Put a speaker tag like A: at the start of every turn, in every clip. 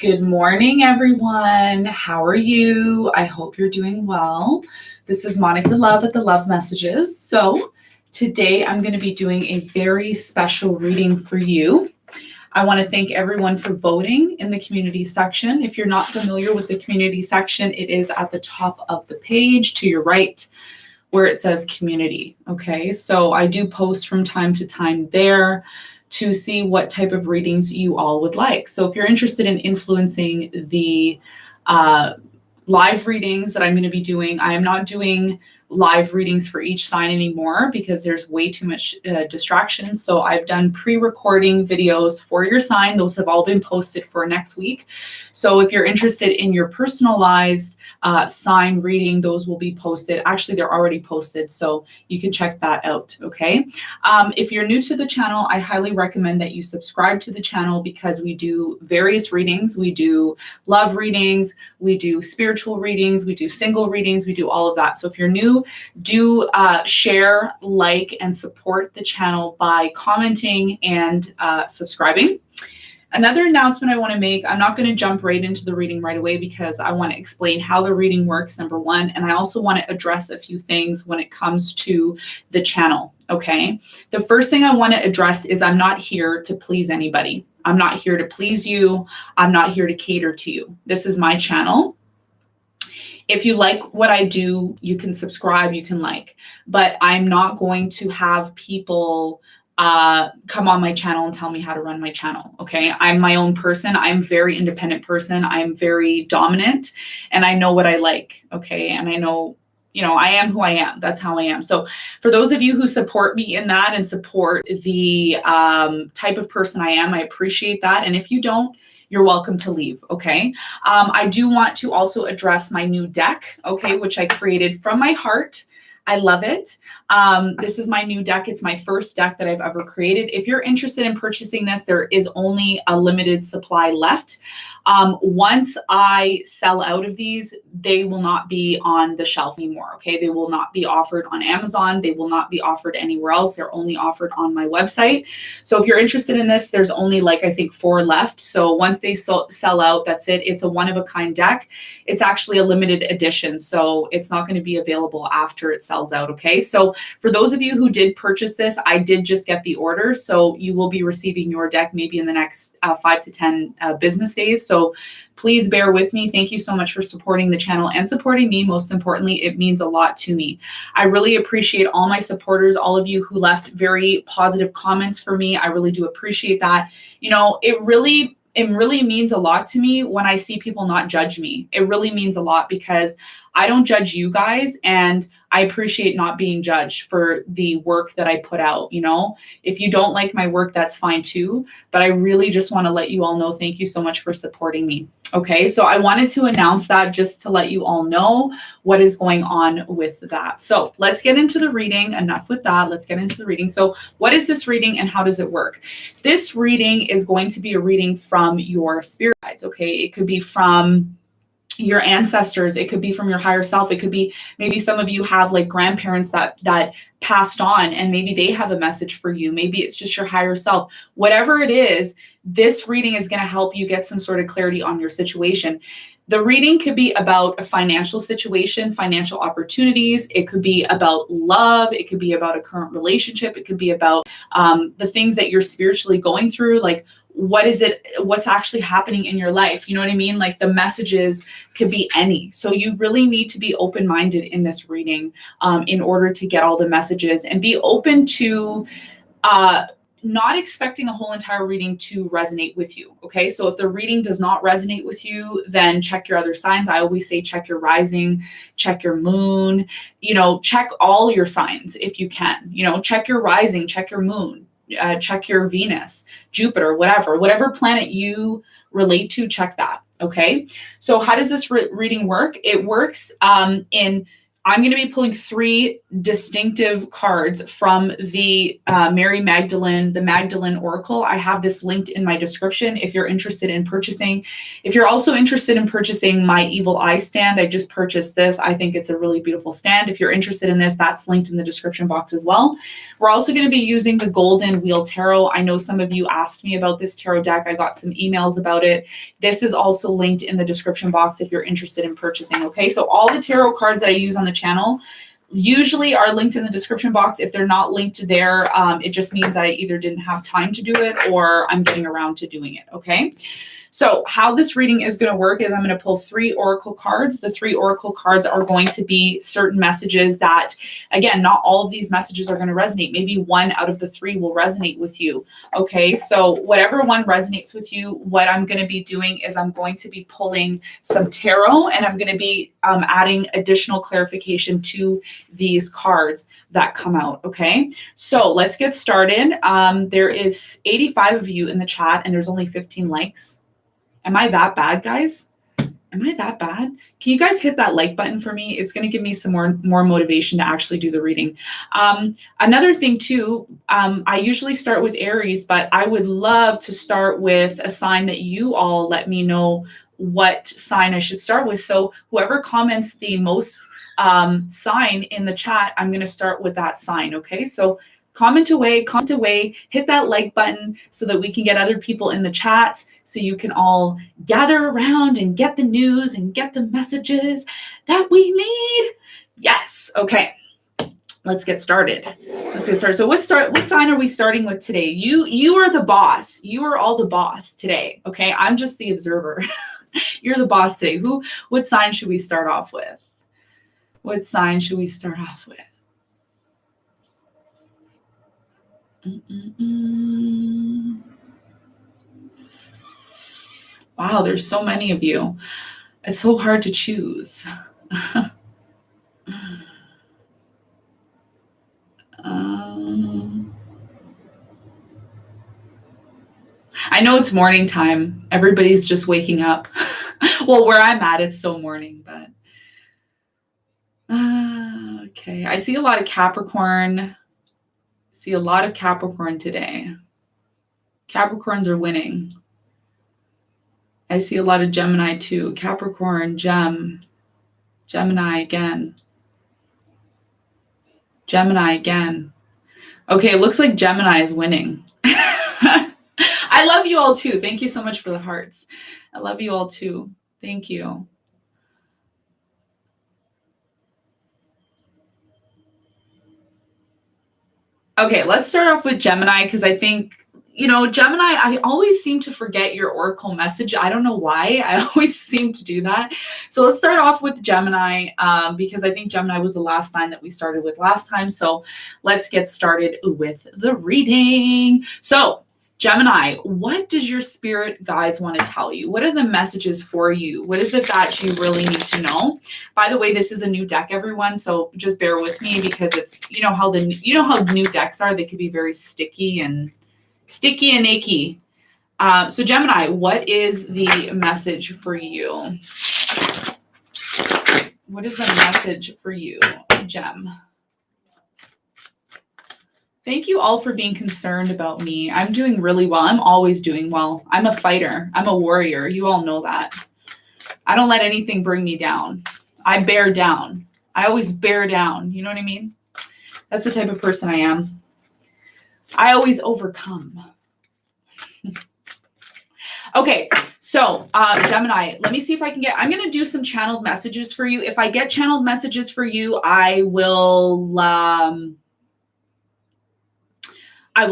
A: Good morning, everyone. How are you? I hope you're doing well. This is Monica Love at the Love Messages. So today I'm going to be doing a very special reading for you. I want to thank everyone for voting in the community section. If you're not familiar with the community section, it is at the top of the page to your right where it says community. Okay, so I do post from time to time there to see what type of readings you all would like. So if you're interested in influencing the live readings that I'm going to be doing, I am not doing live readings for each sign anymore because there's way too much distraction. So I've done pre-recording videos for your sign. Those have all been posted for next week. So if you're interested in your personalized sign reading, those will be posted. Actually, they're already posted, so you can check that out, okay? If you're new to the channel, I highly recommend that you subscribe to the channel because we do various readings. We do love readings, we do spiritual readings, we do single readings, we do all of that. So if you're new, do share, like, and support the channel by commenting and subscribing. Another announcement I want to make, I'm not going to jump right into the reading right away because I want to explain how the reading works, number one, and I also want to address a few things when it comes to the channel, okay? The first thing I want to address is I'm not here to please anybody. I'm not here to please you. I'm not here to cater to you. This is my channel. If you like what I do, you can subscribe, you can like, but I'm not going to have people come on my channel and tell me how to run my channel. Okay. I'm my own person. I'm a very independent person. I'm very dominant and I know what I like. Okay. And I know, I am who I am. That's how I am. So for those of you who support me in that and support the type of person I am, I appreciate that. And if you don't, you're welcome to leave. Okay. I do want to also address my new deck. Okay. Which I created from my heart. I love it. This is my new deck. It's my first deck that I've ever created. If you're interested in purchasing this, there is only a limited supply left. Once I sell out of these, they will not be on the shelf anymore. Okay. They will not be offered on Amazon. They will not be offered anywhere else. They're only offered on my website. So if you're interested in this, there's only I think 4 left. So once they sell out, that's it. It's a one-of-a-kind deck. It's actually a limited edition. So it's not going to be available after it sells out. Okay. So for those of you who did purchase this, I did just get the order. So you will be receiving your deck maybe in the next 5 to 10 business days. So please bear with me. Thank you so much for supporting the channel and supporting me. Most importantly, it means a lot to me. I really appreciate all my supporters, all of you who left very positive comments for me. I really do appreciate that. It really means a lot to me when I see people not judge me. It really means a lot because I don't judge you guys and I appreciate not being judged for the work that I put out. If you don't like my work, that's fine too. But I really just want to let you all know, thank you so much for supporting me. Okay. So I wanted to announce that just to let you all know what is going on with that. So let's get into the reading. Enough with that. Let's get into the reading. So what is this reading and how does it work? This reading is going to be a reading from your spirit guides. Okay. It could be from your ancestors. It could be from your higher self. It could be maybe some of you have grandparents that passed on and maybe they have a message for you. Maybe it's just your higher self. Whatever it is, this reading is going to help you get some sort of clarity on your situation. The reading could be about a financial situation, financial opportunities. It could be about love. It could be about a current relationship. It could be about the things that you're spiritually going through. What's actually happening in your life? You know what I mean? The messages could be any. So you really need to be open-minded in this reading in order to get all the messages and be open to not expecting a whole entire reading to resonate with you. Okay. So if the reading does not resonate with you, then check your other signs. I always say, check your rising, check your moon, check all your signs if you can, check your rising, check your moon. Check your Venus, Jupiter, whatever planet you relate to, check that. Okay. So how does this reading work? It works in I'm going to be pulling 3 distinctive cards from the Mary Magdalene, the Magdalene Oracle. I have this linked in my description if you're interested in purchasing. If you're also interested in purchasing my Evil Eye stand, I just purchased this. I think it's a really beautiful stand. If you're interested in this, that's linked in the description box as well. We're also going to be using the Golden Wheel Tarot. I know some of you asked me about this tarot deck. I got some emails about it. This is also linked in the description box if you're interested in purchasing. Okay, so all the tarot cards that I use on the channel usually are linked in the description box. If they're not linked there, it just means that I either didn't have time to do it or I'm getting around to doing it. Okay. So how this reading is going to work is I'm going to pull 3 oracle cards. The 3 oracle cards are going to be certain messages that, again, not all of these messages are going to resonate. Maybe 1 out of the 3 will resonate with you. Okay, so whatever one resonates with you, what I'm going to be doing is I'm going to be pulling some tarot and I'm going to be adding additional clarification to these cards that come out. Okay, so let's get started. There is 85 of you in the chat and there's only 15 likes. Am I that bad, guys? Am I that bad? Can you guys hit that like button for me? It's going to give me some more motivation to actually do the reading. Another thing too, I usually start with Aries, but I would love to start with a sign that you all let me know what sign I should start with. So whoever comments the most sign in the chat, I'm going to start with that sign. Okay, so comment away, hit that like button so that we can get other people in the chat, so you can all gather around and get the news and get the messages that we need. Yes. Okay. Let's get started. So what sign are we starting with today? You are the boss. You are all the boss today. Okay. I'm just the observer. You're the boss today. What sign should we start off with? What sign should we start off with? Wow, there's so many of you. It's so hard to choose. I know it's morning time. Everybody's just waking up. Well, where I'm at, it's still morning, but okay. I see a lot of Capricorn. See a lot of Capricorn today. Capricorns are winning. I see a lot of Gemini too. Capricorn, Gemini again. Gemini again. Okay, it looks like Gemini is winning. I love you all too. Thank you so much for the hearts. I love you all too. Thank you. Okay, let's start off with Gemini because I think, Gemini, I always seem to forget your oracle message. I don't know why. I always seem to do that. So let's start off with Gemini because I think Gemini was the last sign that we started with last time. So let's get started with the reading. So Gemini, what does your spirit guides want to tell you? What are the messages for you? What is it that you really need to know? By the way, this is a new deck, everyone. So just bear with me because it's, how new decks are. They could be very sticky and icky. So Gemini, what is the message for you? What is the message for you, Gem? Thank you all for being concerned about me. I'm doing really well. I'm always doing well. I'm a fighter. I'm a warrior. You all know that. I don't let anything bring me down. I bear down. I always bear down. You know what I mean? That's the type of person I am. I always overcome. Okay, so Gemini, let me see if I can I'm going to do some channeled messages for you. If I get channeled messages for you, I will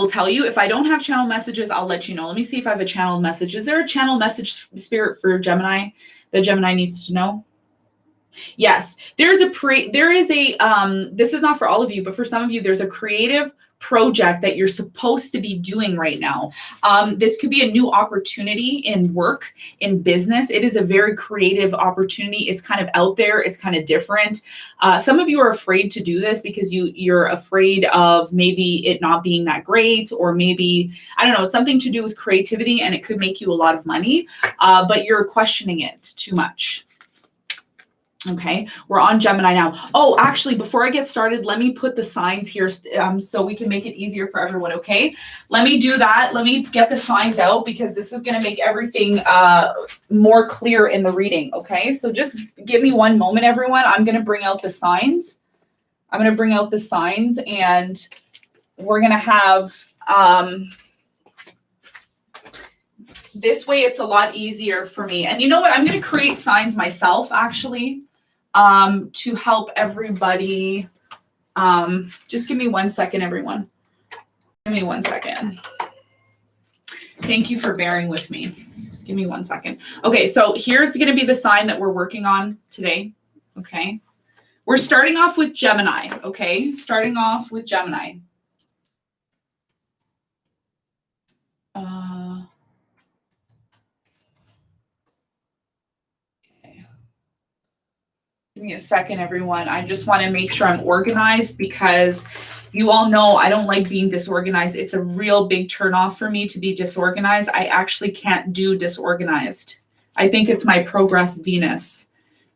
A: tell you. If I don't have channel messages, I'll let you know. Let me see if I have a channel message. Is there a channel message spirit for Gemini that Gemini needs to know? Yes, this is not for all of you, but for some of you, there's a creative project that you're supposed to be doing right now. This could be a new opportunity in work, in business. It is a very creative opportunity. It's kind of out there. It's kind of different. Some of you are afraid to do this because you're afraid of maybe it not being that great, or maybe, I don't know, something to do with creativity, and it could make you a lot of money, but you're questioning it too much. Okay, we're on Gemini now. Oh, actually, before I get started, let me put the signs here so we can make it easier for everyone, okay? Let me do that. Let me get the signs out because this is going to make everything more clear in the reading, okay? So just give me one moment, everyone. I'm going to bring out the signs. I'm going to bring out the signs, and we're going to have... this way it's a lot easier for me. And you know what? I'm going to create signs myself, actually, to help everybody. Just give me 1 second, everyone. Give me 1 second. Thank you for bearing with me. Just give me 1 second. Okay, so here's going to be the sign that we're working on today. Okay. We're starting off with Gemini. Okay. Starting off with Gemini. Give me a second, everyone. I just want to make sure I'm organized because you all know I don't like being disorganized. It's a real big turnoff for me to be disorganized. I actually can't do disorganized. I think it's my progress Venus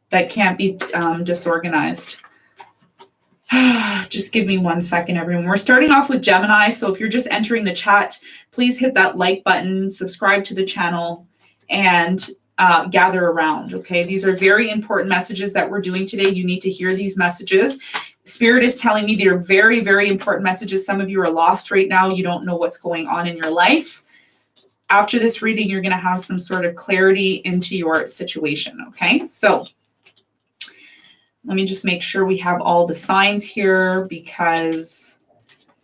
A: that can't be disorganized. Just give me 1 second, everyone. We're starting off with Gemini. So if you're just entering the chat, please hit that like button, subscribe to the channel, and gather around. Okay. These are very important messages that we're doing today. You need to hear these messages. Spirit is telling me they're very, very important messages. Some of you are lost right now. You don't know what's going on in your life. After this reading, you're going to have some sort of clarity into your situation. Okay. So let me just make sure we have all the signs here because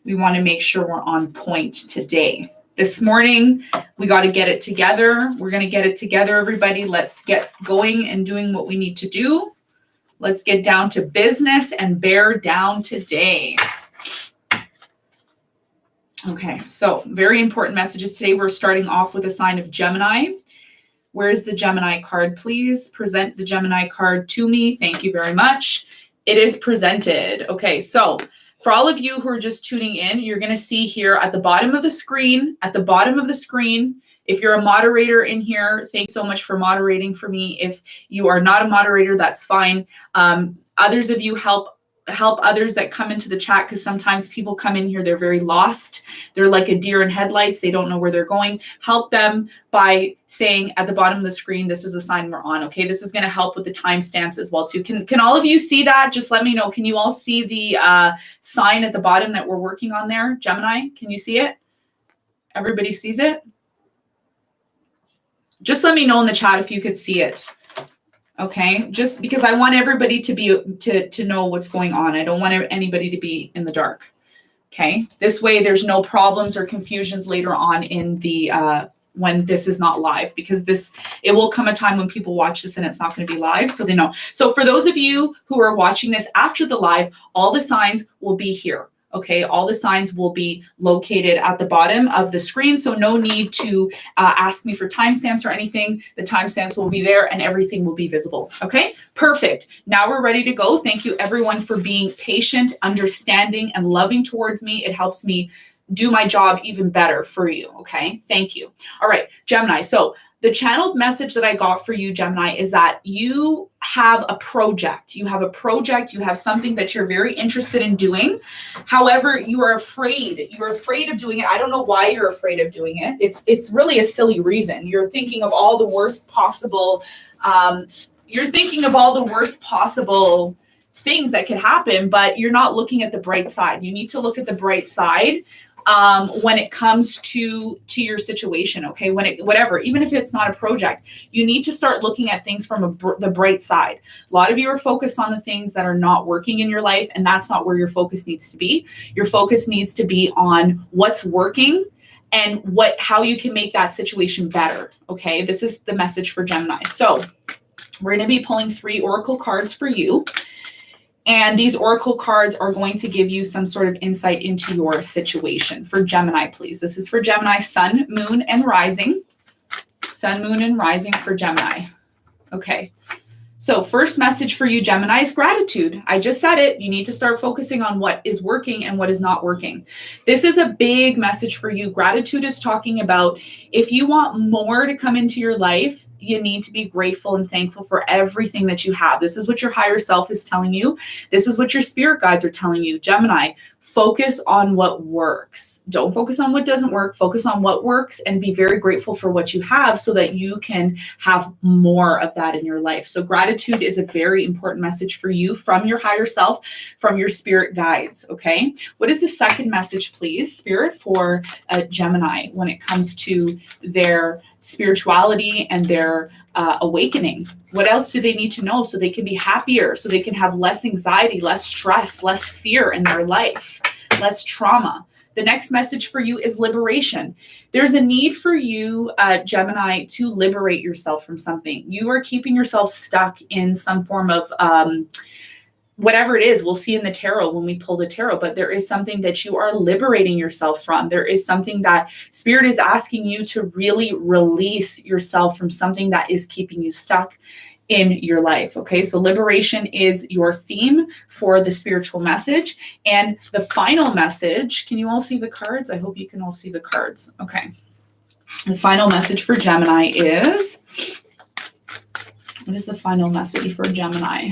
A: we want to make sure we're on point today. This morning, we got to get it together. We're going to get it together, everybody. Let's get going and doing what we need to do. Let's get down to business and bear down today. Okay, so very important messages today. We're starting off with a sign of Gemini. Where's the Gemini card? Please present the Gemini card to me. Thank you very much. It is presented. Okay, so for all of you who are just tuning in, you're going to see here at the bottom of the screen, if you're a moderator in here, thanks so much for moderating for me. If you are not a moderator, that's fine. Others of you help others that come into the chat because sometimes people come in here, they're very lost. They're like a deer in headlights. They don't know where they're going. Help them by saying at the bottom of the screen, this is a sign we're on. Okay, this is going to help with the timestamps as well too. Can all of you see that? Just let me know. Can you all see the sign at the bottom that we're working on there? Gemini, can you see it? Everybody sees it? Just let me know in the chat if you could see it. Okay, just because I want everybody to know what's going on. I don't want anybody to be in the dark. Okay, this way there's no problems or confusions later on in the when this is not live, because it will come a time when people watch this and it's not going to be live, so they know. So for those of you who are watching this after the live, all the signs will be here. Okay, all the signs will be located at the bottom of the screen, so no need to ask me for timestamps or anything. The timestamps will be there and everything will be visible. Okay, perfect. Now we're ready to go. Thank you everyone for being patient, understanding, and loving towards me. It helps me do my job even better for you. Okay, thank you. All right, Gemini. So the channeled message that I got for you, Gemini, is that you have a project. You have a project. You have something that you're very interested in doing. However, you are afraid. You're afraid of doing it. I don't know why you're afraid of doing it. It's really a silly reason. You're thinking of all the worst possible. You're thinking of all the worst possible things that could happen, but you're not looking at the bright side. You need to look at the bright side. When it comes to your situation, okay, whatever, even if it's not a project, you need to start looking at things from the bright side. A lot of you are focused on the things that are not working in your life, and that's not where your focus needs to be. Your focus needs to be on what's working and how you can make that situation better. Okay, this is the message for Gemini. So we're going to be pulling 3 oracle cards for you. And these oracle cards are going to give you some sort of insight into your situation. For Gemini, please. This is for Gemini, Sun, Moon, and Rising. Sun, Moon, and Rising for Gemini. Okay. So first message for you, Gemini, is gratitude. I just said it. You need to start focusing on what is working and what is not working. This is a big message for you. Gratitude is talking about if you want more to come into your life, you need to be grateful and thankful for everything that you have. This is what your higher self is telling you. This is what your spirit guides are telling you. Gemini, focus on what works. Don't focus on what doesn't work. Focus on what works and be very grateful for what you have so that you can have more of that in your life. So gratitude is a very important message for you from your higher self, from your spirit guides. Okay. What is the second message, please, Spirit, for Gemini when it comes to their spirituality and their awakening? What else do they need to know so they can be happier, so they can have less anxiety, less stress, less fear in their life, less trauma? The next message for you is liberation. There's a need for you, Gemini, to liberate yourself from something. You are keeping yourself stuck in some form of whatever it is. We'll see in the tarot when we pull the tarot, but there is something that you are liberating yourself from. There is something that Spirit is asking you to really release yourself from, something that is keeping you stuck in your life. Okay, so liberation is your theme for the spiritual message. And the final message, can you all see the cards? I hope you can all see the cards. Okay. The final message for Gemini is, what is the final message for Gemini?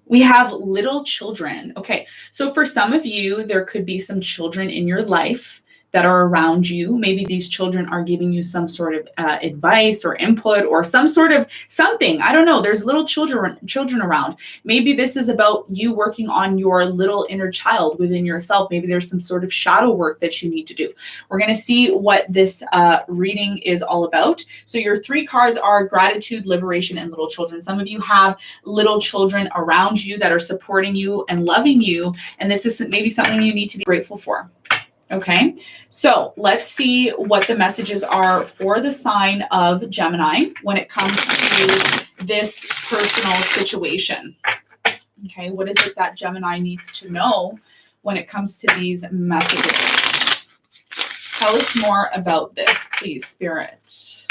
A: We have little children. Okay, so for some of you, there could be some children in your life that are around you. Maybe these children are giving you some sort of advice or input or some sort of something. I don't know. There's little children around. Maybe this is about you working on your little inner child within yourself. Maybe there's some sort of shadow work that you need to do. We're going to see what this reading is all about. So your three cards are gratitude, liberation, and little children. Some of you have little children around you that are supporting you and loving you. And this is maybe something you need to be grateful for. Okay, so let's see what the messages are for the sign of Gemini when it comes to this personal situation. Okay, what is it that Gemini needs to know when it comes to these messages? Tell us more about this, please, Spirit.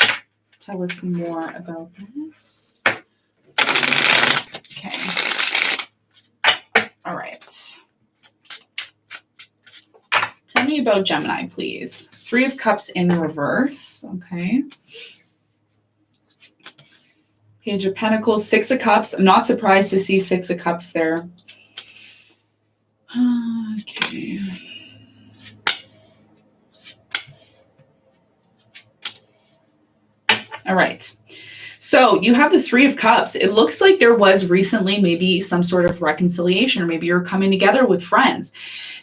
A: Tell us more about this. Okay. All right. Tell me about Gemini, please. Three of Cups in reverse. Okay. Page of Pentacles, Six of Cups. I'm not surprised to see Six of Cups there. Okay. All right. So you have the Three of Cups. It looks like there was recently maybe some sort of reconciliation, or maybe you're coming together with friends.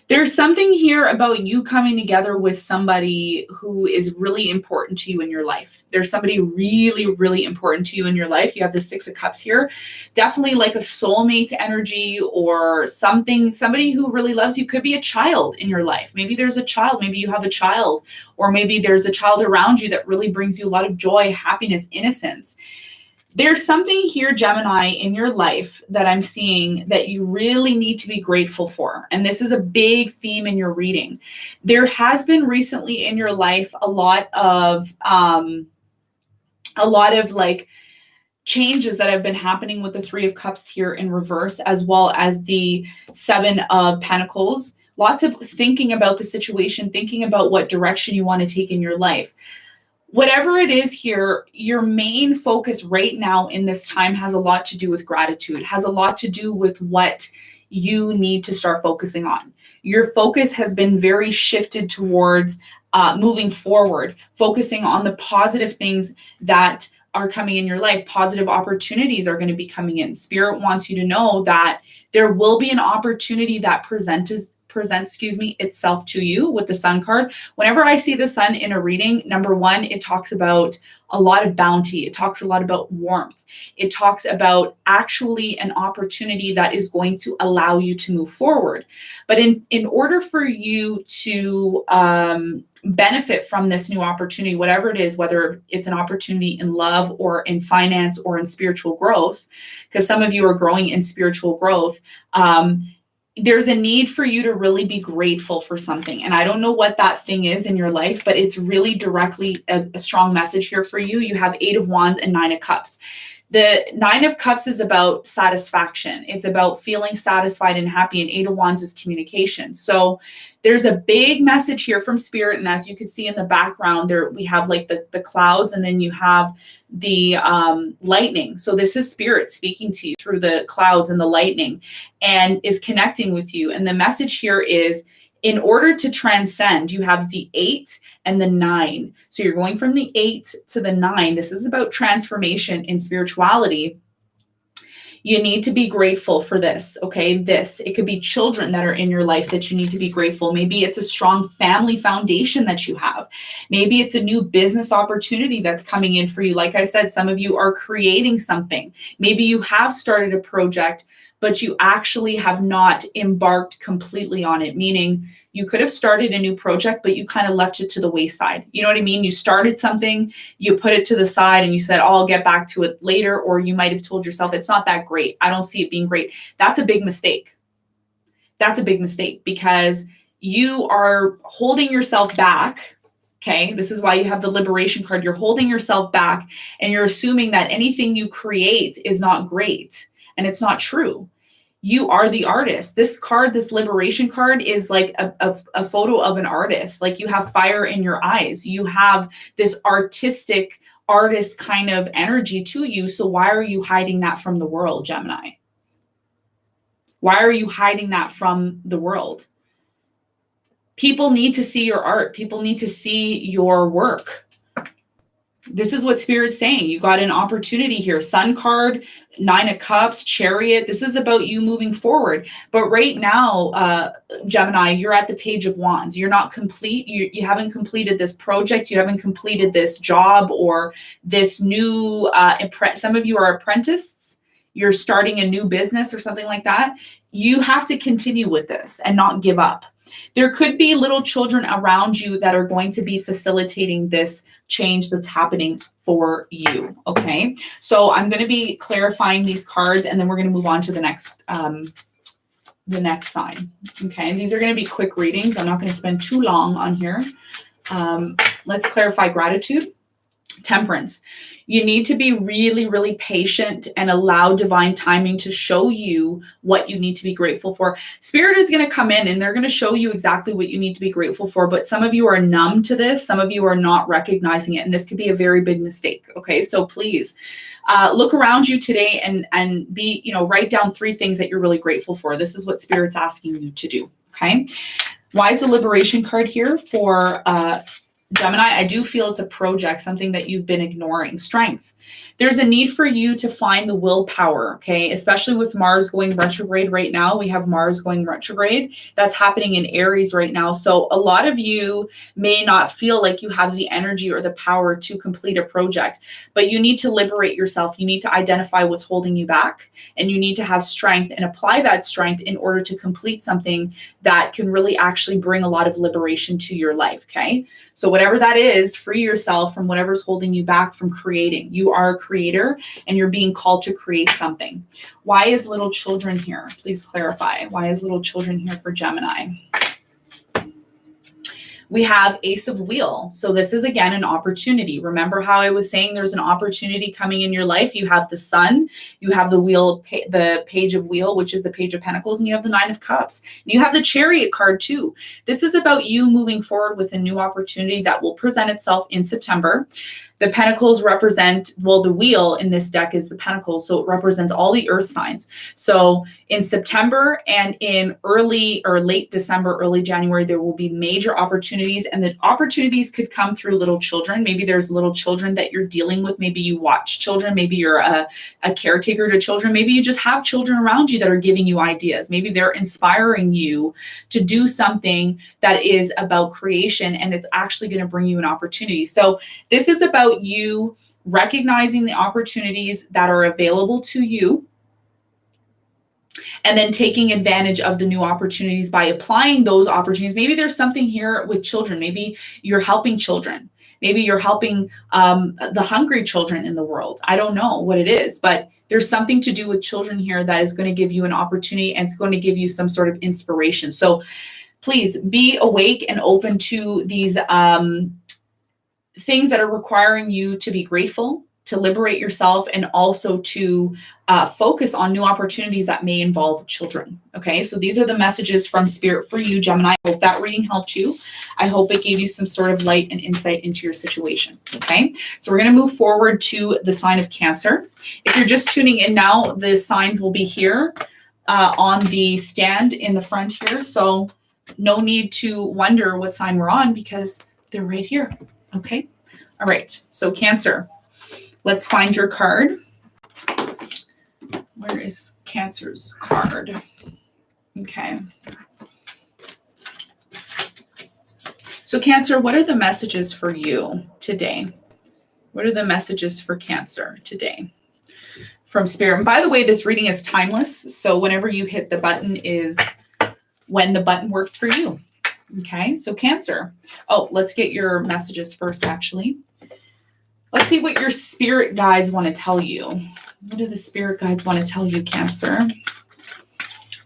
A: There's something here about you coming together with somebody who is really important to you in your life. There's somebody really, really important to you in your life. You have the Six of Cups here. Definitely like a soulmate energy or something, somebody who really loves you. Could be a child in your life. Maybe there's a child. Maybe you have a child, or maybe there's a child around you that really brings you a lot of joy, happiness, innocence. There's something here, Gemini, in your life that I'm seeing that you really need to be grateful for. And this is a big theme in your reading. There has been recently in your life a lot of like changes that have been happening with the Three of Cups here in reverse, as well as the Seven of Pentacles. Lots of thinking about the situation, thinking about what direction you want to take in your life. Whatever it is here, your main focus right now in this time has a lot to do with gratitude, has a lot to do with what you need to start focusing on. Your focus has been very shifted towards moving forward, focusing on the positive things that are coming in your life. Positive opportunities are going to be coming in. Spirit wants you to know that there will be an opportunity that presents itself to you with the Sun card. Whenever I see the Sun in a reading, number one, it talks about a lot of bounty. It talks a lot about warmth. It talks about actually an opportunity that is going to allow you to move forward. But in order for you to benefit from this new opportunity, whatever it is, whether it's an opportunity in love or in finance or in spiritual growth, because some of you are growing in spiritual growth, there's a need for you to really be grateful for something. And I don't know what that thing is in your life, but it's really directly a strong message here for you. You have Eight of Wands and Nine of Cups. The Nine of Cups is about satisfaction. It's about feeling satisfied and happy. And Eight of Wands is communication. So there's a big message here from Spirit. And as you can see in the background there, we have like the clouds, and then you have the lightning. So this is Spirit speaking to you through the clouds and the lightning, and is connecting with you. And the message here is, in order to transcend, you have the 8 and the 9. So you're going from the 8 to the 9. This is about transformation in spirituality. You need to be grateful for this, okay? It could be children that are in your life that you need to be grateful. Maybe it's a strong family foundation that you have. Maybe it's a new business opportunity that's coming in for you. Like I said, some of you are creating something. Maybe you have started a project, but you actually have not embarked completely on it, meaning you could have started a new project, but you kind of left it to the wayside. You know what I mean? You started something, you put it to the side, and you said, oh, I'll get back to it later. Or you might have told yourself, it's not that great. I don't see it being great. That's a big mistake. That's a big mistake, because you are holding yourself back. Okay, this is why you have the Liberation card. You're holding yourself back, and you're assuming that anything you create is not great. And it's not true. You are the artist. This card, this Liberation card, is like a photo of an artist. Like, you have fire in your eyes. You have this artistic artist kind of energy to you. So why are you hiding that from the world, Gemini? Why are you hiding that from the world? People need to see your art. People need to see your work. This is what Spirit's saying. You got an opportunity here. Sun card, Nine of Cups, Chariot. This is about you moving forward. But right now, Gemini, you're at the Page of Wands. You're not complete. You haven't completed this project. You haven't completed this job or this new, some of you are apprentices. You're starting a new business or something like that. You have to continue with this and not give up. There could be little children around you that are going to be facilitating this change that's happening for you. Okay. So I'm going to be clarifying these cards, and then we're going to move on to the next sign. Okay. These are going to be quick readings. I'm not going to spend too long on here. Let's clarify gratitude. Temperance. You need to be really, really patient and allow divine timing to show you what you need to be grateful for. Spirit is going to come in and they're going to show you exactly what you need to be grateful for. But some of you are numb to this. Some of you are not recognizing it. And this could be a very big mistake. Okay. So please look around you today and be, write down 3 things that you're really grateful for. This is what Spirit's asking you to do. Okay. Why is the Liberation card here for Gemini? I do feel it's a project, something that you've been ignoring. Strength. There's a need for you to find the willpower, okay? Especially with Mars going retrograde right now. We have Mars going retrograde. That's happening in Aries right now. So a lot of you may not feel like you have the energy or the power to complete a project, but you need to liberate yourself. You need to identify what's holding you back, and you need to have strength and apply that strength in order to complete something that can really actually bring a lot of liberation to your life, okay? So whatever that is, free yourself from whatever's holding you back from creating. You are a creator and you're being called to create something. Why is little children here? Please clarify. Why is little children here for Gemini? We have Ace of Wheel. So this is, again, an opportunity. Remember how I was saying there's an opportunity coming in your life? You have the Sun, you have the wheel, the Page of Wheel, which is the Page of Pentacles, and you have the Nine of Cups. And you have the Chariot card too. This is about you moving forward with a new opportunity that will present itself in September. The Pentacles represent, well, the wheel in this deck is the Pentacles, so it represents all the earth signs. So in September and in early or late December, early January, there will be major opportunities, and the opportunities could come through little children. Maybe there's little children that you're dealing with. Maybe you watch children. Maybe you're a caretaker to children. Maybe you just have children around you that are giving you ideas. Maybe they're inspiring you to do something that is about creation, and it's actually going to bring you an opportunity. So this is about you recognizing the opportunities that are available to you, and then taking advantage of the new opportunities by applying those opportunities. Maybe there's something here with children. Maybe you're helping children. Maybe you're helping the hungry children in the world. I don't know what it is, but there's something to do with children here that is going to give you an opportunity, and it's going to give you some sort of inspiration. So please be awake and open to these things that are requiring you to be grateful, to liberate yourself, and also to focus on new opportunities that may involve children. Okay, so these are the messages from Spirit for you, Gemini. I hope that reading helped you. I hope it gave you some sort of light and insight into your situation. Okay, so we're going to move forward to the sign of Cancer. If you're just tuning in now, the signs will be here on the stand in the front here. So no need to wonder what sign we're on because they're right here. Okay, all right, so Cancer, let's find your card. Where is Cancer's card? Okay. So Cancer, what are the messages for you today? What are the messages for Cancer today from Spirit? And by the way, this reading is timeless. So whenever you hit the button is when the button works for you. Okay, so Cancer. Oh, let's get your messages first, actually. Let's see what your spirit guides want to tell you. What do the spirit guides want to tell you, Cancer?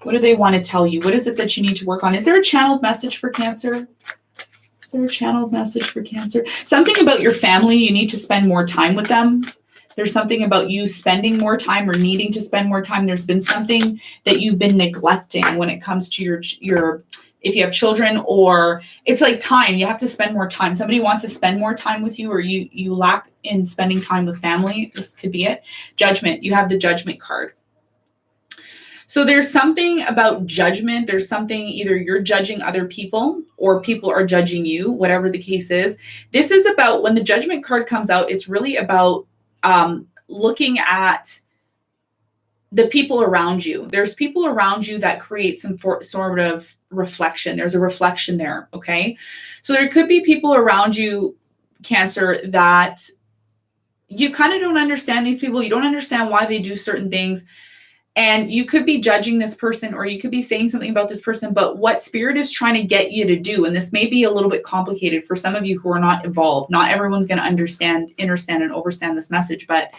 A: What do they want to tell you? What is it that you need to work on? Is there a channeled message for Cancer? Is there a channeled message for Cancer? Something about your family, you need to spend more time with them. There's something about you spending more time or needing to spend more time. There's been something that you've been neglecting when it comes to your if you have children, or it's like time, you have to spend more time. Somebody wants to spend more time with you, or you lack in spending time with family. This could be it. Judgment, you have the Judgment card. So there's something about judgment. There's something, either you're judging other people or people are judging you, whatever the case is. This is about, when the Judgment card comes out, it's really about looking at the people around you. There's people around you that create some sort of reflection. There's a reflection there, okay? So there could be people around you, Cancer, that you kind of don't understand these people. You don't understand why they do certain things. And you could be judging this person, or you could be saying something about this person, but what Spirit is trying to get you to do, and this may be a little bit complicated for some of you who are not evolved. Not everyone's going to understand and overstand this message, but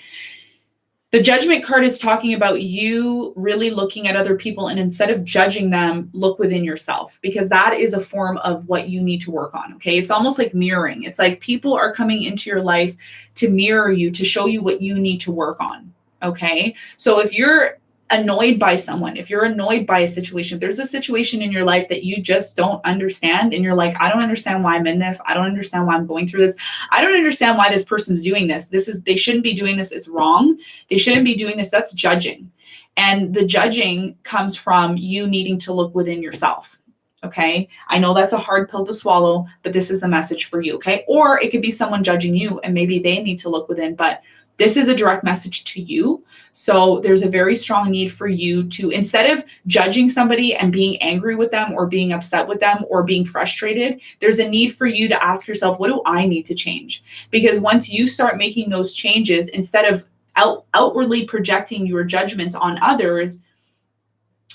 A: the Judgment card is talking about you really looking at other people, and instead of judging them, look within yourself, because that is a form of what you need to work on. Okay. It's almost like mirroring. It's like people are coming into your life to mirror you, to show you what you need to work on. Okay. So if you're annoyed by someone, if you're annoyed by a situation, if there's a situation in your life that you just don't understand, and you're like, I don't understand why I'm in this. I don't understand why I'm going through this. I don't understand why this person's doing this. They shouldn't be doing this. It's wrong. They shouldn't be doing this. That's judging. And the judging comes from you needing to look within yourself. Okay. I know that's a hard pill to swallow, but this is the message for you. Okay. Or it could be someone judging you, and maybe they need to look within, but this is a direct message to you. So there's a very strong need for you to, instead of judging somebody and being angry with them or being upset with them or being frustrated, there's a need for you to ask yourself, what do I need to change? Because once you start making those changes, instead of outwardly projecting your judgments on others,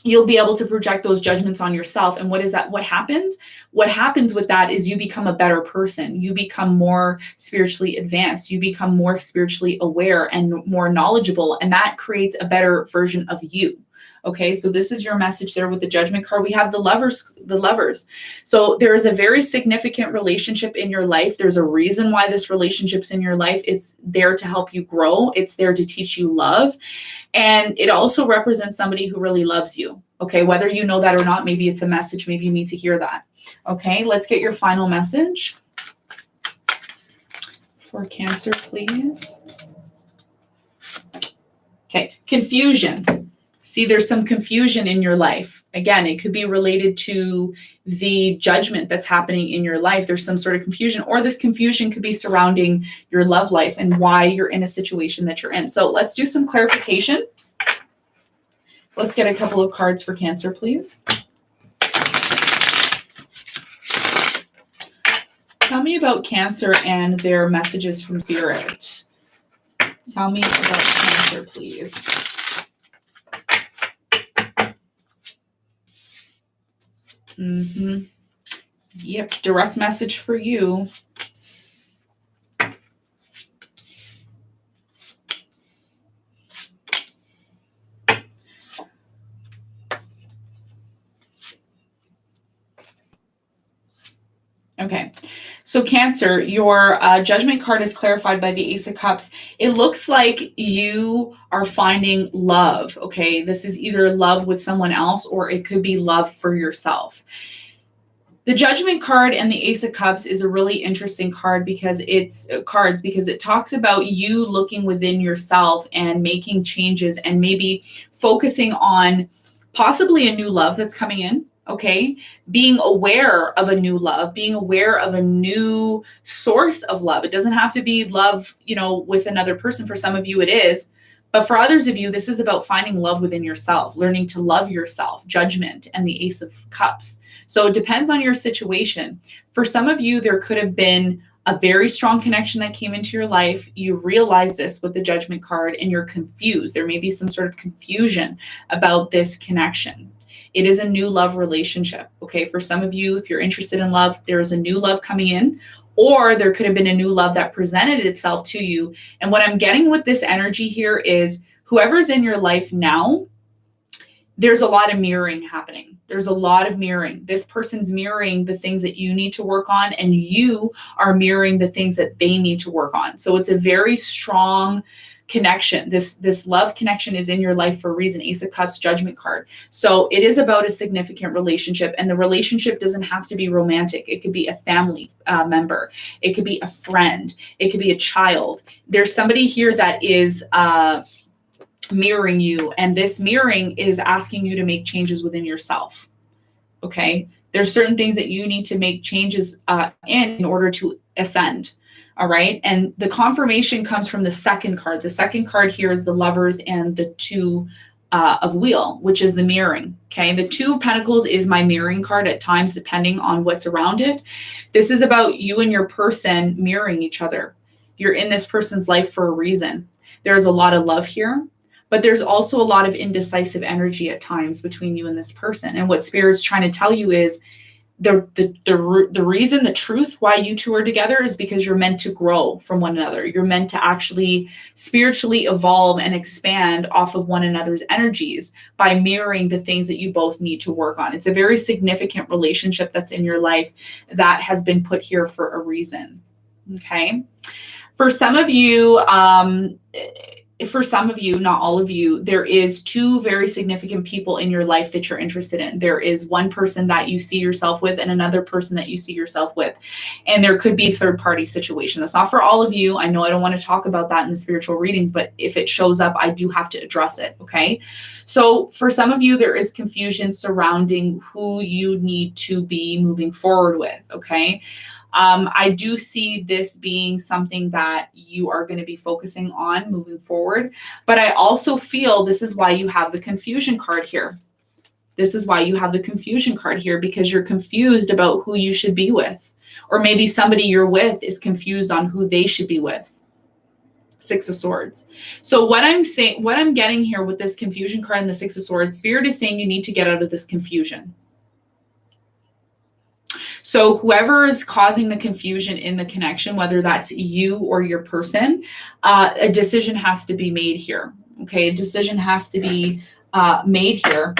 A: you'll be able to project those judgments on yourself. And what is that? What happens? What happens with that is you become a better person. You become more spiritually advanced. You become more spiritually aware and more knowledgeable. And that creates a better version of you. Okay, so this is your message there with the Judgment card. We have the lovers. So there is a very significant relationship in your life. There's a reason why this relationship's in your life. It's there to help you grow. It's there to teach you love. And it also represents somebody who really loves you. Okay, whether you know that or not, maybe it's a message. Maybe you need to hear that. Okay, let's get your final message for Cancer, please. Okay, confusion. See, there's some confusion in your life. Again, it could be related to the judgment that's happening in your life. There's some sort of confusion, or this confusion could be surrounding your love life and why you're in a situation that you're in. So let's do some clarification. Let's get a couple of cards for Cancer, please. Tell me about Cancer and their messages from Spirit. Tell me about Cancer, please. Yep, direct message for you. Okay, So Cancer, your Judgment card is clarified by the Ace of Cups. It looks like you are finding love, okay? This is either love with someone else or it could be love for yourself. The Judgment card and the Ace of Cups is a really interesting card because it talks about you looking within yourself and making changes and maybe focusing on possibly a new love that's coming in, okay? Being aware of a new love, being aware of a new source of love. It doesn't have to be love, with another person. For some of you, it is. But for others of you, this is about finding love within yourself, learning to love yourself, Judgment, and the Ace of Cups. So it depends on your situation. For some of you, there could have been a very strong connection that came into your life. You realize this with the Judgment card and you're confused. There may be some sort of confusion about this connection. It is a new love relationship. Okay. For some of you, if you're interested in love, there is a new love coming in, or there could have been a new love that presented itself to you. And what I'm getting with this energy here is whoever's in your life now, there's a lot of mirroring happening. There's a lot of mirroring. This person's mirroring the things that you need to work on, and you are mirroring the things that they need to work on. So it's a very strong connection. This love connection is in your life for a reason. Ace of Cups, Judgment card. So it is about a significant relationship, and the relationship doesn't have to be romantic. It could be a family member. It could be a friend. It could be a child. There's somebody here that is mirroring you, and this mirroring is asking you to make changes within yourself. Okay, there's certain things that you need to make changes in order to ascend. All right, and the confirmation comes from the second card. The second card here is the Lovers and the Two of Wheel, which is the mirroring. Okay, the Two of Pentacles is my mirroring card at times, depending on what's around it. This is about you and your person mirroring each other. You're in this person's life for a reason. There's a lot of love here, but there's also a lot of indecisive energy at times between you and this person. And what Spirit's trying to tell you is the reason, the truth why you two are together is because you're meant to grow from one another. You're meant to actually spiritually evolve and expand off of one another's energies by mirroring the things that you both need to work on. It's a very significant relationship that's in your life that has been put here for a reason. Okay. For some of you, not all of you, there is two very significant people in your life that you're interested in. There is one person that you see yourself with and another person that you see yourself with. And there could be a third party situation. That's not for all of you. I know I don't want to talk about that in the spiritual readings, but if it shows up, I do have to address it. Okay. So for some of you, there is confusion surrounding who you need to be moving forward with. Okay. I do see this being something that you are going to be focusing on moving forward, but I also feel this is why you have the confusion card here. This is why you have the confusion card here, because you're confused about who you should be with, or maybe somebody you're with is confused on who they should be with. Six of Swords. So what I'm getting here with this confusion card and the Six of Swords, Spirit is saying you need to get out of this confusion. So whoever is causing the confusion in the connection, whether that's you or your person, a decision has to be made here. Okay, a decision has to be made here.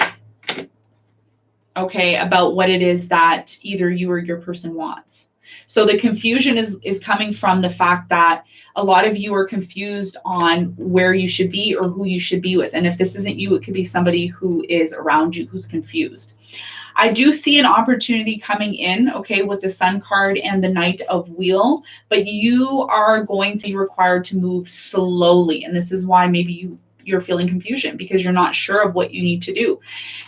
A: Okay, about what it is that either you or your person wants. So the confusion is coming from the fact that a lot of you are confused on where you should be or who you should be with. And if this isn't you, it could be somebody who is around you who's confused. I do see an opportunity coming in, okay, with the Sun card and the Knight of Wheel, but you are going to be required to move slowly. And this is why maybe you're feeling confusion, because you're not sure of what you need to do.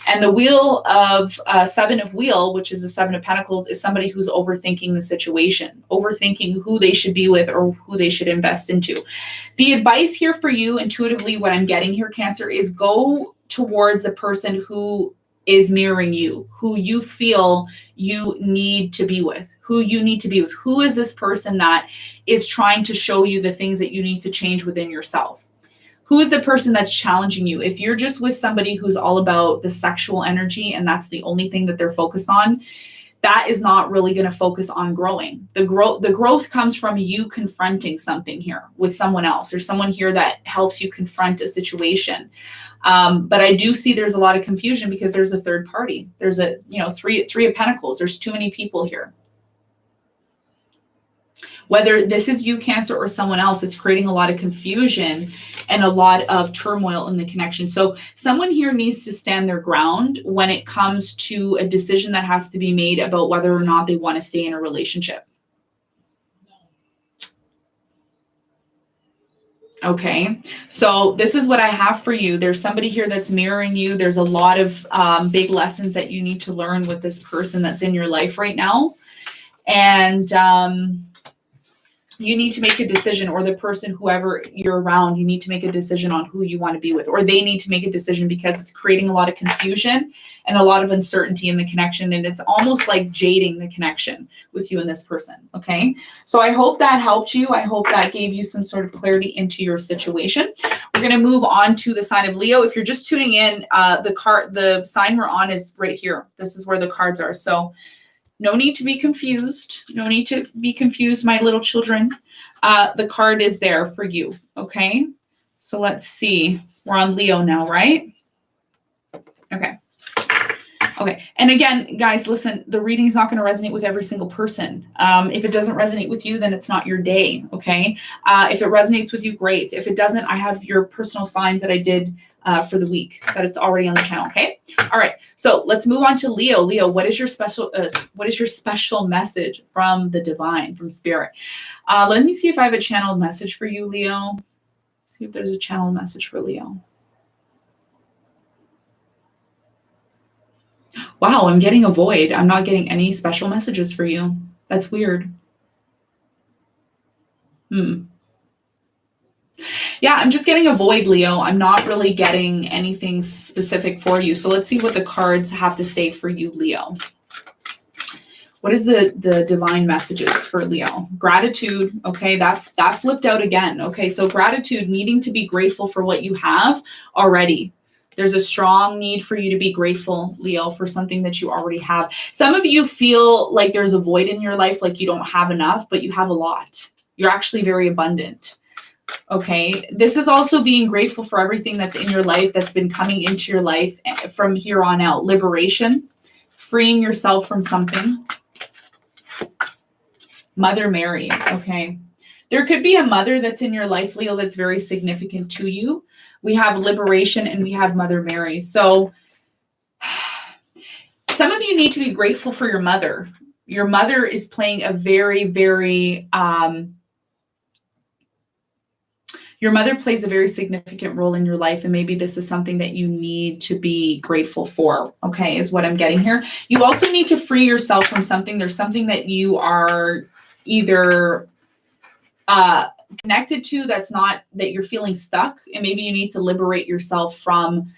A: And the Wheel of Seven of Wheel, which is the Seven of Pentacles, is somebody who's overthinking the situation, overthinking who they should be with or who they should invest into. The advice here for you, intuitively, what I'm getting here, Cancer, is go towards the person who is mirroring you, who you feel you need to be with, who you need to be with. Who is this person that is trying to show you the things that you need to change within yourself? Who is the person that's challenging you? If you're just with somebody who's all about the sexual energy and that's the only thing that they're focused on, that is not really going to focus on growing. The growth comes from you confronting something here with someone else. There's someone here that helps you confront a situation. But I do see there's a lot of confusion because there's a third party. There's three of Pentacles. There's too many people here. Whether this is you, Cancer, or someone else, it's creating a lot of confusion and a lot of turmoil in the connection. So someone here needs to stand their ground when it comes to a decision that has to be made about whether or not they want to stay in a relationship. Okay, so this is what I have for you. There's somebody here that's mirroring you. There's a lot of big lessons that you need to learn with this person that's in your life right now. And you need to make a decision, or the person, whoever you're around, you need to make a decision on who you want to be with, or they need to make a decision, because it's creating a lot of confusion and a lot of uncertainty in the connection. And it's almost like jading the connection with you and this person. Okay. So I hope that helped you. I hope that gave you some sort of clarity into your situation. We're going to move on to the sign of Leo. If you're just tuning in, the sign we're on is right here. This is where the cards are. So no need to be confused. No need to be confused, my little children. The card is there for you, okay? So let's see. We're on Leo now, right? Okay. Okay. And again, guys, listen, the reading is not going to resonate with every single person. If it doesn't resonate with you, then it's not your day, okay? If it resonates with you, great. If it doesn't, I have your personal signs that I did for the week, that it's already on the channel, okay? All right. So let's move on to Leo. Leo, what is your special message from the divine, from spirit? Let me see if I have a channeled message for you, Leo. See if there's a channeled message for Leo. Wow, I'm getting a void. I'm not getting any special messages for you. That's weird. Yeah, I'm just getting a void, Leo. I'm not really getting anything specific for you. So let's see what the cards have to say for you, Leo. What is the divine messages for Leo? Gratitude. Okay, that flipped out again. Okay, so gratitude, needing to be grateful for what you have already. There's a strong need for you to be grateful, Leo, for something that you already have. Some of you feel like there's a void in your life, like you don't have enough, but you have a lot. You're actually very abundant. Okay, this is also being grateful for everything that's in your life, that's been coming into your life from here on out. Liberation, freeing yourself from something. Mother Mary, okay. There could be a mother that's in your life, Leo, that's very significant to you. We have liberation and we have Mother Mary. So some of you need to be grateful for your mother. Your mother is playing a very, very, your mother plays a very significant role in your life. And maybe this is something that you need to be grateful for, okay, is what I'm getting here. You also need to free yourself from something. There's something that you are either connected to that's not, that you're feeling stuck, and maybe you need to liberate yourself from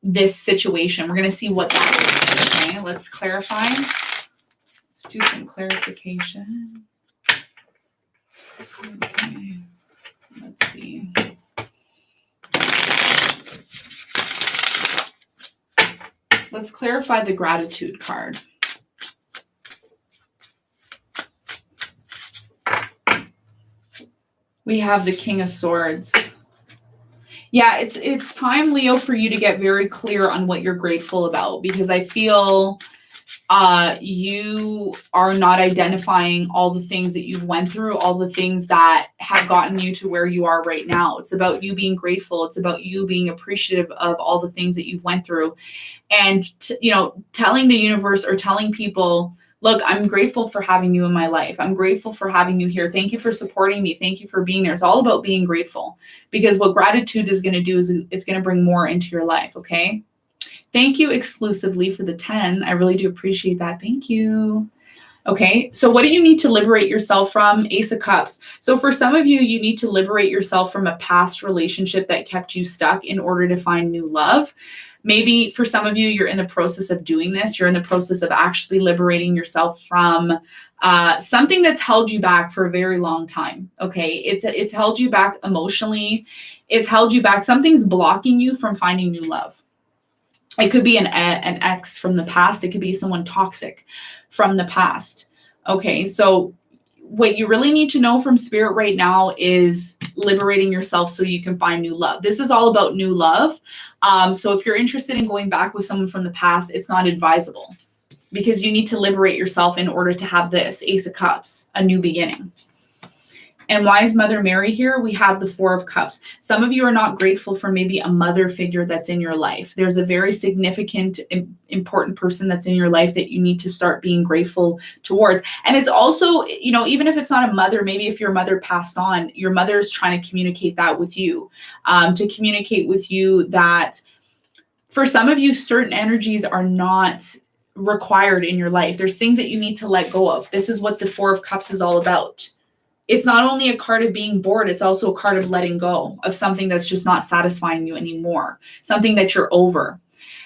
A: this situation. We're going to see what that is. Okay, let's clarify. Let's do some clarification. Okay, let's see. Let's clarify the gratitude card. We have the King of Swords. Yeah, it's time, Leo, for you to get very clear on what you're grateful about, because I feel you are not identifying all the things that you've went through, all the things that have gotten you to where you are right now. It's about you being grateful. It's about you being appreciative of all the things that you've went through, and telling the universe or telling people, look, I'm grateful for having you in my life. I'm grateful for having you here. Thank you for supporting me. Thank you for being there. It's all about being grateful, because what gratitude is going to do is it's going to bring more into your life. Okay. Thank you exclusively for the 10. I really do appreciate that. Thank you. Okay. So what do you need to liberate yourself from? Ace of Cups. So for some of you, you need to liberate yourself from a past relationship that kept you stuck in order to find new love. Maybe for some of you, you're in the process of doing this. You're in the process of actually liberating yourself from something that's held you back for a very long time. Okay. It's held you back emotionally. It's held you back. Something's blocking you from finding new love. It could be an ex from the past. It could be someone toxic from the past. Okay. So what you really need to know from spirit right now is liberating yourself so you can find new love. This is all about new love. So if you're interested in going back with someone from the past, it's not advisable, because you need to liberate yourself in order to have this Ace of Cups, a new beginning. And why is Mother Mary here? We have the Four of Cups. Some of you are not grateful for maybe a mother figure that's in your life. There's a very significant, important person that's in your life that you need to start being grateful towards. And it's also, you know, even if it's not a mother, maybe if your mother passed on, your mother's trying to communicate that with you, to communicate with you that for some of you, certain energies are not required in your life. There's things that you need to let go of. This is what the Four of Cups is all about. It's not only a card of being bored, it's also a card of letting go of something that's just not satisfying you anymore, something that you're over.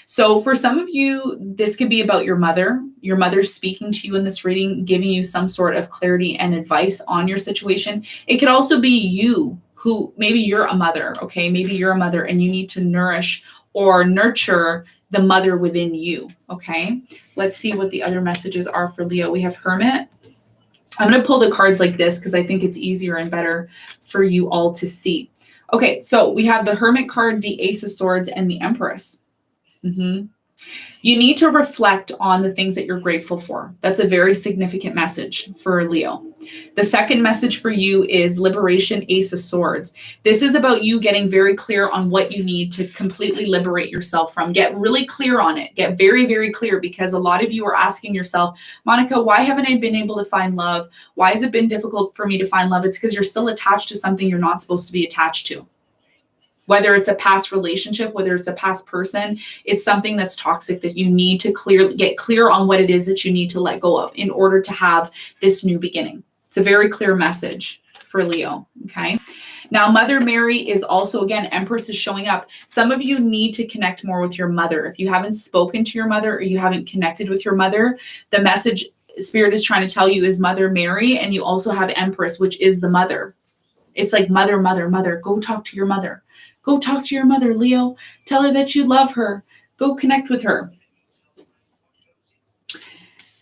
A: So for some of you, this could be about your mother. Your mother's speaking to you in this reading, giving you some sort of clarity and advice on your situation. It could also be you who, maybe you're a mother, okay? Maybe you're a mother and you need to nourish or nurture the mother within you, okay? Let's see what the other messages are for Leo. We have Hermit. I'm going to pull the cards like this because I think it's easier and better for you all to see. Okay, so we have the Hermit card, the Ace of Swords, and the Empress. You need to reflect on the things that you're grateful for. That's a very significant message for Leo. The second message for you is Liberation, Ace of Swords. This is about you getting very clear on what you need to completely liberate yourself from. Get really clear on it. Get very, very clear, because a lot of you are asking yourself, Monica, why haven't I been able to find love? Why has it been difficult for me to find love? It's because you're still attached to something you're not supposed to be attached to. Whether it's a past relationship, whether it's a past person, it's something that's toxic that you need to get clear on what it is that you need to let go of in order to have this new beginning. It's a very clear message for Leo, okay? Now, Mother Mary is also, again, Empress is showing up. Some of you need to connect more with your mother. If you haven't spoken to your mother or you haven't connected with your mother, the message Spirit is trying to tell you is Mother Mary, and you also have Empress, which is the mother. It's like mother, mother, mother. Go talk to your mother. Go talk to your mother, Leo. Tell her that you love her. Go connect with her.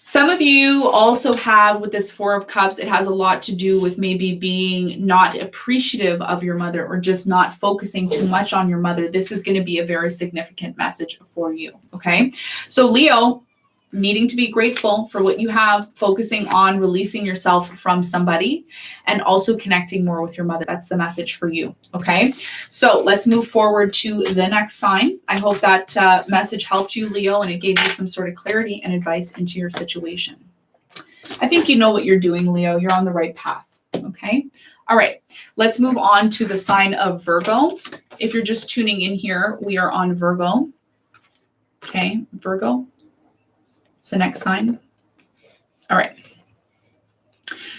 A: Some of you also have, with this Four of Cups, it has a lot to do with maybe being not appreciative of your mother or just not focusing too much on your mother. This is going to be a very significant message for you, okay? So Leo, needing to be grateful for what you have, focusing on releasing yourself from somebody, and also connecting more with your mother. That's the message for you, okay? So let's move forward to the next sign. I hope that message helped you, Leo, and it gave you some sort of clarity and advice into your situation. I think you know what you're doing, Leo. You're on the right path, okay? All right, let's move on to the sign of Virgo. If you're just tuning in here, we are on Virgo, okay? Virgo. It's the next sign. All right.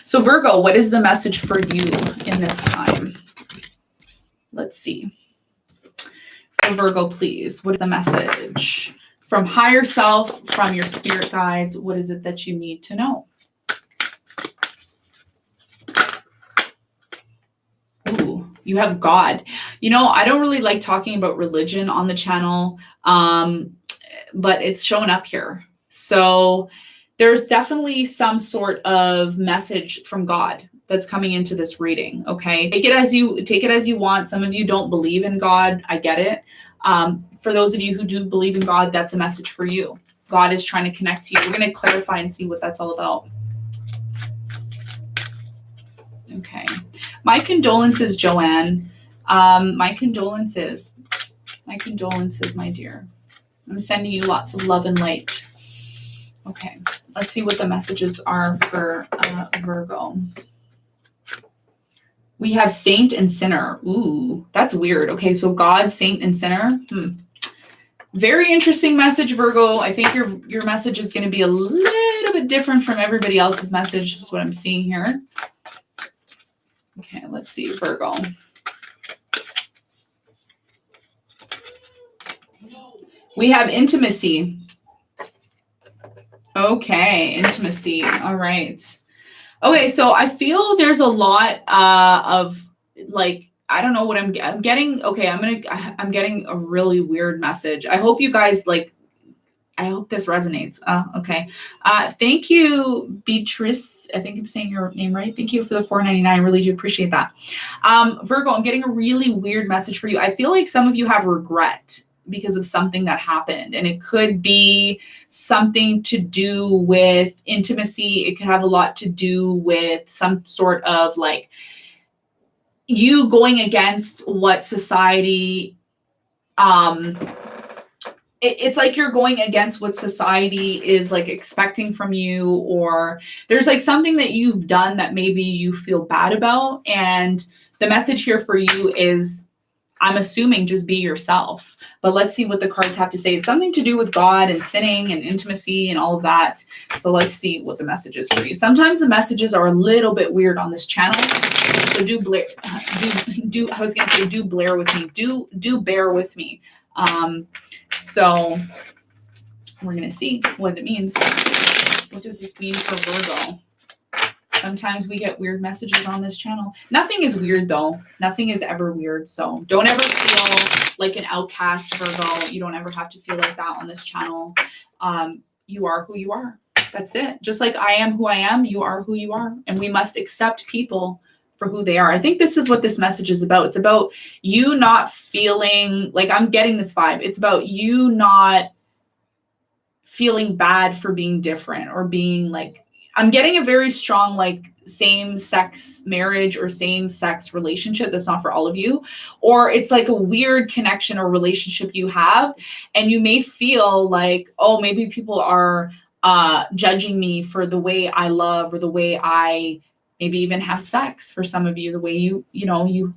A: So Virgo, what is the message for you in this time? Let's see. For Virgo, please, what is the message from higher self, from your spirit guides? What is it that you need to know? Ooh, you have God. You know, I don't really like talking about religion on the channel, but it's showing up here. So there's definitely some sort of message from God that's coming into this reading, okay? Take it as you want. Some of you don't believe in God. I get it. For those of you who do believe in God, that's a message for you. God is trying to connect to you. We're going to clarify and see what that's all about. Okay. My condolences, Joanne. My condolences, my dear. I'm sending you lots of love and light. Okay, let's see what the messages are for Virgo. We have Saint and Sinner. Ooh, that's weird. Okay, so God, Saint, and Sinner. Very interesting message, Virgo. I think your message is going to be a little bit different from everybody else's message, is what I'm seeing here. Okay, let's see, Virgo. We have intimacy. Okay, intimacy. All right. Okay, so I feel there's a lot of, like, I don't know what I'm getting. Okay, I'm getting a really weird message. I hope you guys I hope this resonates. Okay. Thank you, Beatrice. I think I'm saying your name right. Thank you for the $4.99. I really do appreciate that. Virgo, I'm getting a really weird message for you. I feel like some of you have regret because of something that happened, and it could be something to do with intimacy. It could have a lot to do with some sort of, like, you going against what society, it's like you're going against what society is like expecting from you, or there's like something that you've done that maybe you feel bad about. And the message here for you is, I'm assuming, just be yourself. But let's see what the cards have to say. It's something to do with God and sinning and intimacy and all of that. So let's see what the message is for you. Sometimes the messages are a little bit weird on this channel. So do bear with me. Do bear with me. So we're going to see what it means. What does this mean for Virgo? Sometimes we get weird messages on this channel. Nothing is weird though. Nothing is ever weird. So don't ever feel like an outcast, Virgo. You don't ever have to feel like that on this channel. You are who you are. That's it. Just like I am who I am, you are who you are. And we must accept people for who they are. I think this is what this message is about. It's about you not feeling like, I'm getting this vibe. It's about you not feeling bad for being different or being like, I'm getting a very strong like same-sex marriage or same-sex relationship. That's not for all of you. Or it's like a weird connection or relationship you have, and you may feel like, oh, maybe people are judging me for the way I love or the way I maybe even have sex. For some of you, the way you know.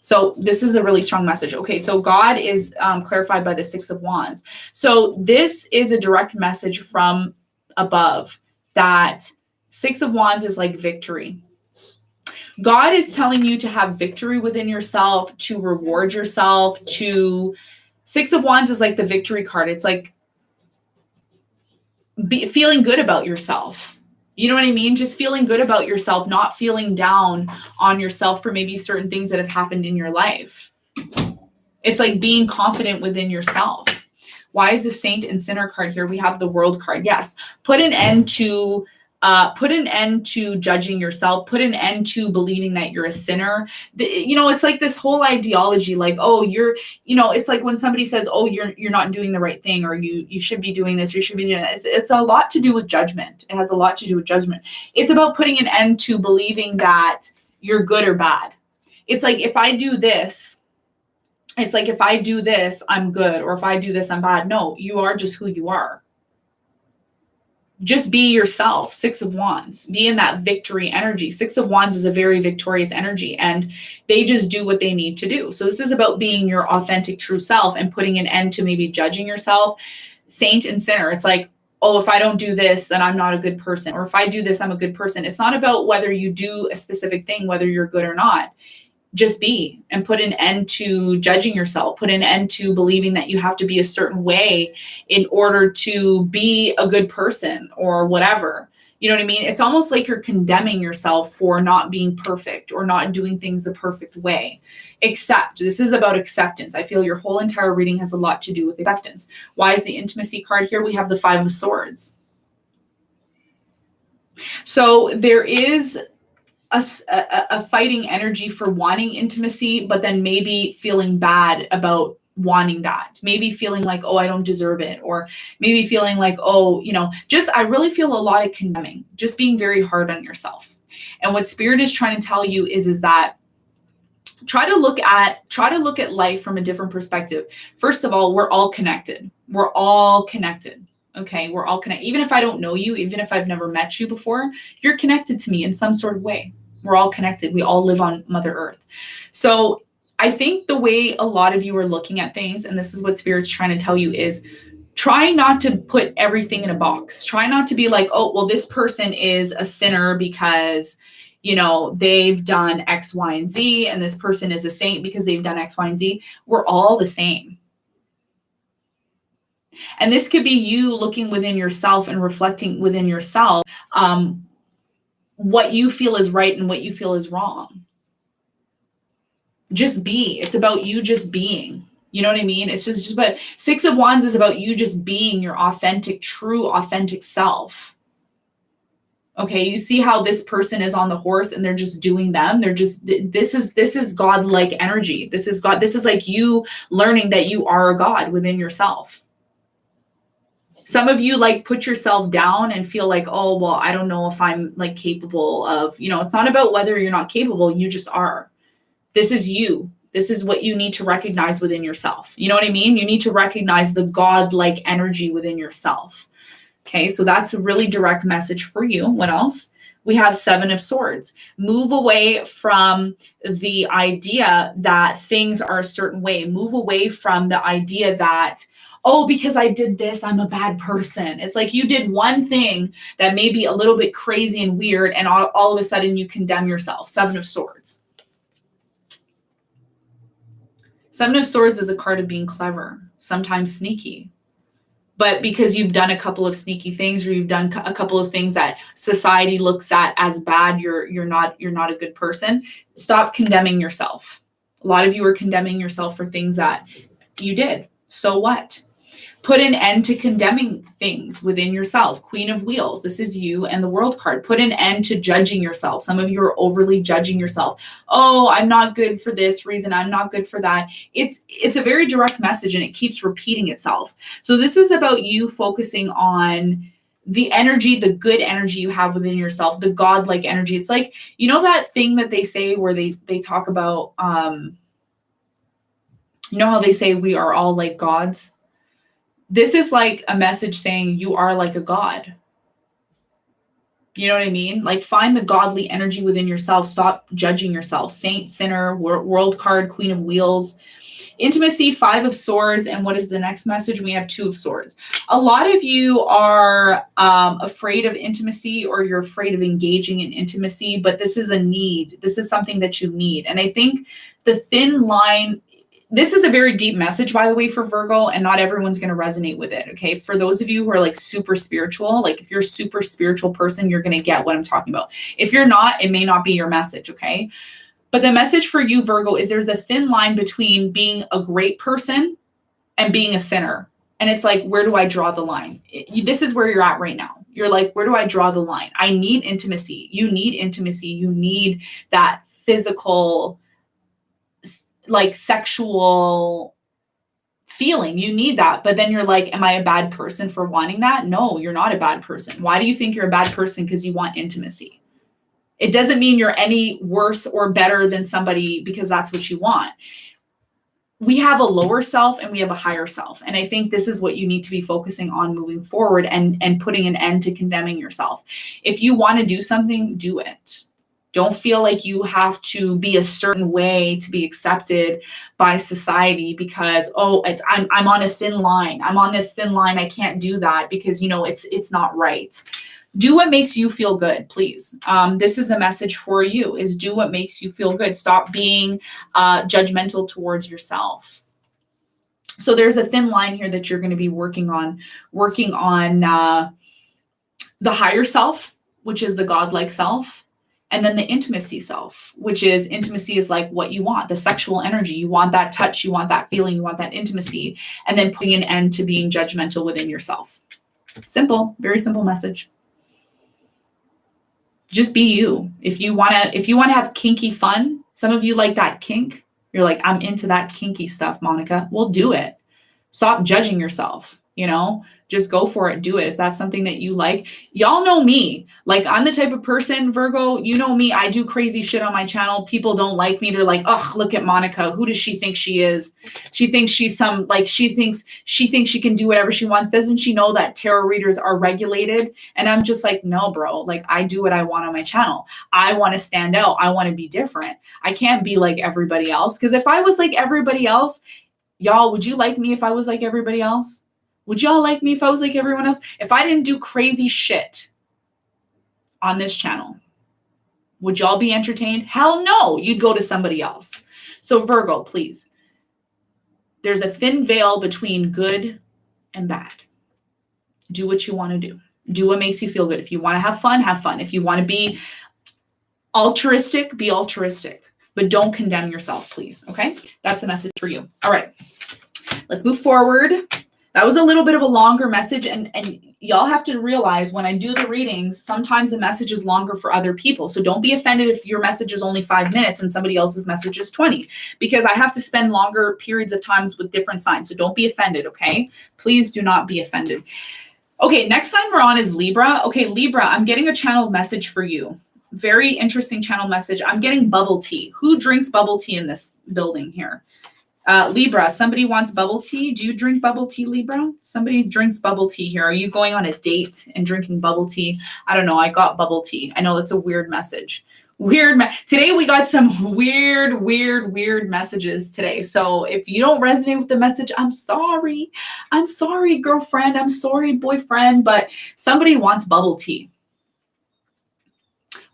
A: So this is a really strong message. Okay, so God is clarified by the Six of Wands. So this is a direct message from above that Six of Wands is like victory. God is telling you to have victory within yourself, to reward yourself, Six of Wands is like the victory card. It's like feeling good about yourself. You know what I mean? Just feeling good about yourself, not feeling down on yourself for maybe certain things that have happened in your life. It's like being confident within yourself. Why is the Saint and Sinner card here? We have the World card. Yes. Put an end to judging yourself. Put an end to believing that you're a sinner. It's like this whole ideology, like, oh, it's like when somebody says, oh, you're not doing the right thing, or you should be doing this, you should be doing that. It's a lot to do with judgment. It has a lot to do with judgment. It's about putting an end to believing that you're good or bad. It's like, if I do this, I'm good, or if I do this, I'm bad. No, you are just who you are. Just be yourself. Six of Wands. Be in that victory energy. Six of Wands is a very victorious energy, and they just do what they need to do. So this is about being your authentic, true self and putting an end to maybe judging yourself. Saint and Sinner. It's like, oh, if I don't do this, then I'm not a good person. Or if I do this, I'm a good person. It's not about whether you do a specific thing, whether you're good or not. Just be, and put an end to judging yourself. Put an end to believing that you have to be a certain way in order to be a good person or whatever. You know what I mean? It's almost like you're condemning yourself for not being perfect or not doing things the perfect way. Accept. This is about acceptance. I feel your whole entire reading has a lot to do with acceptance. Why is the Intimacy card here? We have the Five of Swords. So there is a fighting energy for wanting intimacy, but then maybe feeling bad about wanting that. Maybe feeling like, oh, I don't deserve it. Or maybe feeling like, oh, I really feel a lot of condemning, just being very hard on yourself. And what Spirit is trying to tell you is that try to look at life from a different perspective. First of all, we're all connected. We're all connected. Okay, we're all connected. Even if I don't know you, even if I've never met you before, you're connected to me in some sort of way. We're all connected. We all live on Mother Earth. So I think the way a lot of you are looking at things, and this is what Spirit's trying to tell you, is try not to put everything in a box. Try not to be like, oh, well, this person is a sinner because, they've done X, Y, and Z, and this person is a saint because they've done X, Y, and Z. We're all the same. And this could be you looking within yourself and reflecting within yourself what you feel is right and what you feel is wrong. Just be. It's about you just being. You know what I mean? It's just but Six of Wands is about you just being your authentic, true, authentic self. Okay, you see how this person is on the horse and they're just doing them. This is God-like energy. This is God. This is like you learning that you are a God within yourself. Some of you like put yourself down and feel like, oh, well, I don't know if I'm like capable of, it's not about whether you're not capable, you just are. This is you. This is what you need to recognize within yourself. You know what I mean? You need to recognize the God-like energy within yourself. Okay, so that's a really direct message for you. What else? We have Seven of Swords. Move away from the idea that things are a certain way. Move away from the idea that, oh, because I did this, I'm a bad person. It's like you did one thing that may be a little bit crazy and weird, and all of a sudden you condemn yourself. Seven of Swords. Seven of Swords is a card of being clever, sometimes sneaky. But because you've done a couple of sneaky things, or you've done a couple of things that society looks at as bad, you're not a good person. Stop condemning yourself. A lot of you are condemning yourself for things that you did. So what? Put an end to condemning things within yourself. Queen of Wheels. This is you and the World card. Put an end to judging yourself. Some of you are overly judging yourself. Oh, I'm not good for this reason. I'm not good for that. It's a very direct message, and it keeps repeating itself. So this is about you focusing on the energy, the good energy you have within yourself, the God-like energy. It's like, you know that thing that they say where they talk about, you know how they say we are all like gods? This is like a message saying you are like a god. You know what I mean? Like, find the godly energy within yourself. Stop judging yourself. Saint, sinner, World card, Queen of Wheels. Intimacy, Five of Swords. And what is the next message? We have Two of Swords. A lot of you are afraid of intimacy, or you're afraid of engaging in intimacy, but this is a need. This is something that you need. And I think the thin line, this is a very deep message, by the way, for Virgo, and not everyone's going to resonate with it. Okay. For those of you who are like super spiritual, like if you're a super spiritual person, you're going to get what I'm talking about. If you're not, it may not be your message. Okay. But the message for you, Virgo, is there's a thin line between being a great person and being a sinner. And it's like, where do I draw the line? This is where you're at right now. You're like, where do I draw the line? I need intimacy. You need intimacy. You need that physical, like sexual feeling. You need that. But then you're like, am I a bad person for wanting that? No, you're not a bad person. Why do you think you're a bad person? Because you want intimacy. It doesn't mean you're any worse or better than somebody because that's what you want. We have a lower self and we have a higher self. And I think this is what you need to be focusing on moving forward, and putting an end to condemning yourself. If you want to do something, do it. Don't feel like you have to be a certain way to be accepted by society because, oh, I'm on a thin line. I'm on this thin line. I can't do that because, you know, it's not right. Do what makes you feel good, please. This is a message for you, is do what makes you feel good. Stop being judgmental towards yourself. So there's a thin line here that you're going to be working on the higher self, which is the godlike self. And then the intimacy self, which is intimacy is like what you want, the sexual energy. You want that touch, you want that feeling, you want that intimacy, and then putting an end to being judgmental within yourself. Simple, very simple message. Just be you. If you want to have kinky fun, some of you like that kink. You're like, I'm into that kinky stuff, Monica. Well, do it. Stop judging yourself, you know? Just go for it. Do it. If that's something that you like. Y'all know me. Like, I'm the type of person, Virgo, you know me. I do crazy shit on my channel. People don't like me. They're like, oh, look at Monica. Who does she think she is? She thinks she's some, like, she thinks she can do whatever she wants. Doesn't she know that tarot readers are regulated? And I'm just like, no, bro. Like, I do what I want on my channel. I want to stand out. I want to be different. I can't be like everybody else. Because if I was like everybody else, y'all, would you like me if I was like everybody else? Would y'all like me if I was like everyone else? If I didn't do crazy shit on this channel, would y'all be entertained? Hell no, you'd go to somebody else. So Virgo, please. There's a thin veil between good and bad. Do what you want to do. Do what makes you feel good. If you want to have fun, have fun. If you want to be altruistic, be altruistic. But don't condemn yourself, please. Okay? That's the message for you. All right. Let's move forward. That was a little bit of a longer message, and y'all have to realize when I do the readings, sometimes the message is longer for other people. So don't be offended if your message is only 5 minutes and somebody else's message is 20, because I have to spend longer periods of times with different signs. So don't be offended, okay? Please do not be offended. Okay, next sign we're on is Libra. Okay, Libra, I'm getting a channeled message for you. Very interesting channel message. I'm getting bubble tea. Who drinks bubble tea in this building here? Libra, somebody wants bubble tea. Do you drink bubble tea, Libra? Somebody drinks bubble tea here. Are you going on a date and drinking bubble tea? I don't know. I got bubble tea. I know that's a weird message. Today we got some weird messages today. So if you don't resonate with the message, I'm sorry. I'm sorry, girlfriend. I'm sorry, boyfriend. But somebody wants bubble tea.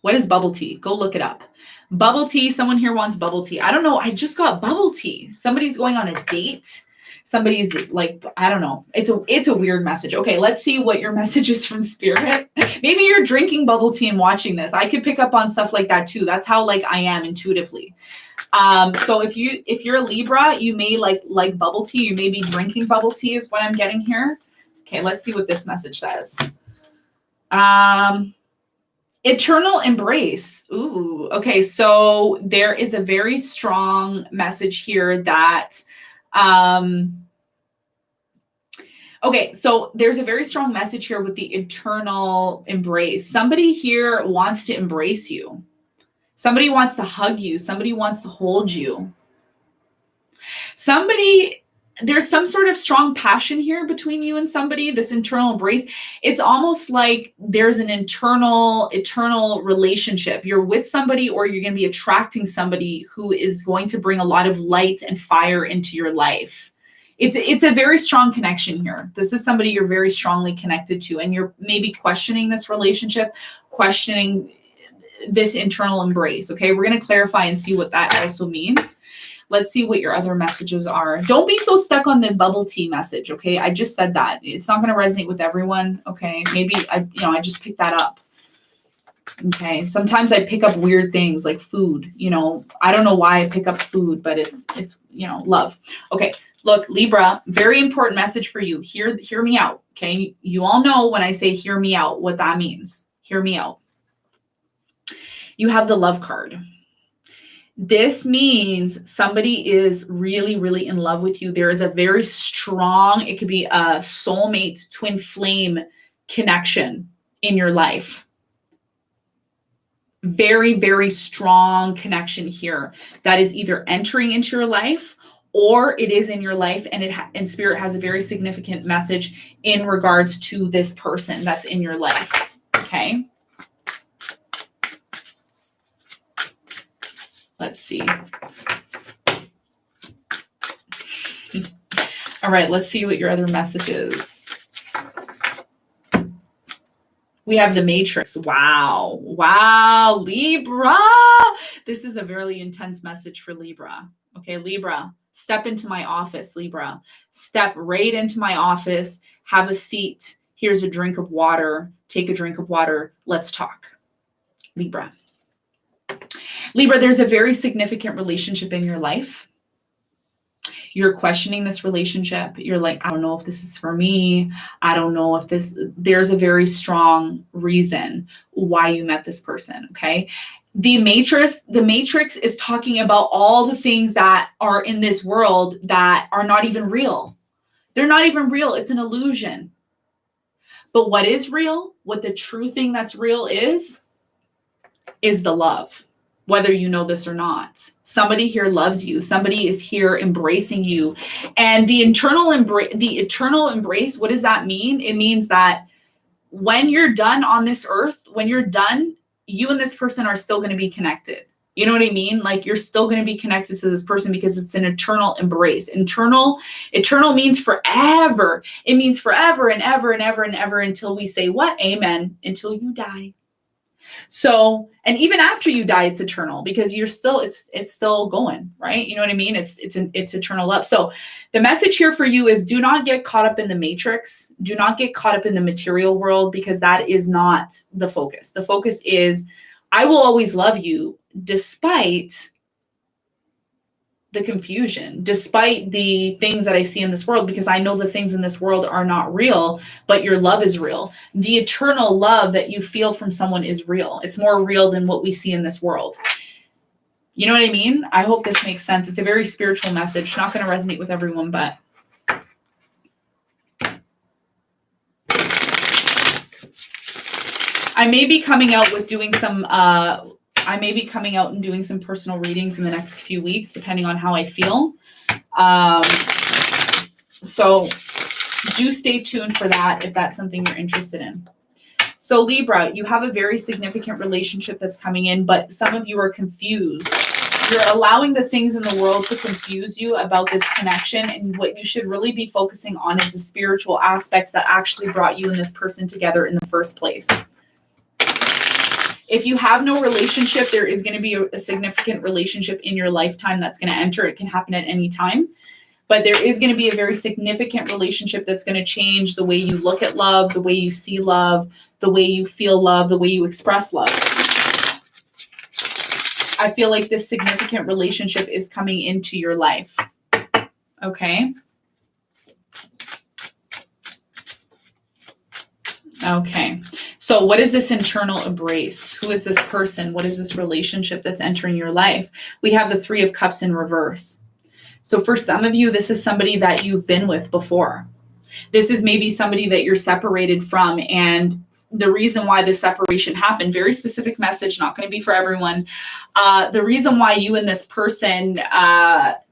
A: What is bubble tea? Go look it up. Bubble tea. Someone here wants bubble tea. I don't know. I just got bubble tea. Somebody's going on a date. Somebody's like, I don't know. It's a weird message. Okay, let's see what your message is from Spirit. Maybe you're drinking bubble tea and watching this. I could pick up on stuff like that too. That's how like I am intuitively. So if you're a Libra, you may like bubble tea. You may be drinking bubble tea is what I'm getting here. Okay, let's see what this message says. Eternal embrace. Ooh, okay. So there is a very strong message here that, okay, so there's a very strong message here with the eternal embrace. Somebody here wants to embrace you. Somebody wants to hug you. Somebody wants to hold you. There's some sort of strong passion here between you and somebody, this internal embrace. It's almost like there's an eternal relationship. You're with somebody or you're going to be attracting somebody who is going to bring a lot of light and fire into your life. It's a very strong connection here. This is somebody you're very strongly connected to, and you're maybe questioning this relationship, questioning this internal embrace. Okay, we're going to clarify and see what that also means. Let's see what your other messages are. Don't be so stuck on the bubble tea message, okay? I just said that. It's not going to resonate with everyone, okay? Maybe I just picked that up. Okay, sometimes I pick up weird things like food, I don't know why I pick up food, but it's love. Okay, look, Libra, very important message for you. Hear me out, okay? You all know when I say hear me out, what that means. Hear me out. You have the love card. This means somebody is really, really in love with you. There is a very strong, it could be a soulmate, twin flame connection in your life. Very, very strong connection here that is either entering into your life or it is in your life, and Spirit has a very significant message in regards to this person that's in your life. Okay. Let's see. All right, let's see what your other message is. We have the Matrix. Wow, Libra. This is a very intense message for Libra. Okay, Libra, step into my office, Libra. Step right into my office. Have a seat. Here's a drink of water. Take a drink of water. Let's talk. Libra. Libra, there's a very significant relationship in your life. You're questioning this relationship. You're like, I don't know if this is for me. I don't know if there's a very strong reason why you met this person, okay? The Matrix is talking about all the things that are in this world that are not even real. They're not even real. It's an illusion. But what is real, what the true thing that's real is the love. Whether you know this or not, somebody here loves you. Somebody is here embracing you. And the eternal embrace, what does that mean? It means that when you're done on this earth, when you're done, you and this person are still going to be connected. You know what I mean? Like you're still going to be connected to this person because it's an eternal embrace. Eternal means forever. It means forever and ever and ever and ever until we say what? Amen. Until you die. So, and even after you die, it's eternal because you're still, it's still going, right? You know what I mean? It's eternal love. So the message here for you is do not get caught up in the matrix. Do not get caught up in the material world because that is not the focus. The focus is I will always love you despite the confusion, despite the things that I see in this world, because I know the things in this world are not real, but your love is real. The eternal love that you feel from someone is real. It's more real than what we see in this world. You know what I mean? I hope this makes sense. It's a very spiritual message. Not going to resonate with everyone, but I may be coming out with doing some, I may be coming out and doing some personal readings in the next few weeks, depending on how I feel. So do stay tuned for that if that's something you're interested in. So Libra, you have a very significant relationship that's coming in, but some of you are confused. You're allowing the things in the world to confuse you about this connection, and what you should really be focusing on is the spiritual aspects that actually brought you and this person together in the first place. If you have no relationship, there is going to be a significant relationship in your lifetime that's going to enter. It can happen at any time. But there is going to be a very significant relationship that's going to change the way you look at love, the way you see love, the way you feel love, the way you express love. I feel like this significant relationship is coming into your life. Okay. Okay. So what is this internal embrace? Who is this person? What is this relationship that's entering your life? We have the Three of Cups in reverse. So for some of you, this is somebody that you've been with before. This is maybe somebody that you're separated from. And the reason why this separation happened, very specific message, not going to be for everyone. The reason why you and this person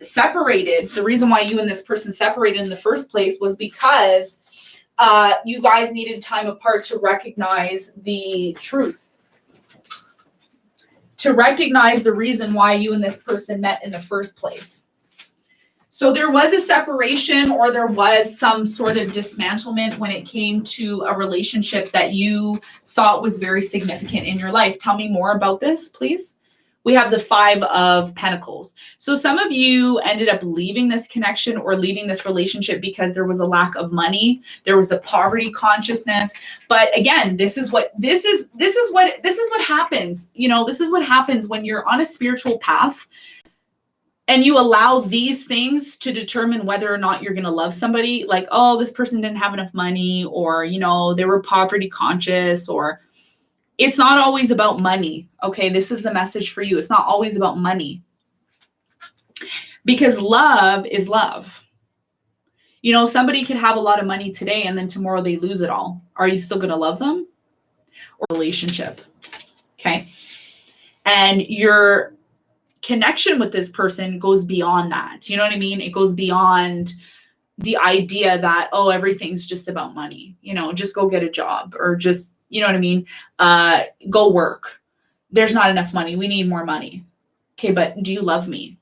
A: separated in the first place was because you guys needed time apart to recognize the truth. To recognize the reason why you and this person met in the first place. So there was a separation, or there was some sort of dismantlement when it came to a relationship that you thought was very significant in your life. Tell me more about this, please. We have the Five of Pentacles. So some of you ended up leaving this connection or leaving this relationship because there was a lack of money. There was a poverty consciousness. But again, this is what happens. You know, this is what happens when you're on a spiritual path. And you allow these things to determine whether or not you're going to love somebody. Like, oh, this person didn't have enough money, or, you know, they were poverty conscious, or it's not always about money. Okay, this is the message for you. It's not always about money. Because love is love. You know, somebody could have a lot of money today and then tomorrow they lose it all. Are you still going to love them? Or relationship. Okay. And your connection with this person goes beyond that. You know what I mean? It goes beyond the idea that, oh, everything's just about money. You know, just go get a job, or just, you know what I mean? Go work. There's not enough money. We need more money. Okay, but do you love me?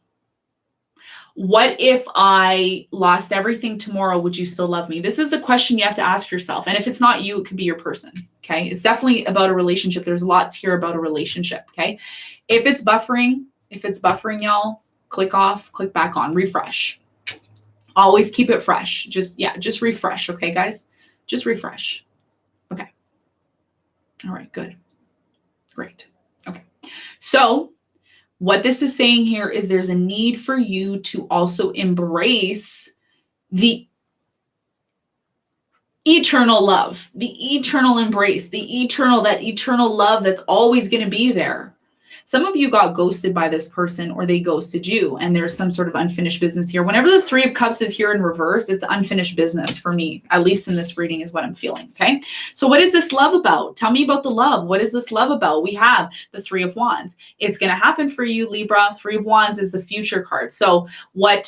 A: What if I lost everything tomorrow? Would you still love me? This is the question you have to ask yourself. And if it's not you, it could be your person. Okay, it's definitely about a relationship. There's lots here about a relationship. Okay, if it's buffering, y'all, click off, click back on, refresh. Always keep it fresh. Just refresh. Okay, guys, just refresh. Okay. All right, good. Great. Okay. So what this is saying here is there's a need for you to also embrace the eternal love, the eternal embrace, that eternal love that's always going to be there. Some of you got ghosted by this person, or they ghosted you, and there's some sort of unfinished business here. Whenever the Three of Cups is here in reverse, it's unfinished business for me, at least in this reading is what I'm feeling, okay? So what is this love about? Tell me about the love. What is this love about? We have the Three of Wands. It's going to happen for you, Libra. Three of Wands is the future card. So what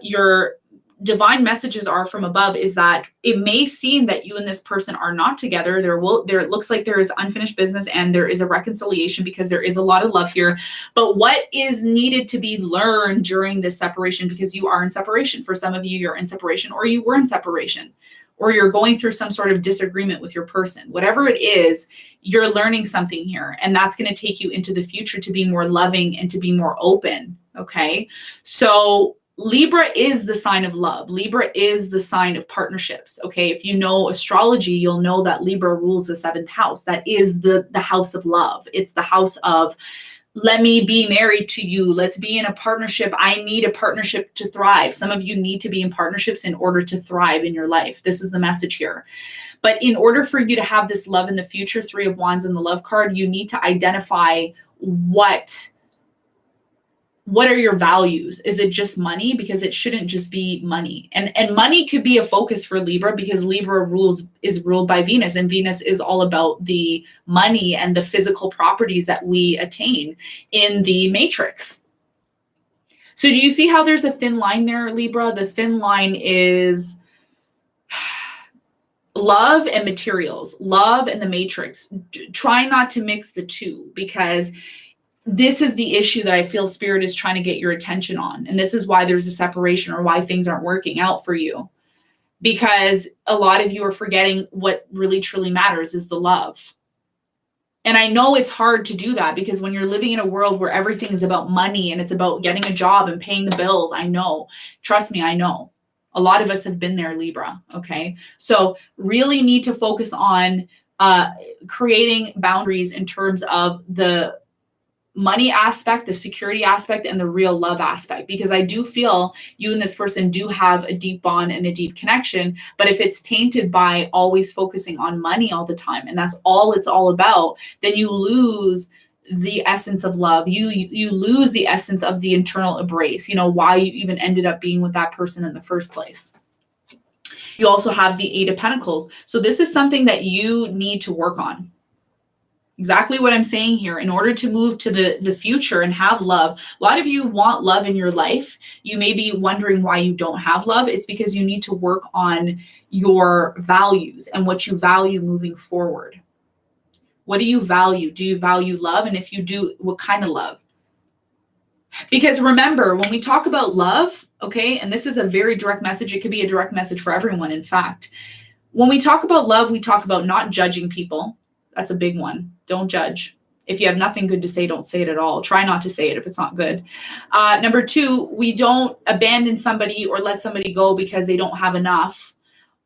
A: your divine messages are from above is that it may seem that you and this person are not together. There it looks like there is unfinished business and there is a reconciliation because there is a lot of love here. But what is needed to be learned during this separation, because you are in separation. For some of you, you're in separation, or you were in separation, or you're going through some sort of disagreement with your person. Whatever it is, you're learning something here, and that's going to take you into the future to be more loving and to be more open. Okay. So Libra is the sign of love. Libra is the sign of partnerships. Okay. If you know astrology, you'll know that Libra rules the seventh house. That is the house of love. It's the house of, let me be married to you. Let's be in a partnership. I need a partnership to thrive. Some of you need to be in partnerships in order to thrive in your life. This is the message here. But in order for you to have this love in the future, Three of Wands in the love card, you need to identify what what are your values? Is it just money? Because it shouldn't just be money. And money could be a focus for Libra, because Libra is ruled by Venus, and Venus is all about the money and the physical properties that we attain in the matrix. So do you see how there's a thin line there, Libra? The thin line is love and materials, love and the matrix. Try not to mix the two, because this is the issue that I feel Spirit is trying to get your attention on. And this is why there's a separation, or why things aren't working out for you. Because a lot of you are forgetting what really truly matters is the love. And I know it's hard to do that, because when you're living in a world where everything is about money and it's about getting a job and paying the bills, I know. Trust me, I know. A lot of us have been there, Libra. Okay. So really need to focus on creating boundaries in terms of the money aspect, the security aspect, and the real love aspect, because I do feel you and this person do have a deep bond and a deep connection. But if it's tainted by always focusing on money all the time, and that's all it's all about, then you lose the essence of love. You lose the essence of the internal embrace, why you even ended up being with that person in the first place. You also have the Eight of Pentacles. So this is something that you need to work on. Exactly what I'm saying here. In order to move to the future and have love, a lot of you want love in your life. You may be wondering why you don't have love. It's because you need to work on your values and what you value moving forward. What do you value? Do you value love? And if you do, what kind of love? Because remember, when we talk about love, okay, and this is a very direct message. It could be a direct message for everyone, in fact. When we talk about love, we talk about not judging people. That's a big one. Don't judge. If you have nothing good to say, don't say it at all. Try not to say it if it's not good. Number two, we don't abandon somebody or let somebody go because they don't have enough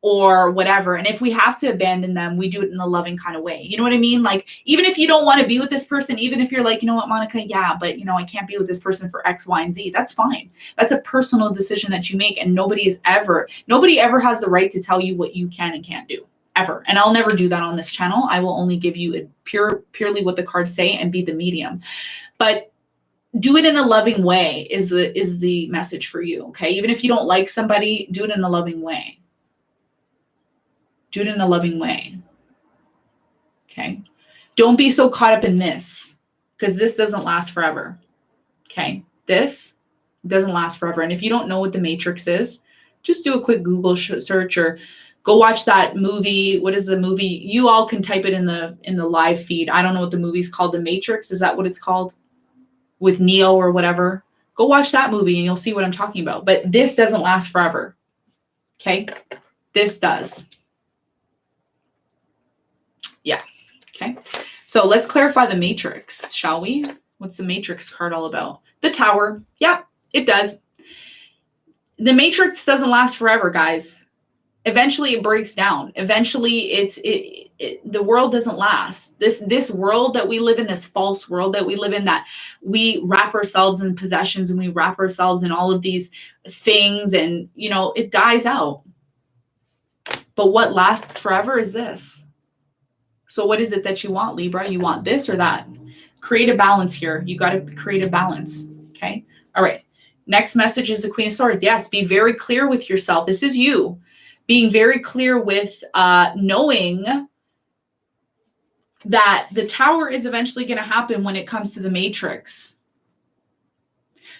A: or whatever. And if we have to abandon them, we do it in a loving kind of way. You know what I mean? Like, even if you don't want to be with this person, even if you're like, you know what, Monica, yeah, but I can't be with this person for X, Y, and Z. That's fine. That's a personal decision that you make. And nobody ever has the right to tell you what you can and can't do. Ever. And I'll never do that on this channel. I will only give you purely what the cards say and be the medium. But do it in a loving way is the message for you. Okay. Even if you don't like somebody, do it in a loving way. Do it in a loving way. Okay. Don't be so caught up in this, because this doesn't last forever. Okay. This doesn't last forever. And if you don't know what the Matrix is, just do a quick Google search or go watch that movie. What is the movie? You all can type it in the live feed. I don't know what the movie's called. The Matrix. Is that what it's called? With Neo or whatever. Go watch that movie and you'll see what I'm talking about. But this doesn't last forever. Okay. This does. Yeah. Okay. So let's clarify the Matrix, shall we? What's the Matrix card all about? The Tower. Yep, it does. The Matrix doesn't last forever, guys. Eventually it breaks down. Eventually the world doesn't last. This world that we live in, this false world that we live in, that we wrap ourselves in possessions and we wrap ourselves in all of these things, and it dies out. But what lasts forever is this. So what is it that you want, Libra? You want this or that? Create a balance here. You got to create a balance. Okay. All right. Next message is the Queen of Swords. Yes. Be very clear with yourself. This is you. Being very clear with knowing that the Tower is eventually going to happen when it comes to the Matrix.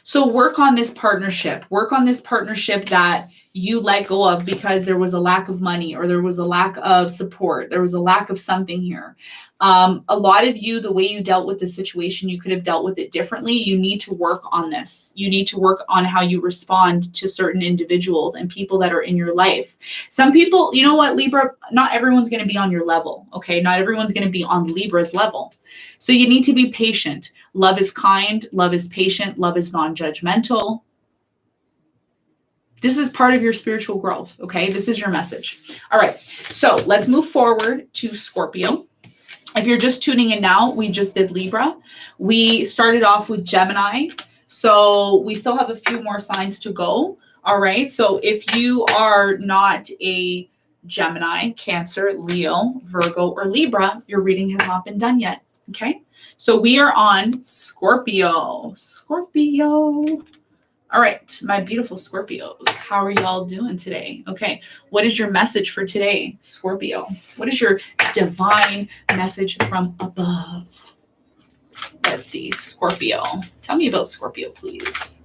A: So work on this partnership. Work on this partnership that you let go of because there was a lack of money, or there was a lack of support. There was a lack of something here. A lot of you, the way you dealt with the situation, you could have dealt with it differently. You need to work on this. You need to work on how you respond to certain individuals and people that are in your life. Some people, you know what, Libra, not everyone's going to be on your level. Okay. Not everyone's going to be on Libra's level. So you need to be patient. Love is kind. Love is patient. Love is non-judgmental. This is part of your spiritual growth. Okay. This is your message. All right. So let's move forward to Scorpio. If you're just tuning in now, we just did Libra. We started off with Gemini. So we still have a few more signs to go. All right. So if you are not a Gemini, Cancer, Leo, Virgo, or Libra, your reading has not been done yet. Okay, so we are on Scorpio. Scorpio. All right, my beautiful Scorpios, how are y'all doing today? Okay, what is your message for today, Scorpio? What is your divine message from above? Let's see, Scorpio. Tell me about Scorpio, please.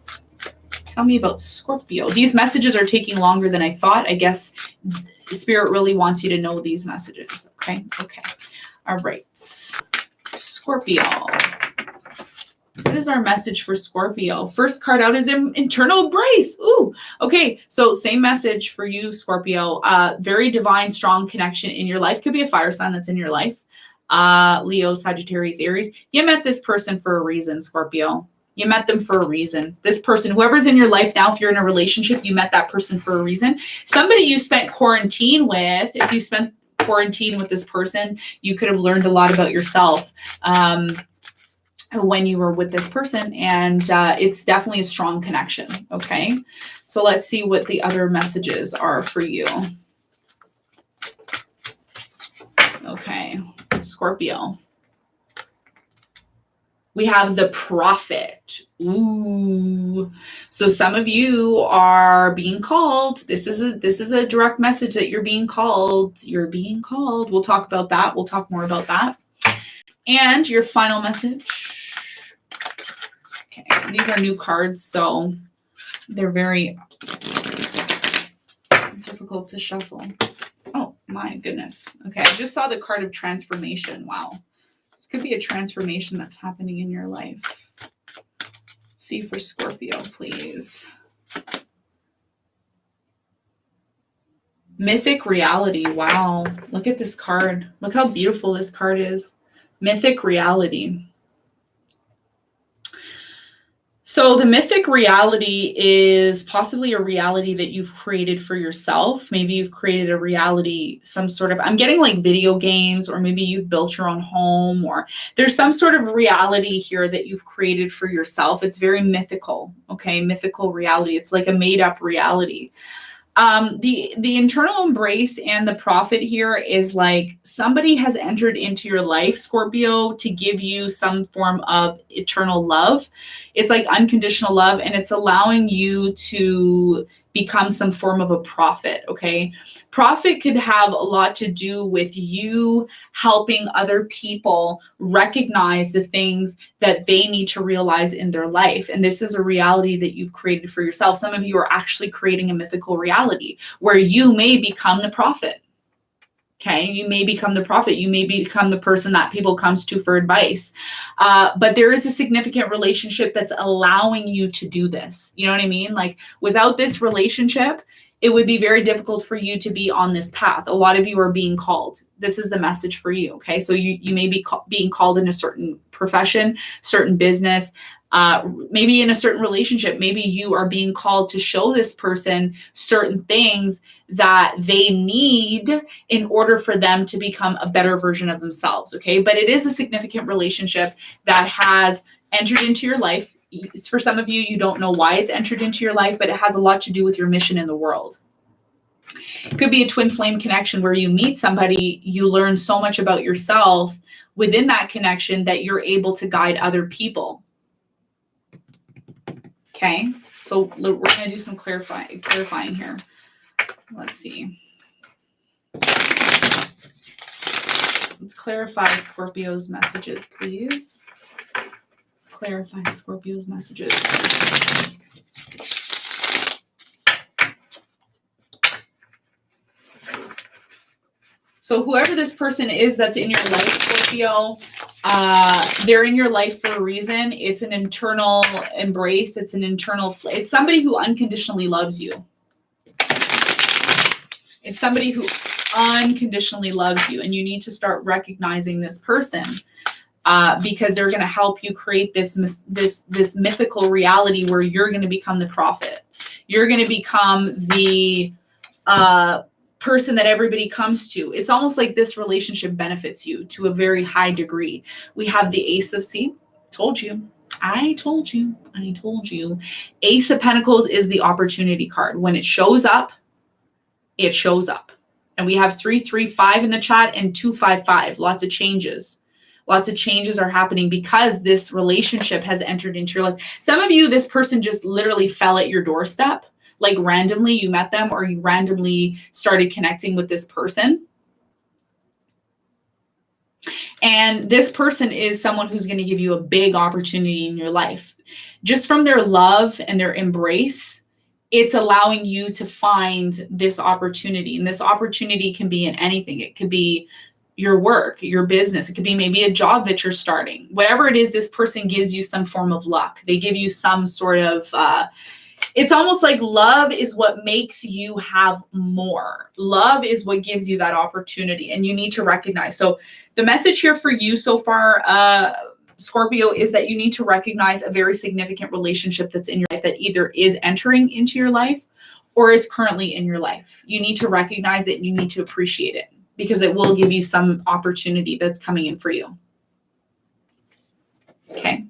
A: Tell me about Scorpio. These messages are taking longer than I thought. I guess the Spirit really wants you to know these messages. Okay, okay. All right, Scorpio. What is our message for Scorpio? First card out is internal embrace. Ooh, okay. So same message for you, Scorpio. Very divine, strong connection in your life. Could be a fire sign that's in your life. Leo, Sagittarius, Aries. You met this person for a reason, Scorpio. You met them for a reason. This person, whoever's in your life now, if you're in a relationship, you met that person for a reason. Somebody you spent quarantine with, if you spent quarantine with this person, you could have learned a lot about yourself. When you were with this person, and it's definitely a strong connection. Okay, so let's see what the other messages are for you. Okay, Scorpio. We have the Prophet. Ooh, so some of you are being called. This is a direct message that you're being called. You're being called. We'll talk about that. We'll talk more about that. And your final message. Okay, these are new cards, so they're very difficult to shuffle. Oh my goodness. Okay, I just saw the card of transformation. Wow. This could be a transformation that's happening in your life. Let's see for Scorpio, please. Mythic Reality. Wow. Look at this card. Look how beautiful this card is. Mythic Reality. So the mythic reality is possibly a reality that you've created for yourself. Maybe you've created a reality, some sort of, I'm getting like video games, or maybe you've built your own home, or there's some sort of reality here that you've created for yourself. It's very mythical, okay? Mythical reality. It's like a made up reality. The internal embrace and the Prophet here is like somebody has entered into your life, Scorpio, to give you some form of eternal love. It's like unconditional love, and it's allowing you to become some form of a prophet, okay? Prophet could have a lot to do with you helping other people recognize the things that they need to realize in their life. And this is a reality that you've created for yourself. Some of you are actually creating a mythical reality where you may become the prophet. Okay, you may become the prophet. You may become the person that people comes to for advice. But there is a significant relationship that's allowing you to do this. You know what I mean? Like without this relationship, it would be very difficult for you to be on this path. A lot of you are being called. This is the message for you. Okay, so you may be being called in a certain profession, certain business, maybe in a certain relationship. Maybe you are being called to show this person certain things that they need in order for them to become a better version of themselves. Okay, but it is a significant relationship that has entered into your life. For some of you, you don't know why it's entered into your life, but it has a lot to do with your mission in the world. It could be a twin flame connection where you meet somebody, you learn so much about yourself within that connection that you're able to guide other people. Okay, so we're going to do some clarifying here. Let's see. Let's clarify Scorpio's messages, please. Let's clarify Scorpio's messages. So whoever this person is that's in your life, Scorpio, they're in your life for a reason. It's an internal embrace. It's it's somebody who unconditionally loves you. It's somebody who unconditionally loves you, and you need to start recognizing this person because they're going to help you create this mythical reality where you're going to become the prophet. You're going to become the person that everybody comes to. It's almost like this relationship benefits you to a very high degree. We have the Ace of Told you. I told you. Ace of Pentacles is the opportunity card. When it shows up, it shows up. And we have 335 in the chat and 255. Lots of changes. Lots of changes are happening because this relationship has entered into your life. Some of you, this person just literally fell at your doorstep, like randomly you met them or you randomly started connecting with this person. And this person is someone who's going to give you a big opportunity in your life. Just from their love and their embrace, it's allowing you to find this opportunity. And this opportunity can be in anything. It could be your work, your business. It could be maybe a job that you're starting. Whatever it is, this person gives you some form of luck. They give you some sort of, it's almost like love is what makes you have more. Love is what gives you that opportunity, and you need to recognize. So the message here for you so far, Scorpio, is that you need to recognize a very significant relationship that's in your life that either is entering into your life or is currently in your life. You need to recognize it and you need to appreciate it because it will give you some opportunity that's coming in for you. Okay.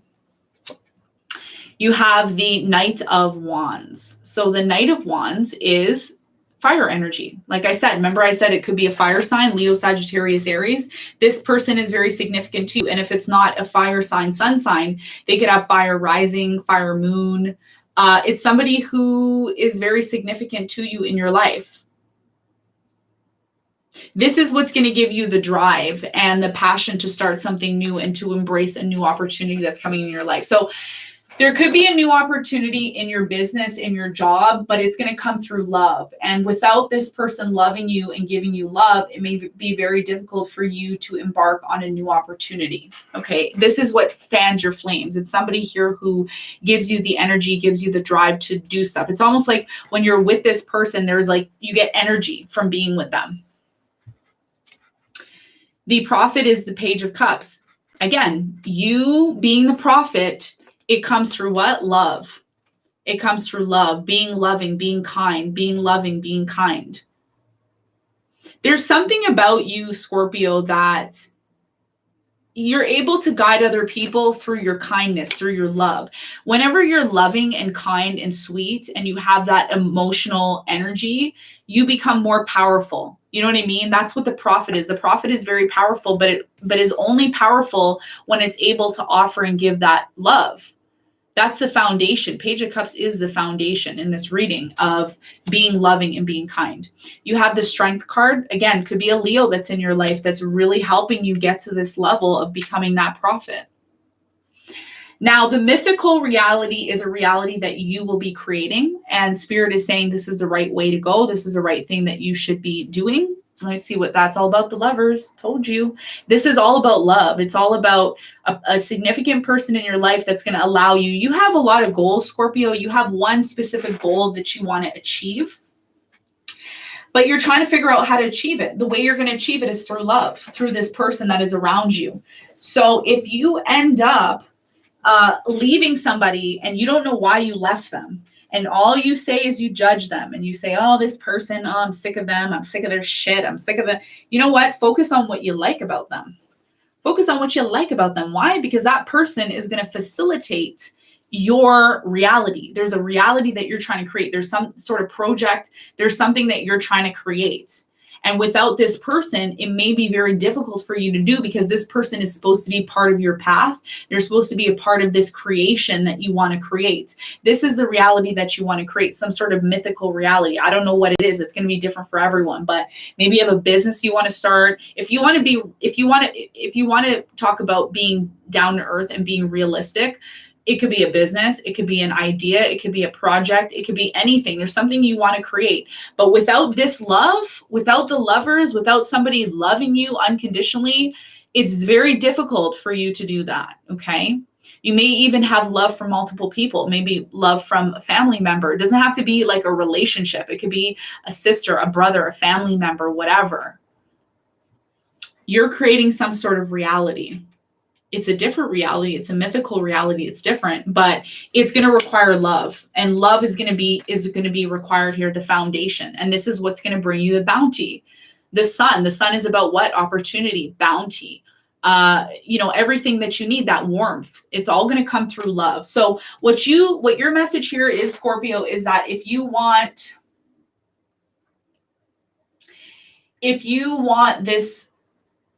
A: You have the Knight of Wands. So the Knight of Wands is fire energy. Like I said, remember I said it could be a fire sign, Leo, Sagittarius, Aries. This person is very significant too. And if it's not a fire sign, sun sign, they could have fire rising, fire moon. It's somebody who is very significant to you in your life. This is what's going to give you the drive and the passion to start something new and to embrace a new opportunity that's coming in your life. So there could be a new opportunity in your business, in your job, but it's going to come through love. And without this person loving you and giving you love, it may be very difficult for you to embark on a new opportunity. Okay. This is what fans your flames. It's somebody here who gives you the energy, gives you the drive to do stuff. It's almost like when you're with this person, there's like, you get energy from being with them. The Prophet is the Page of Cups. Again, you being the prophet, it comes through what? Love. It comes through love, being loving, being kind, being loving, being kind. There's something about you, Scorpio, that you're able to guide other people through your kindness, through your love. Whenever you're loving and kind and sweet and you have that emotional energy, you become more powerful. You know what I mean? That's what the Prophet is. The Prophet is very powerful, but is only powerful when it's able to offer and give that love. That's the foundation. Page of Cups is the foundation in this reading of being loving and being kind. You have the Strength card. Again, could be a Leo that's in your life that's really helping you get to this level of becoming that prophet. Now, the mythical reality is a reality that you will be creating, and Spirit is saying this is the right way to go. This is the right thing that you should be doing. Let's see what that's all about. The Lovers, told you. This is all about love. It's all about a significant person in your life that's going to allow you. You have a lot of goals, Scorpio. You have one specific goal that you want to achieve, but you're trying to figure out how to achieve it. The way you're going to achieve it is through love, through this person that is around you. So if you end up leaving somebody and you don't know why you left them, and all you say is you judge them and you say, oh, this person, oh, I'm sick of them. I'm sick of their shit. I'm sick of it. You know what? Focus on what you like about them. Focus on what you like about them. Why? Because that person is going to facilitate your reality. There's a reality that you're trying to create. There's some sort of project. There's something that you're trying to create. And without this person, it may be very difficult for you to do because this person is supposed to be part of your path. They're supposed to be a part of this creation that you want to create. This is the reality that you want to create, some sort of mythical reality. I don't know what it is. It's going to be different for everyone, but maybe you have a business you want to start. If you want to talk about being down to earth and being realistic, it could be a business, it could be an idea, it could be a project, it could be anything. There's something you want to create. But without this love, without the lovers, without somebody loving you unconditionally, it's very difficult for you to do that, okay? You may even have love for multiple people, maybe love from a family member. It doesn't have to be like a relationship. It could be a sister, a brother, a family member, whatever. You're creating some sort of reality. It's a different reality. It's a mythical reality. It's different, but it's going to require love, and love is going to be required here, the foundation. And this is what's going to bring you the bounty. The sun is about what? Opportunity, bounty, everything that you need, that warmth. It's all going to come through love. So what your message here is, Scorpio, is that if you want this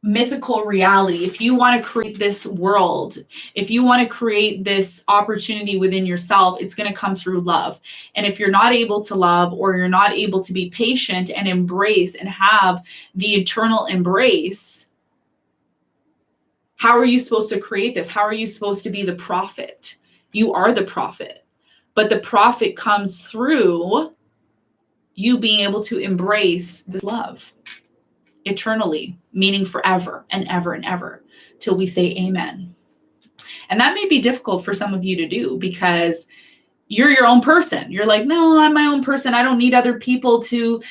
A: mythical reality, if you want to create this world, if you want to create this opportunity within yourself, it's going to come through love. And if you're not able to love, or you're not able to be patient and embrace and have the eternal embrace, how are you supposed to create this? How are you supposed to be the prophet? You are the prophet, but the prophet comes through you being able to embrace this love eternally, meaning forever and ever and ever, till we say amen. And that may be difficult for some of you to do, because you're your own person. You're like, no, I'm my own person. I don't need other people to,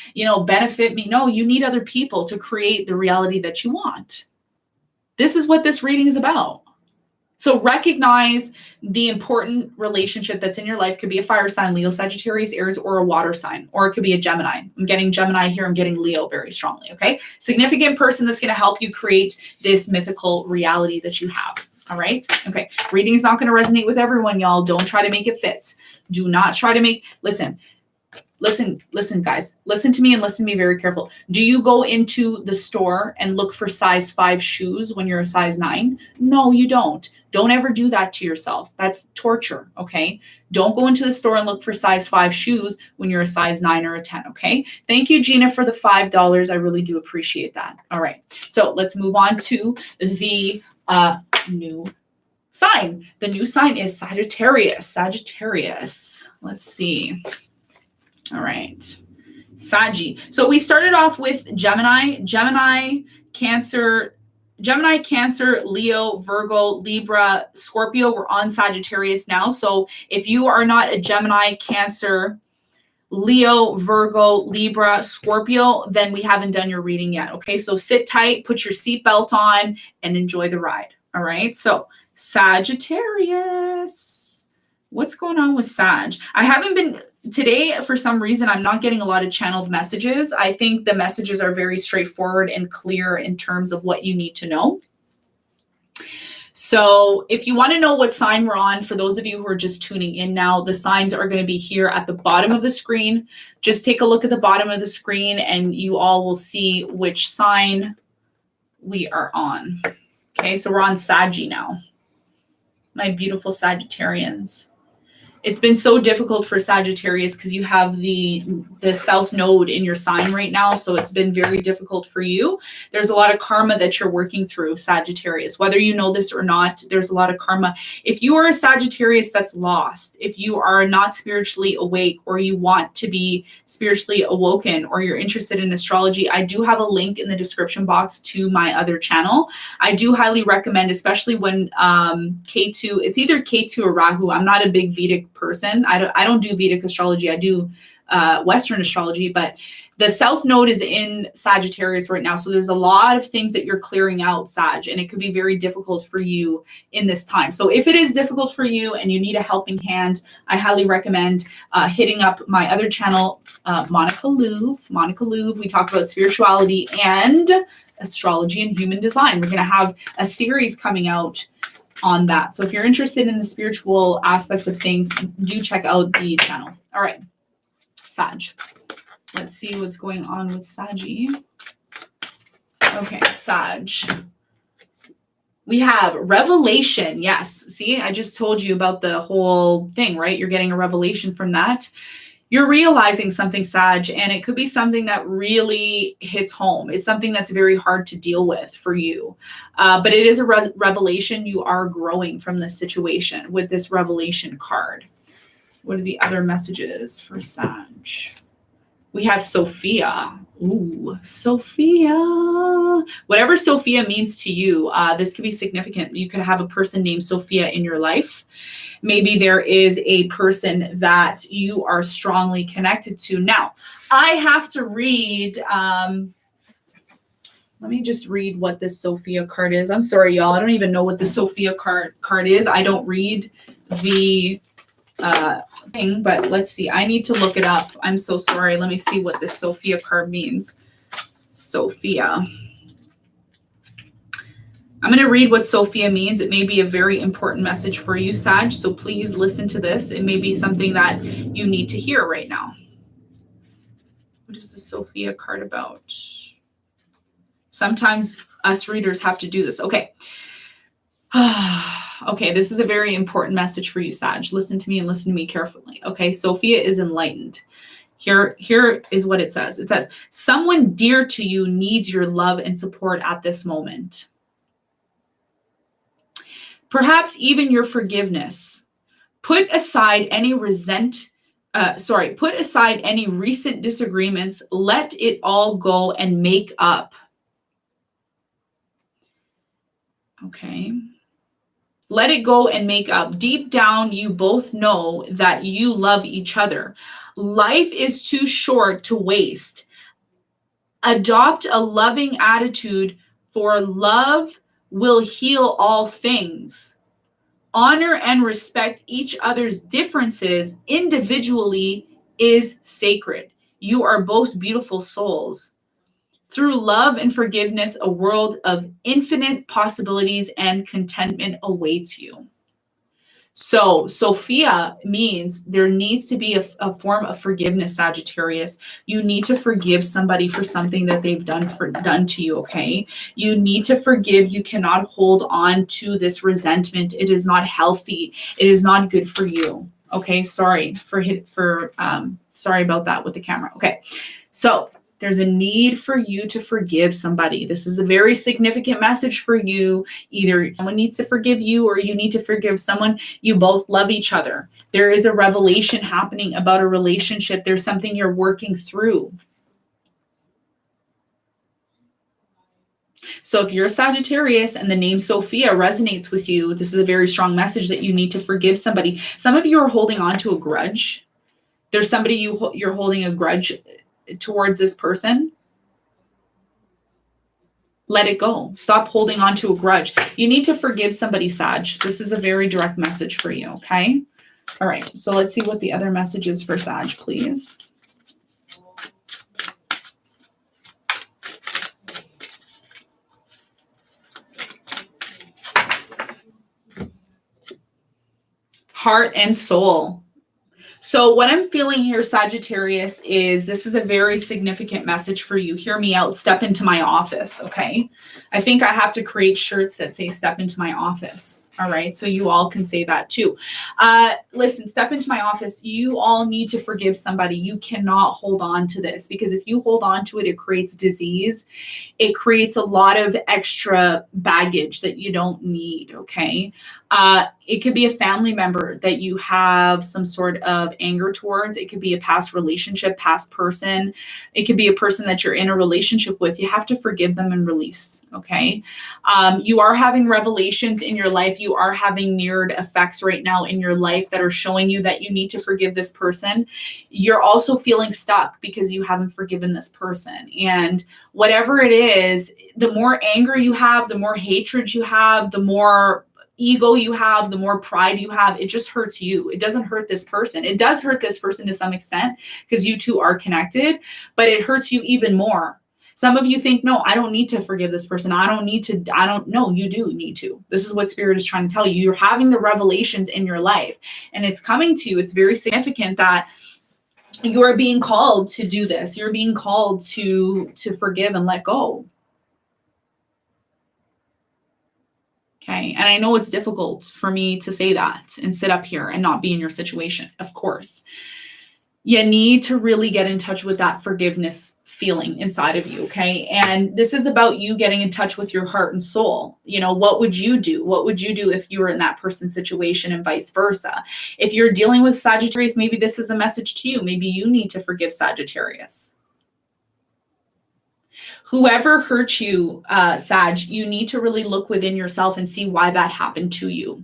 A: benefit me. No, you need other people to create the reality that you want. This is what this reading is about. So recognize the important relationship that's in your life. Could be a fire sign, Leo, Sagittarius, Aries, or a water sign, or it could be a Gemini. I'm getting Gemini here. I'm getting Leo very strongly. Okay. Significant person that's going to help you create this mythical reality that you have. All right. Okay. Reading is not going to resonate with everyone, y'all. Don't try to make it fit. Do not try to make, listen, guys, listen to me and listen to me very careful. Do you go into the store and look for size 5 shoes when you're a size 9? No, you don't. Don't ever do that to yourself. That's torture. Okay. Don't go into the store and look for size 5 shoes when you're a size 9 or a 10. Okay. Thank you, Gina, for the $5. I really do appreciate that. All right. So let's move on to the new sign. The new sign is Sagittarius. Sagittarius. Let's see. All right. Saggy. So we started off with Gemini, Cancer, Leo, Virgo, Libra, Scorpio. We're on Sagittarius now. So if you are not a Gemini, Cancer, Leo, Virgo, Libra, Scorpio, then we haven't done your reading yet. Okay. So sit tight, put your seatbelt on, and enjoy the ride. All right. So Sagittarius. What's going on with Sag? I haven't been today, for some reason, I'm not getting a lot of channeled messages. I think the messages are very straightforward and clear in terms of what you need to know. So if you want to know what sign we're on, for those of you who are just tuning in now, the signs are going to be here at the bottom of the screen. Just take a look at the bottom of the screen and you all will see which sign we are on. Okay, so we're on Saggy now. My beautiful Sagittarians. It's been so difficult for Sagittarius because you have the South Node in your sign right now. So it's been very difficult for you. There's a lot of karma that you're working through, Sagittarius. Whether you know this or not, there's a lot of karma. If you are a Sagittarius that's lost, if you are not spiritually awake, or you want to be spiritually awoken, or you're interested in astrology, I do have a link in the description box to my other channel. I do highly recommend, especially when K2, it's either K2 or Rahu. I'm not a big Vedic person. I don't do Vedic astrology. I do Western astrology, but the South Node is in Sagittarius right now. So there's a lot of things that you're clearing out, Sag, and it could be very difficult for you in this time. So if it is difficult for you and you need a helping hand, I highly recommend hitting up my other channel, Monica Louv. Monica Louv. We talk about spirituality and astrology and human design. We're going to have a series coming out on that. So if you're interested in the spiritual aspect of things, do check out the channel. All right. Sag. Let's see what's going on with Saggy. Okay, Sag. We have revelation. Yes. See, I just told you about the whole thing, right? You're getting a revelation from that. You're realizing something, Sag, and it could be something that really hits home. It's something that's very hard to deal with for you. But it is a revelation. You are growing from this situation with this revelation card. What are the other messages for Sag? We have Sofia. Ooh, Sofia. Whatever Sofia means to you, this could be significant. You could have a person named Sofia in your life. Maybe there is a person that you are strongly connected to. Now, I have to read, let me just read what this Sofia card is. I'm sorry, y'all. I don't even know what the Sofia card is. I don't read the thing, but let's see. I need to look it up. I'm so sorry. Let me see what this Sofia card means. Sofia. I'm going to read what Sofia means. It may be a very important message for you, Sag, so please listen to this. It may be something that you need to hear right now. What is the Sofia card about? Sometimes Us readers have to do this. Okay. Okay, this is a very important message for you, Sag. Listen to me and listen to me carefully. Okay, Sophia is enlightened. Here is what it says. It says, someone dear to you needs your love and support at this moment. Perhaps even your forgiveness. Put aside any recent disagreements. Let it all go and make up. Okay. Let it go and make up. Deep down, you both know that you love each other. Life is too short to waste. Adopt a loving attitude, for love will heal all things. Honor and respect each other's differences individually is sacred. You are both beautiful souls. Through love and forgiveness, a world of infinite possibilities and contentment awaits you. So Sophia means there needs to be a form of forgiveness, Sagittarius. You need to forgive somebody for something that they've done to you, okay? You need to forgive. You cannot hold on to this resentment. It is not healthy. It is not good for you. Okay, sorry about that with the camera. Okay. So there's a need for you to forgive somebody. This is a very significant message for you. Either someone needs to forgive you or you need to forgive someone. You both love each other. There is a revelation happening about a relationship. There's something you're working through. So if you're a Sagittarius and the name Sophia resonates with you, this is a very strong message that you need to forgive somebody. Some of you are holding on to a grudge. There's somebody you're holding a grudge towards this person. Let it go. Stop holding on to a grudge. You need to forgive somebody, Sag. This is a very direct message for you, okay? All right, so let's see what the other message is for Sag, please. Heart and soul. So what I'm feeling here, Sagittarius, is this is a very significant message for you. Hear me out. Step into my office, okay? I think I have to create shirts that say step into my office, all right? So you all can say that too. Listen, step into my office. You all need to forgive somebody. You cannot hold on to this, because if you hold on to it, it creates disease. It creates a lot of extra baggage that you don't need, okay? It could be a family member that you have some sort of anger towards. It could be a past relationship, past person. It could be a person that you're in a relationship with. You have to forgive them and release, okay? You are having revelations in your life. You are having mirrored effects right now in your life that are showing you that you need to forgive this person. You're also feeling stuck because you haven't forgiven this person. And whatever it is, the more anger you have, the more hatred you have, the more ego you have, the more pride you have, it just hurts you. It doesn't hurt this person. It does hurt this person to some extent because you two are connected, but it hurts you even more. Some of you think, no, I don't need to forgive this person. No, you do need to. This is what Spirit is trying to tell you. You're having the revelations in your life and it's coming to you. It's very significant that you are being called to do this. You're being called to forgive and let go. Okay. And I know it's difficult for me to say that and sit up here and not be in your situation. Of course, you need to really get in touch with that forgiveness feeling inside of you. Okay. And this is about you getting in touch with your heart and soul. You know, what would you do? What would you do if you were in that person's situation and vice versa? If you're dealing with Sagittarius, maybe this is a message to you. Maybe you need to forgive Sagittarius. Whoever hurt you, Sag, you need to really look within yourself and see why that happened to you.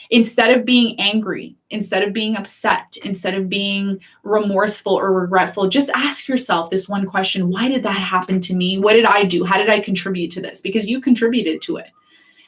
A: Instead of being angry, instead of being upset, instead of being remorseful or regretful, just ask yourself this one question. Why did that happen to me? What did I do? How did I contribute to this? Because you contributed to it.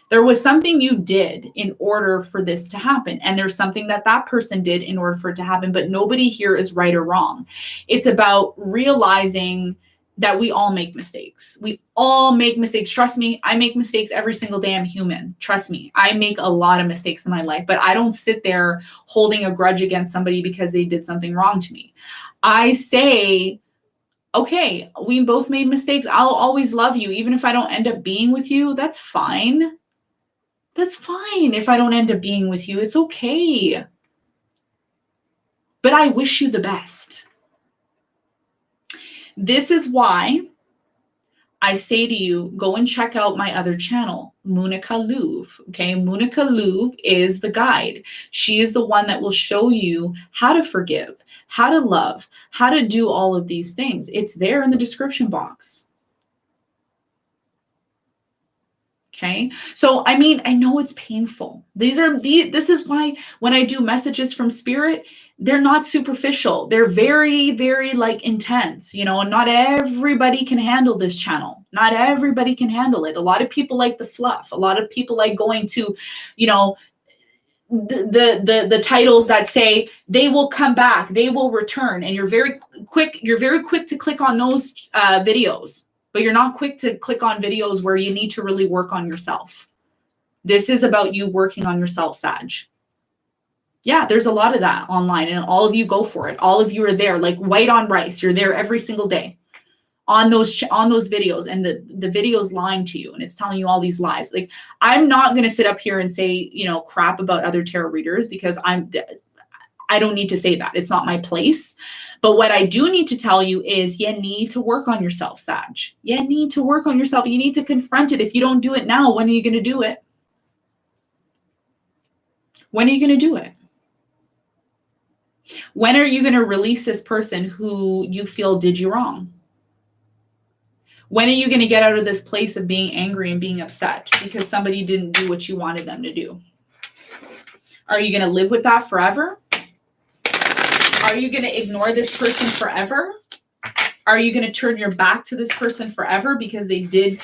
A: There was something you did in order for this to happen. And there's something that that person did in order for it to happen. But nobody here is right or wrong. It's about realizing that we all make mistakes. We all make mistakes. Trust me, I make mistakes every single day. I'm human. Trust me, I make a lot of mistakes in my life, but I don't sit there holding a grudge against somebody because they did something wrong to me. I say, Okay, we both made mistakes. I'll always love you. Even if I don't end up being with you, that's fine. That's fine if I don't end up being with you. It's okay. But I wish you the best. This is why I say to you, go and check out my other channel, Monica Louv. Okay, Monica Louv is the guide. She is the one that will show you how to forgive, how to love, how to do all of these things. It's there in the description box. Okay, so I mean, I know it's painful. This is why when I do messages from spirit, they're not superficial. They're very, very like intense, you know, and not everybody can handle this channel. Not everybody can handle it. A lot of people like the fluff. A lot of people like going to, you know, the titles that say they will come back, they will return, and you're very quick to click on those videos, but you're not quick to click on videos where you need to really work on yourself. This is about you working on yourself, Sag. Yeah, there's a lot of that online, and all of you go for it. All of you are there like white on rice. You're there every single day on those videos, and the video's lying to you, and it's telling you all these lies. Like, I'm not going to sit up here and say, you know, crap about other tarot readers, because I don't need to say that. It's not my place. But what I do need to tell you is you need to work on yourself, Sag. You need to work on yourself. You need to confront it. If you don't do it now, when are you going to do it? When are you going to do it? When are you going to release this person who you feel did you wrong? When are you going to get out of this place of being angry and being upset because somebody didn't do what you wanted them to do? Are you going to live with that forever? Are you going to ignore this person forever? Are you going to turn your back to this person forever because they did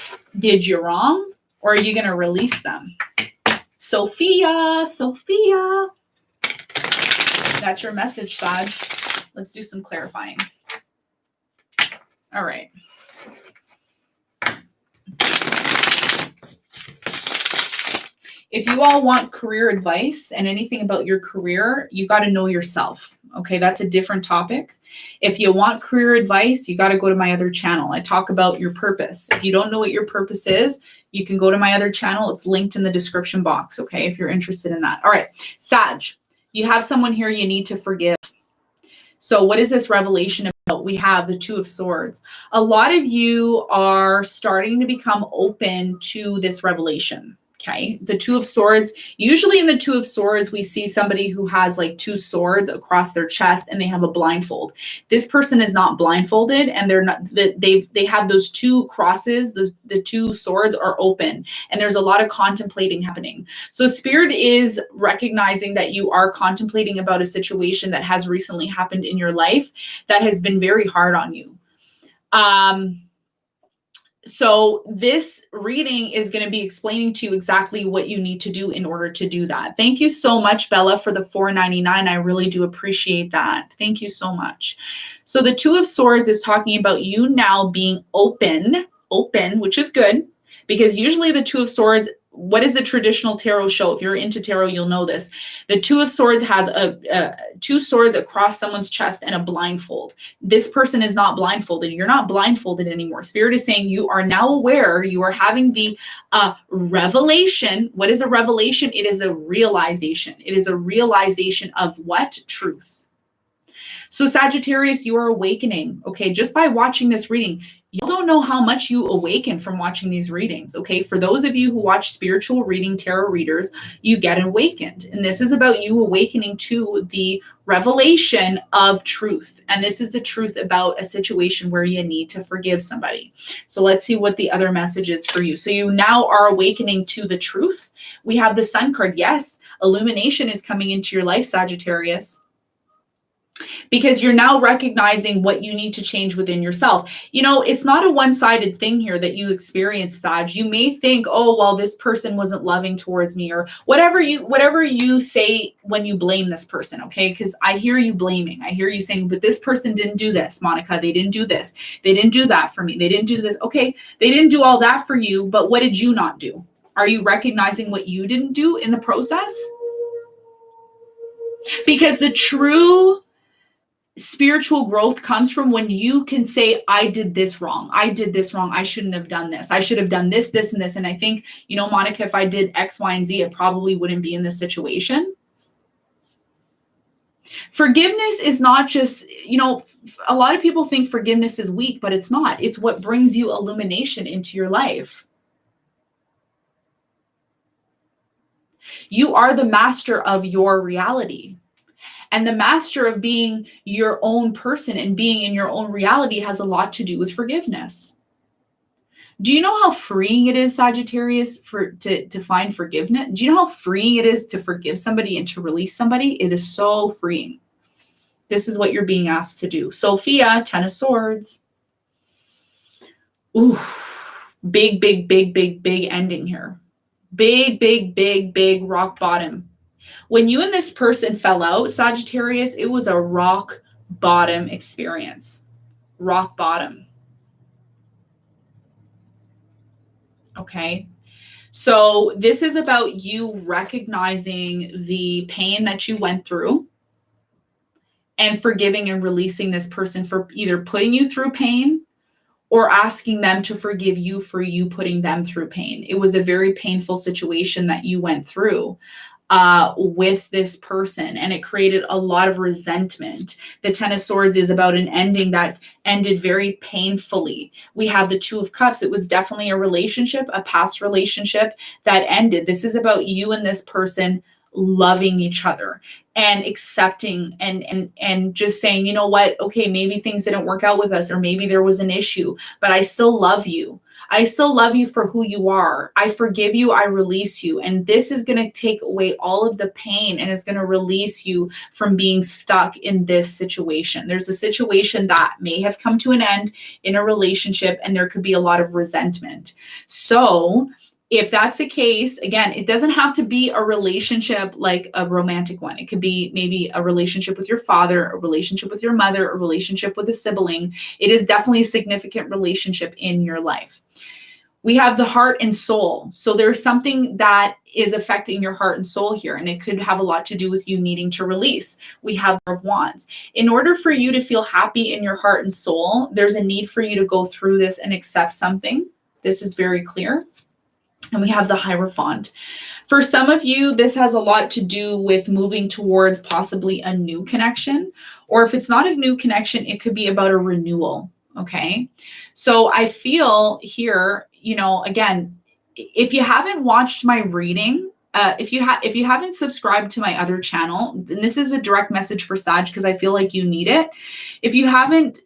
A: you wrong? Or are you going to release them? Sofia. That's your message, Sag. Let's do some clarifying. All right. If you all want career advice and anything about your career, you got to know yourself. Okay, that's a different topic. If you want career advice, you got to go to my other channel. I talk about your purpose. If you don't know what your purpose is, you can go to my other channel. It's linked in the description box, okay, if you're interested in that. All right, Sag, you have someone here you need to forgive. So what is this revelation about? We have the Two of Swords. A lot of you are starting to become open to this revelation. Okay, the Two of Swords. Usually in the Two of Swords, we see somebody who has like two swords across their chest and they have a blindfold. This person is not blindfolded, and they're not. They have those two crosses. The two swords are open, and there's a lot of contemplating happening. So Spirit is recognizing that you are contemplating about a situation that has recently happened in your life that has been very hard on you. So this reading is going to be explaining to you exactly what you need to do in order to do that. Thank you so much, Bella, for the $4.99. I really do appreciate that. Thank you so much. So the Two of Swords is talking about you now being open, which is good, because usually the Two of Swords, what is a traditional tarot show? If you're into tarot, you'll know this. The Two of Swords has two swords across someone's chest and a blindfold. This person is not blindfolded. You're not blindfolded anymore. Spirit is saying you are now aware. You are having the revelation. What is a revelation? It is a realization. It is a realization of what? Truth. So Sagittarius, you are awakening. Okay, just by watching this reading, you don't know how much you awaken from watching these readings. Okay, for those of you who watch spiritual reading tarot readers, you get awakened. And this is about you awakening to the revelation of truth. And this is the truth about a situation where you need to forgive somebody. So let's see what the other message is for you. So you now are awakening to the truth. We have the Sun card. Yes, illumination is coming into your life, Sagittarius, because you're now recognizing what you need to change within yourself. You know, it's not a one-sided thing here that you experience, Sag. You may think, oh, well, this person wasn't loving towards me, or whatever you say when you blame this person, okay? Because I hear you blaming. I hear you saying, but this person didn't do this, Monica. They didn't do this. They didn't do that for me. They didn't do this. Okay, they didn't do all that for you, but what did you not do? Are you recognizing what you didn't do in the process? Because the true spiritual growth comes from when you can say, I did this wrong. I did this wrong. I shouldn't have done this. I should have done this, this, and this. And I think, Monica, if I did X, Y, and Z, I probably wouldn't be in this situation. Forgiveness is not just, a lot of people think forgiveness is weak, but it's not. It's what brings you illumination into your life. You are the master of your reality. And the master of being your own person and being in your own reality has a lot to do with forgiveness. Do you know how freeing it is, Sagittarius, to find forgiveness? Do you know how freeing it is to forgive somebody and to release somebody? It is so freeing. This is what you're being asked to do. Sophia, 10 of Swords. Ooh, big, big, big, big, big ending here. Big, big, big, big rock bottom. When you and this person fell out, Sagittarius, it was a rock bottom experience. Rock bottom. Okay. So this is about you recognizing the pain that you went through and forgiving and releasing this person for either putting you through pain or asking them to forgive you for you putting them through pain. It was a very painful situation that you went through with this person, and it created a lot of resentment. The 10 of Swords is about an ending that ended very painfully. We have the 2 of Cups. It was definitely a relationship, a past relationship that ended. This is about you and this person loving each other and accepting and just saying, you know what, okay, maybe things didn't work out with us, or maybe there was an issue, but I still love you. I still love you for who you are. I forgive you. I release you. And this is going to take away all of the pain and is going to release you from being stuck in this situation. There's a situation that may have come to an end in a relationship, and there could be a lot of resentment. So if that's the case, again, it doesn't have to be a relationship like a romantic one. It could be maybe a relationship with your father, a relationship with your mother, a relationship with a sibling. It is definitely a significant relationship in your life. We have the heart and soul. So there's something that is affecting your heart and soul here, and it could have a lot to do with you needing to release. We have the Four of Wands. In order for you to feel happy in your heart and soul, there's a need for you to go through this and accept something. This is very clear. And we have the Hierophant. For some of you, this has a lot to do with moving towards possibly a new connection. Or if it's not a new connection, it could be about a renewal. Okay. So I feel here, again, if you haven't watched my reading, if you haven't subscribed to my other channel, and this is a direct message for Sag because I feel like you need it. If you haven't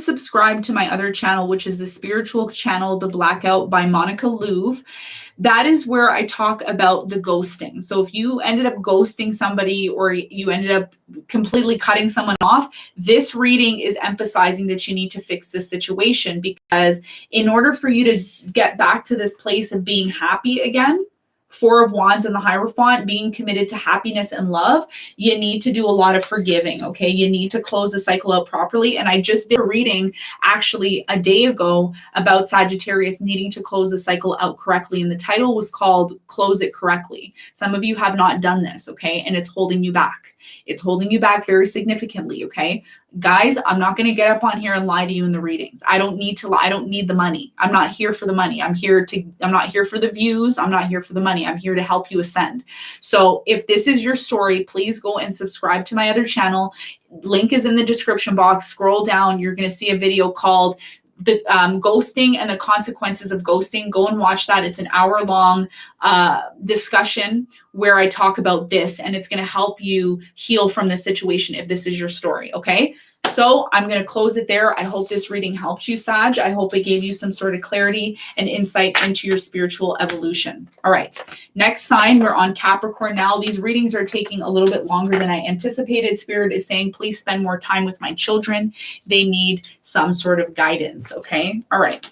A: subscribed to my other channel, which is the spiritual channel, The Blackout by Monica Louv, that is where I talk about the ghosting. So if you ended up ghosting somebody or you ended up completely cutting someone off, this reading is emphasizing that you need to fix this situation, because in order for you to get back to this place of being happy again, Four of Wands and the Hierophant, being committed to happiness and love, you need to do a lot of forgiving, okay? You need to close the cycle out properly. And I just did a reading actually a day ago about Sagittarius needing to close the cycle out correctly. And the title was called Close It Correctly. Some of you have not done this, okay? And it's holding you back. It's holding you back very significantly, okay? Guys, I'm not going to get up on here and lie to you in the readings. I don't need to lie. I don't need the money. I'm not here for the money. I'm not here for the views. I'm not here for the money. I'm here to help you ascend. So if this is your story, please go and subscribe to my other channel. Link is in the description box. Scroll down. You're going to see a video called the ghosting and the consequences of ghosting. Go and watch that. It's an hour-long discussion where I talk about this, and it's going to help you heal from this situation if this is your story, okay? So I'm going to close it there. I hope this reading helps you, Sag. I hope it gave you some sort of clarity and insight into your spiritual evolution. All right, next sign, we're on Capricorn now. These readings are taking a little bit longer than I anticipated. Spirit is saying, please spend more time with my children. They need some sort of guidance, okay? All right,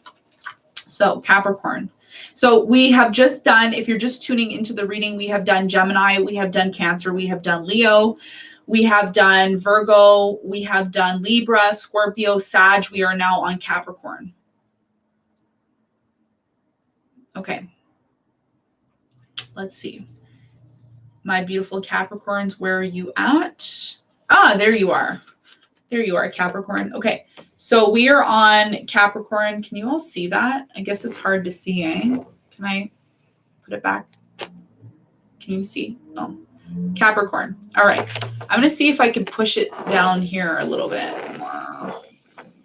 A: so Capricorn. So we have just done, if you're just tuning into the reading, we have done Gemini, we have done Cancer, we have done Leo, we have done Virgo, we have done Libra, Scorpio, Sag. We are now on Capricorn. Okay. Let's see. My beautiful Capricorns, where are you at? Ah, there you are. There you are, Capricorn. Okay, so we are on Capricorn. Can you all see that? I guess it's hard to see, eh? Can I put it back? Can you see? Oh, Capricorn. All right. I'm going to see if I can push it down here a little bit more.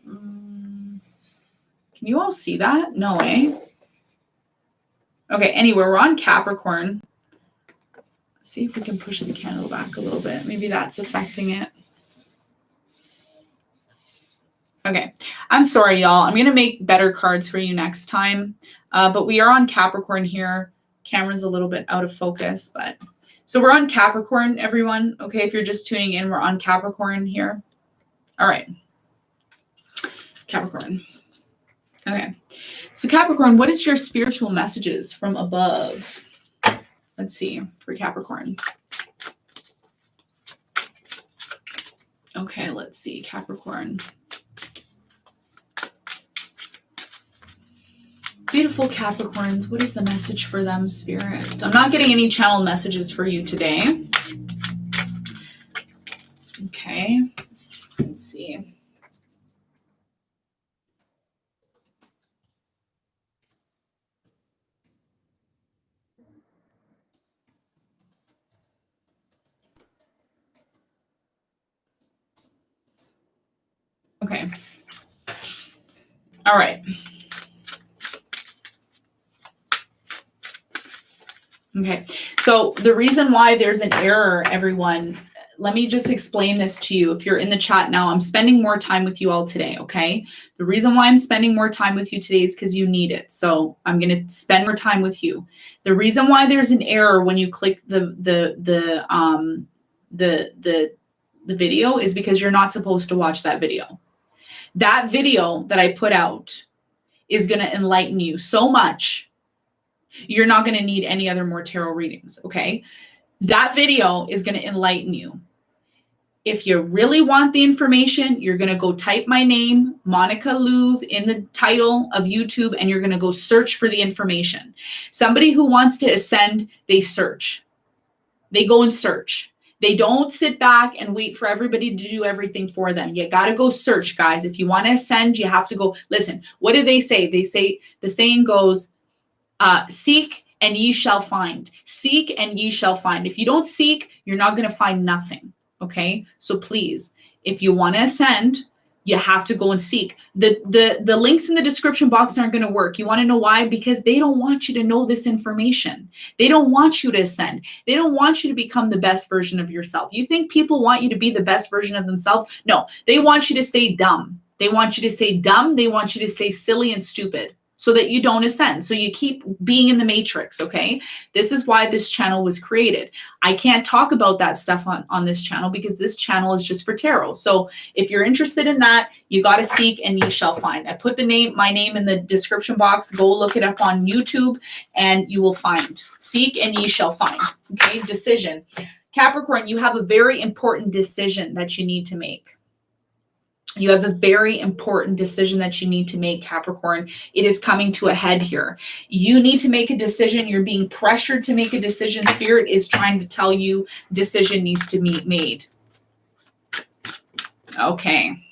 A: Can you all see that? No, eh? Okay, anyway, we're on Capricorn. Let's see if we can push the candle back a little bit. Maybe that's affecting it. Okay, I'm sorry, y'all. I'm going to make better cards for you next time. But we are on Capricorn here. Camera's a little bit out of focus, but so we're on Capricorn, everyone. Okay, if you're just tuning in, we're on Capricorn here. All right. Capricorn. Okay. So Capricorn, what is your spiritual messages from above? Let's see for Capricorn. Okay, let's see, Capricorn. Beautiful Capricorns, what is the message for them, Spirit? I'm not getting any channel messages for you today. Okay, let's see. Okay. All right. Okay. So the reason why there's an error, everyone, let me just explain this to you. If you're in the chat now, I'm spending more time with you all today, okay? The reason why I'm spending more time with you today is because you need it. So I'm going to spend more time with you. The reason why there's an error when you click the video is because you're not supposed to watch that video. That video that I put out is going to enlighten you so much. You're not going to need any other more tarot readings, okay? That video is going to enlighten you. If you really want the information, you're going to go type my name, Monica Louvre, in the title of YouTube, and you're going to go search for the information. Somebody who wants to ascend, they search. They go and search. They don't sit back and wait for everybody to do everything for them. You got to go search, guys. If you want to ascend, you have to go. Listen, what do they say? They say, the saying goes, seek and ye shall find. Seek and ye shall find. If you don't seek, you're not going to find nothing. Okay? So please, if you want to ascend, you have to go and seek. The links in the description box aren't going to work. You want to know why? Because they don't want you to know this information. They don't want you to ascend. They don't want you to become the best version of yourself. You think people want you to be the best version of themselves? No, they want you to stay dumb. They want you to stay dumb. They want you to stay silly and stupid, so that you don't ascend. So you keep being in the matrix, okay? This is why this channel was created. I can't talk about that stuff on this channel because this channel is just for tarot. So if you're interested in that, you got to seek and ye shall find. I put my name in the description box. Go look it up on YouTube and you will find. Seek and ye shall find, okay? Decision. Capricorn, you have a very important decision that you need to make. You have a very important decision that you need to make, Capricorn. It is coming to a head here. You need to make a decision. You're being pressured to make a decision. Spirit is trying to tell you decision needs to be made. Okay.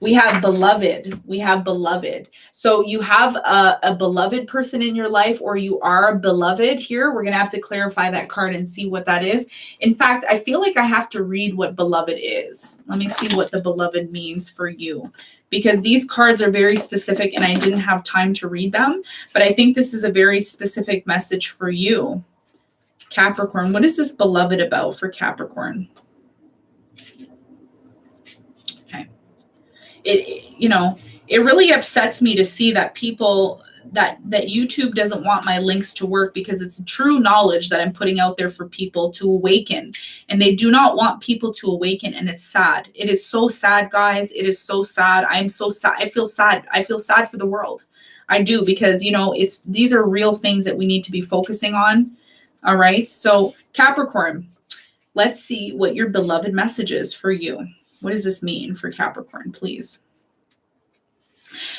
A: We have beloved. We have beloved. So you have a beloved person in your life, or you are beloved here. We're going to have to clarify that card and see what that is. In fact, I feel like I have to read what beloved is. Let me see what the beloved means for you, because these cards are very specific and I didn't have time to read them. But I think this is a very specific message for you, Capricorn. What is this beloved about for Capricorn? It really upsets me to see that people that YouTube doesn't want my links to work, because it's true knowledge that I'm putting out there for people to awaken, and they do not want people to awaken. And it's sad. It is so sad, guys. It is so sad. I'm so sad. I feel sad. I feel sad for the world. I do, because these are real things that we need to be focusing on. All right. So Capricorn, let's see what your beloved message is for you. What does this mean for Capricorn, please?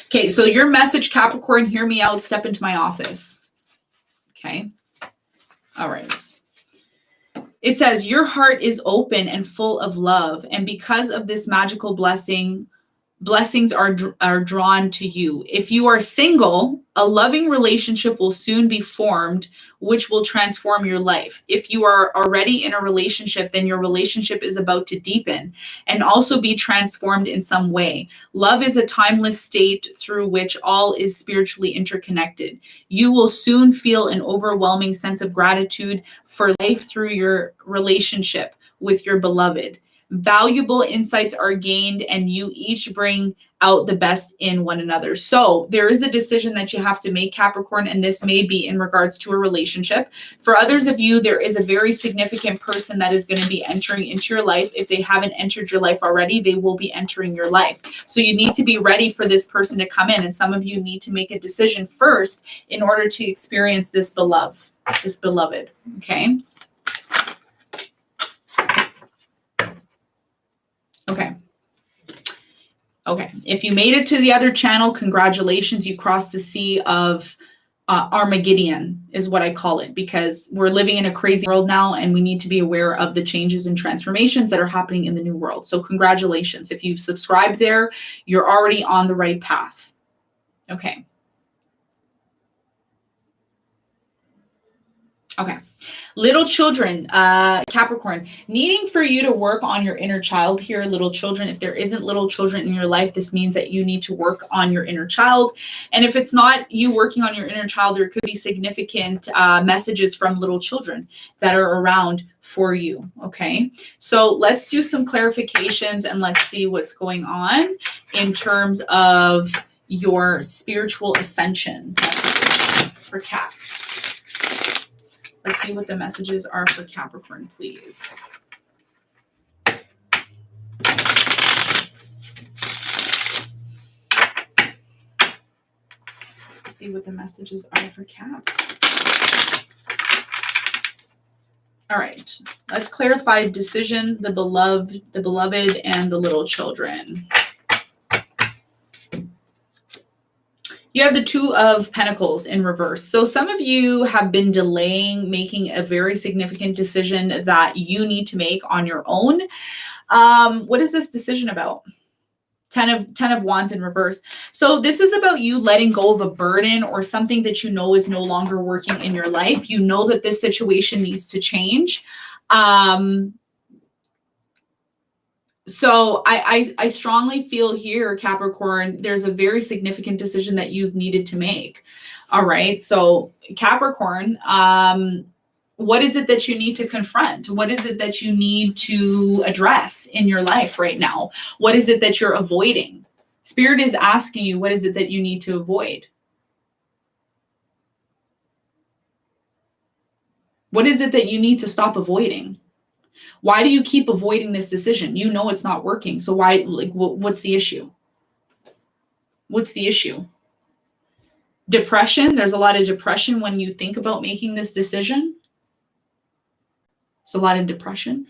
A: Okay, so your message, Capricorn, hear me out, step into my office. Okay. All right. It says, your heart is open and full of love. And because of this magical blessings are drawn to you. If you are single, a loving relationship will soon be formed, which will transform your life. If you are already in a relationship, then your relationship is about to deepen and also be transformed in some way. Love is a timeless state through which all is spiritually interconnected. You will soon feel an overwhelming sense of gratitude for life through your relationship with your beloved. Valuable insights are gained and you each bring out the best in one another. So there is a decision that you have to make, Capricorn, and this may be in regards to a relationship. For others of you, there is a very significant person that is going to be entering into your life. If they haven't entered your life already, they will be entering your life. So you need to be ready for this person to come in. And some of you need to make a decision first in order to experience this beloved. Okay. Okay. If you made it to the other channel, congratulations. You crossed the sea of Armageddon is what I call it, because we're living in a crazy world now and we need to be aware of the changes and transformations that are happening in the new world. So congratulations. If you've subscribed there, you're already on the right path. Okay. Okay. Little children, Capricorn, needing for you to work on your inner child here, little children. If there isn't little children in your life, this means that you need to work on your inner child. And if it's not you working on your inner child, there could be significant messages from little children that are around for you. Okay. So let's do some clarifications and let's see what's going on in terms of your spiritual ascension for Cap. Let's see what the messages are for Capricorn, please. Let's see what the messages are for Cap. All right. Let's clarify decision, the beloved, and the little children. You have the Two of Pentacles in reverse. So some of you have been delaying making a very significant decision that you need to make on your own. What is this decision about? Ten of Wands in reverse. So this is about you letting go of a burden or something that you know is no longer working in your life. You know that this situation needs to change. So I strongly feel here, Capricorn, there's a very significant decision that you've needed to make. All right. So Capricorn, what is it that you need to confront? What is it that you need to address in your life right now? What is it that you're avoiding? Spirit is asking you, what is it that you need to avoid? What is it that you need to stop avoiding? Why do you keep avoiding this decision? You know it's not working. So why, like, what's the issue? What's the issue? Depression. There's a lot of depression when you think about making this decision. It's a lot of depression.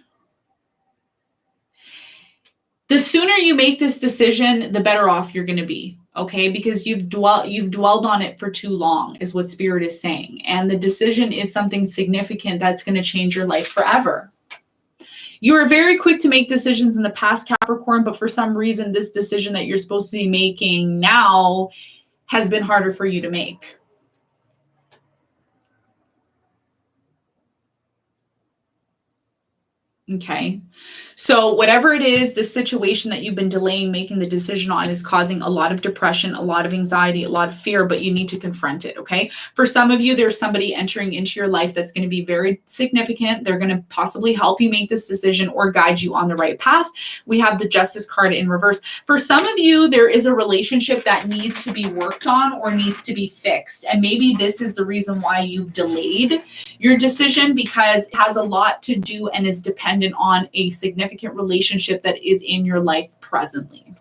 A: The sooner you make this decision, the better off you're going to be. Okay, because you've dwelled on it for too long, is what Spirit is saying. And the decision is something significant that's going to change your life forever. You were very quick to make decisions in the past, Capricorn, but for some reason, this decision that you're supposed to be making now has been harder for you to make. Okay. So whatever it is, the situation that you've been delaying making the decision on is causing a lot of depression, a lot of anxiety, a lot of fear, but you need to confront it. Okay. For some of you, there's somebody entering into your life that's going to be very significant. They're going to possibly help you make this decision or guide you on the right path. We have the Justice card in reverse. For some of you, there is a relationship that needs to be worked on or needs to be fixed. And maybe this is the reason why you've delayed your decision, because it has a lot to do and is dependent on a significant relationship that is in your life presently.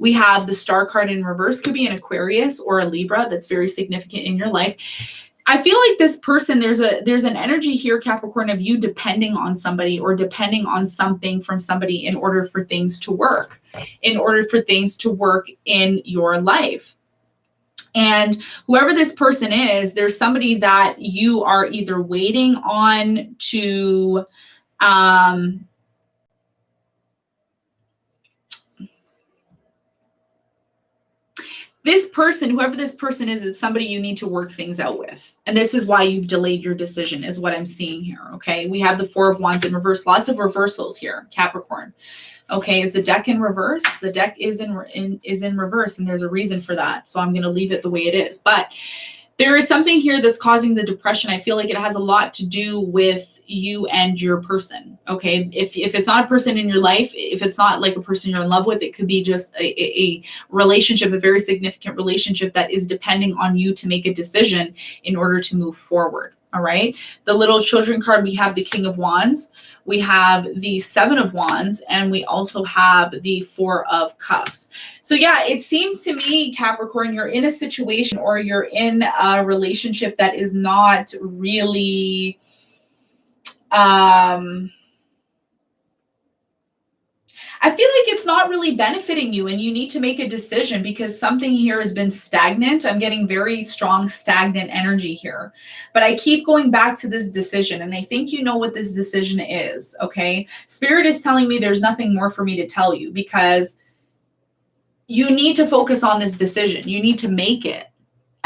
A: We have the Star card in reverse. Could be an Aquarius or a Libra that's very significant in your life. I feel like this person, there's an energy here, Capricorn, of you depending on somebody or depending on something from somebody in order for things to work, in order for things to work in your life. And whoever this person is, there's somebody that you are either waiting on to, this person, whoever this person is somebody you need to work things out with. And this is why you've delayed your decision, is what I'm seeing here. Okay. We have the Four of Wands in reverse, lots of reversals here, Capricorn. Okay. Is the deck in reverse? The deck is in reverse, and there's a reason for that. So I'm going to leave it the way it is. But there is something here that's causing the depression. I feel like it has a lot to do with you and your person. Okay. If it's not a person in your life, if it's not like a person you're in love with, it could be just a relationship, a very significant relationship that is depending on you to make a decision in order to move forward. All right. The little children card, we have the King of Wands, we have the Seven of Wands, and we also have the Four of Cups. So yeah, it seems to me, Capricorn, you're in a situation or you're in a relationship that is not really, I feel like it's not really benefiting you, and you need to make a decision because something here has been stagnant. I'm getting very strong stagnant energy here, but I keep going back to this decision, and I think you know what this decision is. Okay. Spirit is telling me there's nothing more for me to tell you because you need to focus on this decision. You need to make it.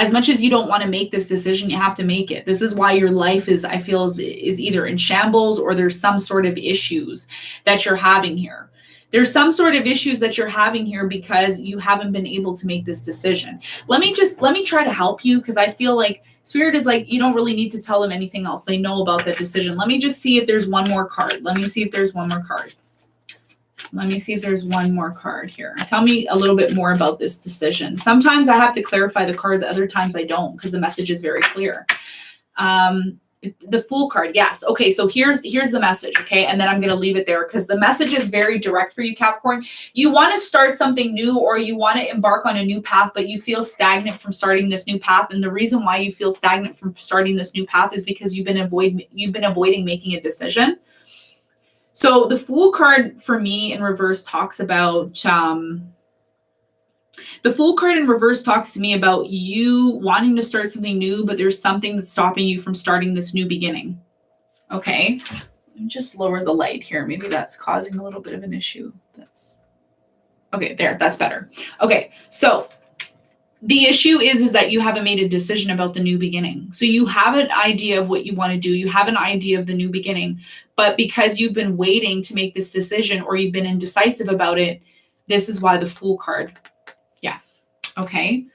A: As much as you don't want to make this decision, you have to make it. This is why your life is, I feel, is either in shambles or there's some sort of issues that you're having here. There's some sort of issues that you're having here because you haven't been able to make this decision. Let me try to help you because I feel like Spirit is like, you don't really need to tell them anything else. They know about that decision. Let me just see if there's one more card. Let me see if there's one more card. Let me see if there's one more card here. Tell me a little bit more about this decision. Sometimes I have to clarify the cards. Other times I don't because the message is very clear. The Fool card. Yes. Okay. So here's the message. Okay. And then I'm going to leave it there because the message is very direct for you, Capricorn. You want to start something new or you want to embark on a new path, but you feel stagnant from starting this new path. And the reason why you feel stagnant from starting this new path is because you've been avoiding making a decision. So the Fool card for me in reverse talks about, the Fool card in reverse talks to me about you wanting to start something new, but there's something that's stopping you from starting this new beginning. Okay. Let me just lower the light here. Maybe that's causing a little bit of an issue. Okay, there, that's better. Okay. So the issue is that you haven't made a decision about the new beginning. So you have an idea of what you want to do. You have an idea of the new beginning, but because you've been waiting to make this decision or you've been indecisive about it, this is why the Fool card. Yeah. Okay.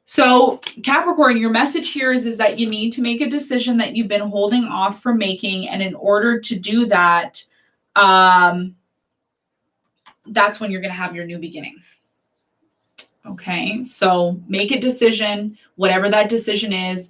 A: So Capricorn, your message here is that you need to make a decision that you've been holding off from making. And in order to do that, that's when you're going to have your new beginning. Okay. So make a decision, whatever that decision is.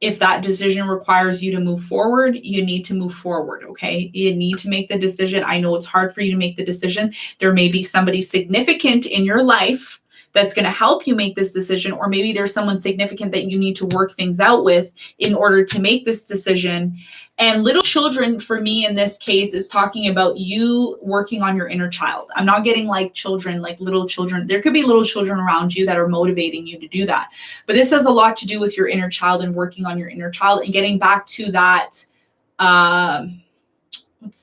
A: If that decision requires you to move forward, you need to move forward. Okay. You need to make the decision. I know it's hard for you to make the decision. There may be somebody significant in your life that's going to help you make this decision, or maybe there's someone significant that you need to work things out with in order to make this decision. And little children, for me in this case, is talking about you working on your inner child. I'm not getting like children, like little children. There could be little children around you that are motivating you to do that. But this has a lot to do with your inner child and working on your inner child and getting back to that,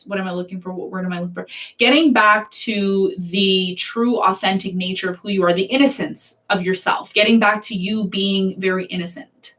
A: what am I looking for? What word am I looking for? Getting back to the true, authentic nature of who you are, the innocence of yourself, getting back to you being very innocent.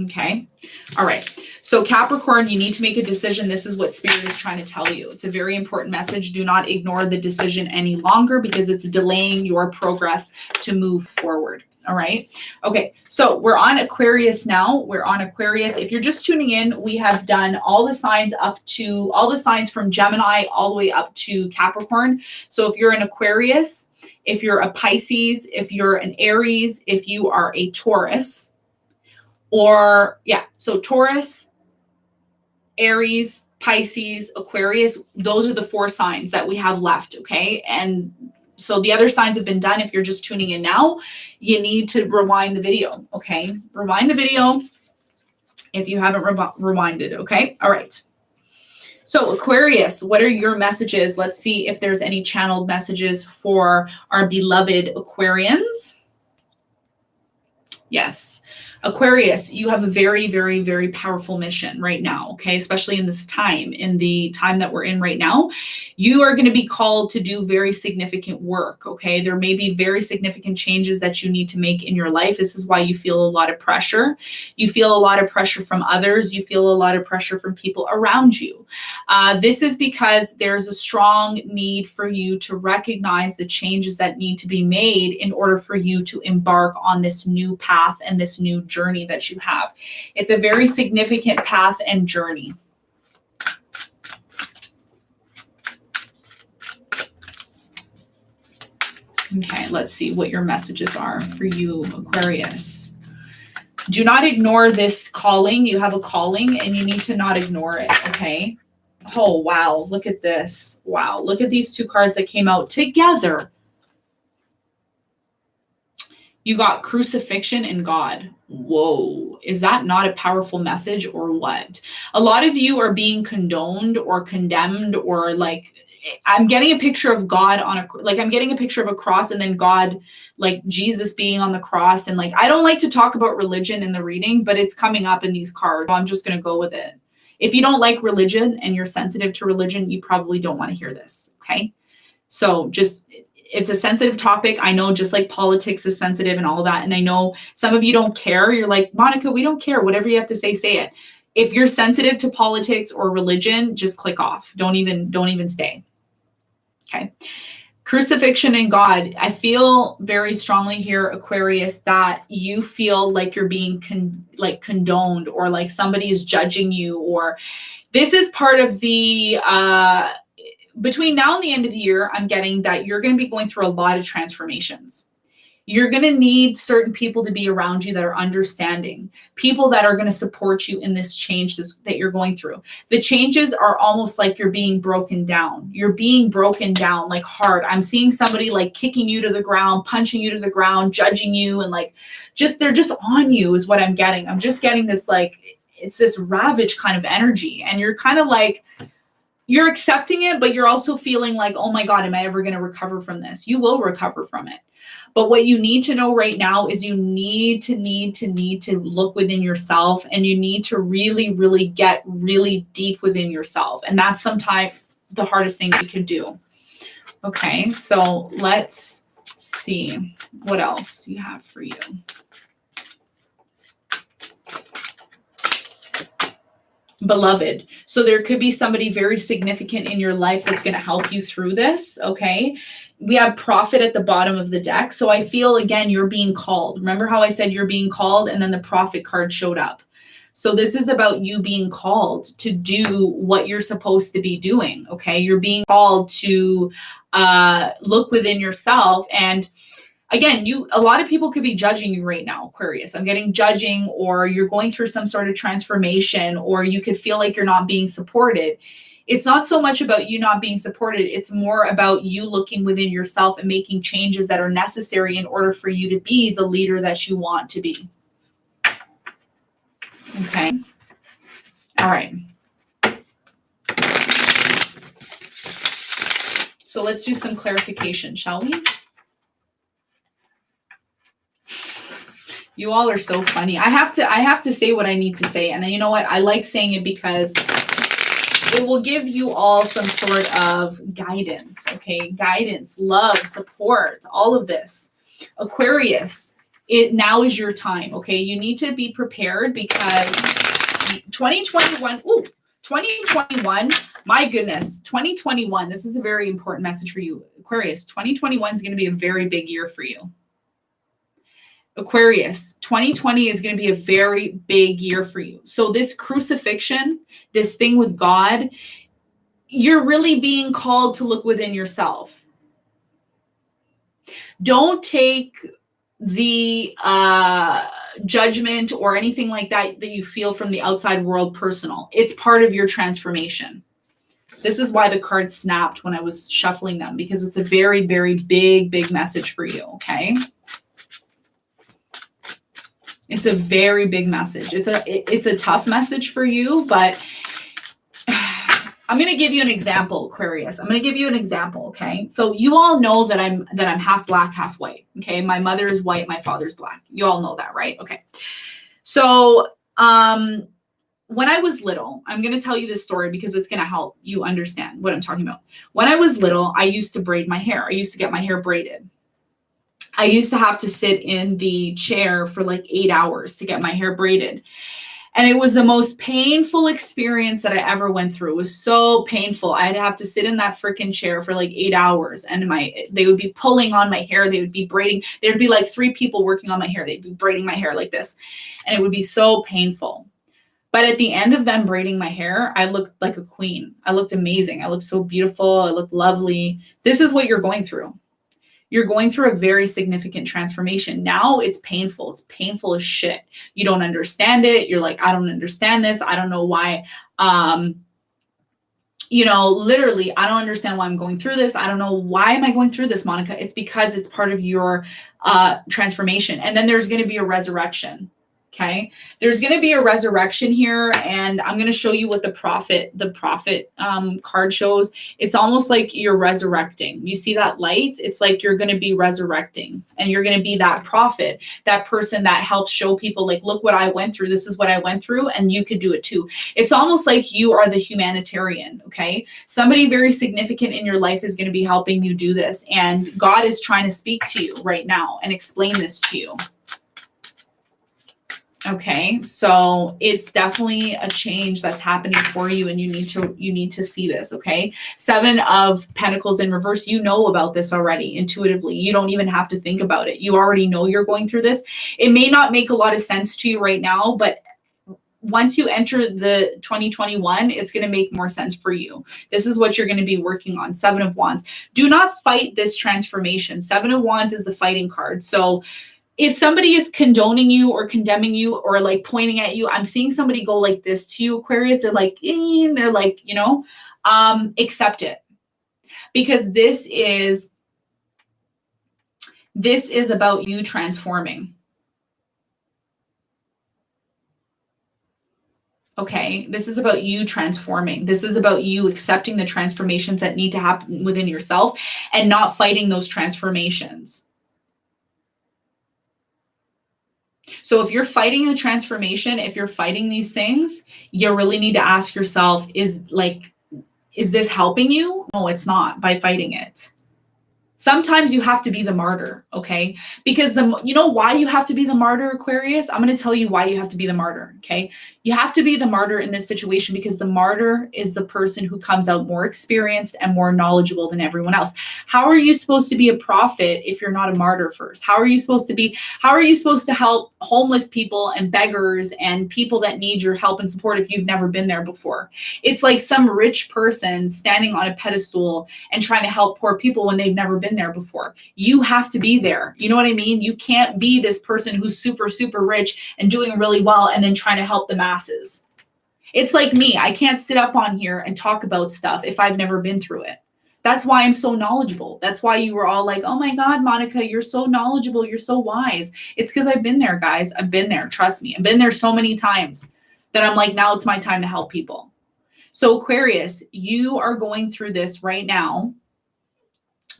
A: Okay. All right. So Capricorn, you need to make a decision. This is what Spirit is trying to tell you. It's a very important message. Do not ignore the decision any longer because it's delaying your progress to move forward. All right. Okay. So we're on Aquarius now. We're on Aquarius. If you're just tuning in, we have done all the signs from Gemini all the way up to Capricorn. So if you're an Aquarius, if you're a Pisces, if you're an Aries, if you are a Taurus, so Taurus, Aries, Pisces, Aquarius, those are the 4 signs that we have left. Okay. And so the other signs have been done. If you're just tuning in now, you need to rewind the video. Okay. Rewind the video if you haven't rewinded. Okay. All right. So Aquarius, what are your messages? Let's see if there's any channeled messages for our beloved Aquarians. Yes. Aquarius, you have a very, very, very powerful mission right now, okay? Especially in this time, in the time that we're in right now. You are going to be called to do very significant work, okay? There may be very significant changes that you need to make in your life. This is why you feel a lot of pressure. You feel a lot of pressure from others. You feel a lot of pressure from people around you. This is because there's a strong need for you to recognize the changes that need to be made in order for you to embark on this new path and this new journey that you have. It's a very significant path and journey. Okay, let's see what your messages are for you, Aquarius. Do not ignore this calling. You have a calling and you need to not ignore it, okay? Oh, wow. Look at this. Wow. Look at these two cards that came out together. You got crucifixion and God. Whoa. Is that not a powerful message or what? A lot of you are being condoned or condemned, or like, I'm getting a picture of God on I'm getting a picture of a cross and then God, like Jesus being on the cross. And like, I don't like to talk about religion in the readings, but it's coming up in these cards. So I'm just going to go with it. If you don't like religion and you're sensitive to religion, you probably don't want to hear this. Okay. So it's a sensitive topic. I know, just like politics is sensitive and all of that. And I know some of you don't care. You're like, Monica, we don't care. Whatever you have to say it. If you're sensitive to politics or religion, just click off. Don't even stay. Okay. Crucifixion and God. I feel very strongly here, Aquarius, that you feel like you're being condoned, or like somebody is judging you, or this is part of the, between now and the end of the year, I'm getting that you're going to be going through a lot of transformations. You're going to need certain people to be around you that are understanding, people that are going to support you in this change that you're going through. The changes are almost like you're being broken down. You're being broken down like hard. I'm seeing somebody like kicking you to the ground, punching you to the ground, judging you, and like they're just on you is what I'm getting. I'm just getting this, like, it's this ravage kind of energy, and you're kind of like, you're accepting it, but you're also feeling like, oh my God, am I ever going to recover from this? You will recover from it. But what you need to know right now is you need to look within yourself, and you need to really, really get really deep within yourself. And that's sometimes the hardest thing you can do. Okay, so let's see what else you have for you. Beloved. So there could be somebody very significant in your life that's going to help you through this. Okay. We have Prophet at the bottom of the deck. So I feel, again, you're being called. Remember how I said you're being called, and then the Prophet card showed up. So this is about you being called to do what you're supposed to be doing. Okay. You're being called to look within yourself. And again, a lot of people could be judging you right now, Aquarius. I'm getting judging, or you're going through some sort of transformation, or you could feel like you're not being supported. It's not so much about you not being supported. It's more about you looking within yourself and making changes that are necessary in order for you to be the leader that you want to be. Okay. All right. So let's do some clarification, shall we? You all are so funny. I have to say what I need to say. And you know what? I like saying it because it will give you all some sort of guidance, okay? Guidance, love, support, all of this. Aquarius, now is your time, okay? You need to be prepared because 2021, my goodness, 2021, this is a very important message for you. Aquarius, 2021 is going to be a very big year for you. Aquarius, 2020 is going to be a very big year for you. So this crucifixion, this thing with God, you're really being called to look within yourself. Don't take the judgment or anything like that you feel from the outside world personal. It's part of your transformation. This is why the cards snapped when I was shuffling them, because it's a very, very big message for you, okay? It's a very big message. It's a tough message for you, but I'm going to give you an example, Aquarius. I'm going to give you an example, okay? So you all know that I'm half black, half white, okay? My mother is white, my father's black. You all know that, right? Okay. So, when I was little, I'm going to tell you this story because it's going to help you understand what I'm talking about. When I was little, I used to braid my hair. I used to get my hair braided. I used to have to sit in the chair for like 8 hours to get my hair braided. And it was the most painful experience that I ever went through. It was so painful. I'd have to sit in that freaking chair for like 8 hours, and they would be pulling on my hair. They would be braiding. There'd be like 3 people working on my hair. They'd be braiding my hair like this. And it would be so painful. But at the end of them braiding my hair, I looked like a queen. I looked amazing. I looked so beautiful. I looked lovely. This is what you're going through. You're going through a very significant transformation. Now it's painful. It's painful as shit. You don't understand it. You're like, I don't understand this. I don't know why. Literally, I don't understand why I'm going through this. I don't know why am I going through this, Monica. It's because it's part of your transformation. And then there's going to be a resurrection. Okay, there's going to be a resurrection here, and I'm going to show you what the prophet card shows. It's almost like you're resurrecting. You see that light? It's like you're going to be resurrecting, and you're going to be that prophet, that person that helps show people, like, look what I went through. This is what I went through, and you could do it too. It's almost like you are the humanitarian. Okay, somebody very significant in your life is going to be helping you do this, and God is trying to speak to you right now and explain this to you. Okay, so it's definitely a change that's happening for you, and you need to see this. Okay, 7 of Pentacles in reverse. You know about this already intuitively. You don't even have to think about it. You already know you're going through this. It may not make a lot of sense to you right now, but once you enter the 2021, it's going to make more sense for you. This is what you're going to be working on. 7 of Wands. Do not fight this transformation. 7 of Wands is the fighting card. So if somebody is condoning you or condemning you or like pointing at you, I'm seeing somebody go like this to you, Aquarius. They're like, they're like, accept it, because this is about you transforming. Okay, this is about you transforming. This is about you accepting the transformations that need to happen within yourself and not fighting those transformations. So if you're fighting the transformation, if you're fighting these things, you really need to ask yourself, is this helping you? No, it's not, by fighting it. Sometimes you have to be the martyr, okay? Because you know why you have to be the martyr, Aquarius? I'm going to tell you why you have to be the martyr, okay? You have to be the martyr in this situation because the martyr is the person who comes out more experienced and more knowledgeable than everyone else. How are you supposed to be a prophet if you're not a martyr first? How are you supposed to help homeless people and beggars and people that need your help and support if you've never been there before? It's like some rich person standing on a pedestal and trying to help poor people when they've never been there before. You have to be there. You know what I mean? You can't be this person who's super, super rich and doing really well and then trying to help the masses. It's like me. I can't sit up on here and talk about stuff if I've never been through it. That's why I'm so knowledgeable. That's why you were all like, oh my God, Monica, you're so knowledgeable. You're so wise. It's because I've been there, guys. I've been there. Trust me. I've been there so many times that I'm like, now it's my time to help people. So Aquarius, you are going through this right now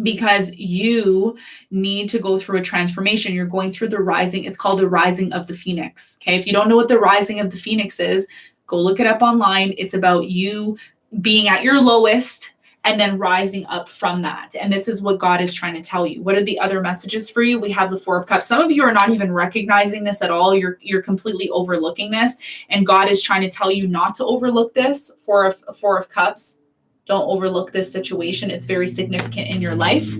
A: because you need to go through a transformation. You're going through the rising. It's called the rising of the Phoenix. Okay. If you don't know what the rising of the Phoenix is, go look it up online. It's about you being at your lowest and then rising up from that. And this is what God is trying to tell you. What are the other messages for you? We have the 4 of Cups. Some of you are not even recognizing this at all. You're completely overlooking this. And God is trying to tell you not to overlook this. 4 of Cups. Don't overlook this situation. It's very significant in your life.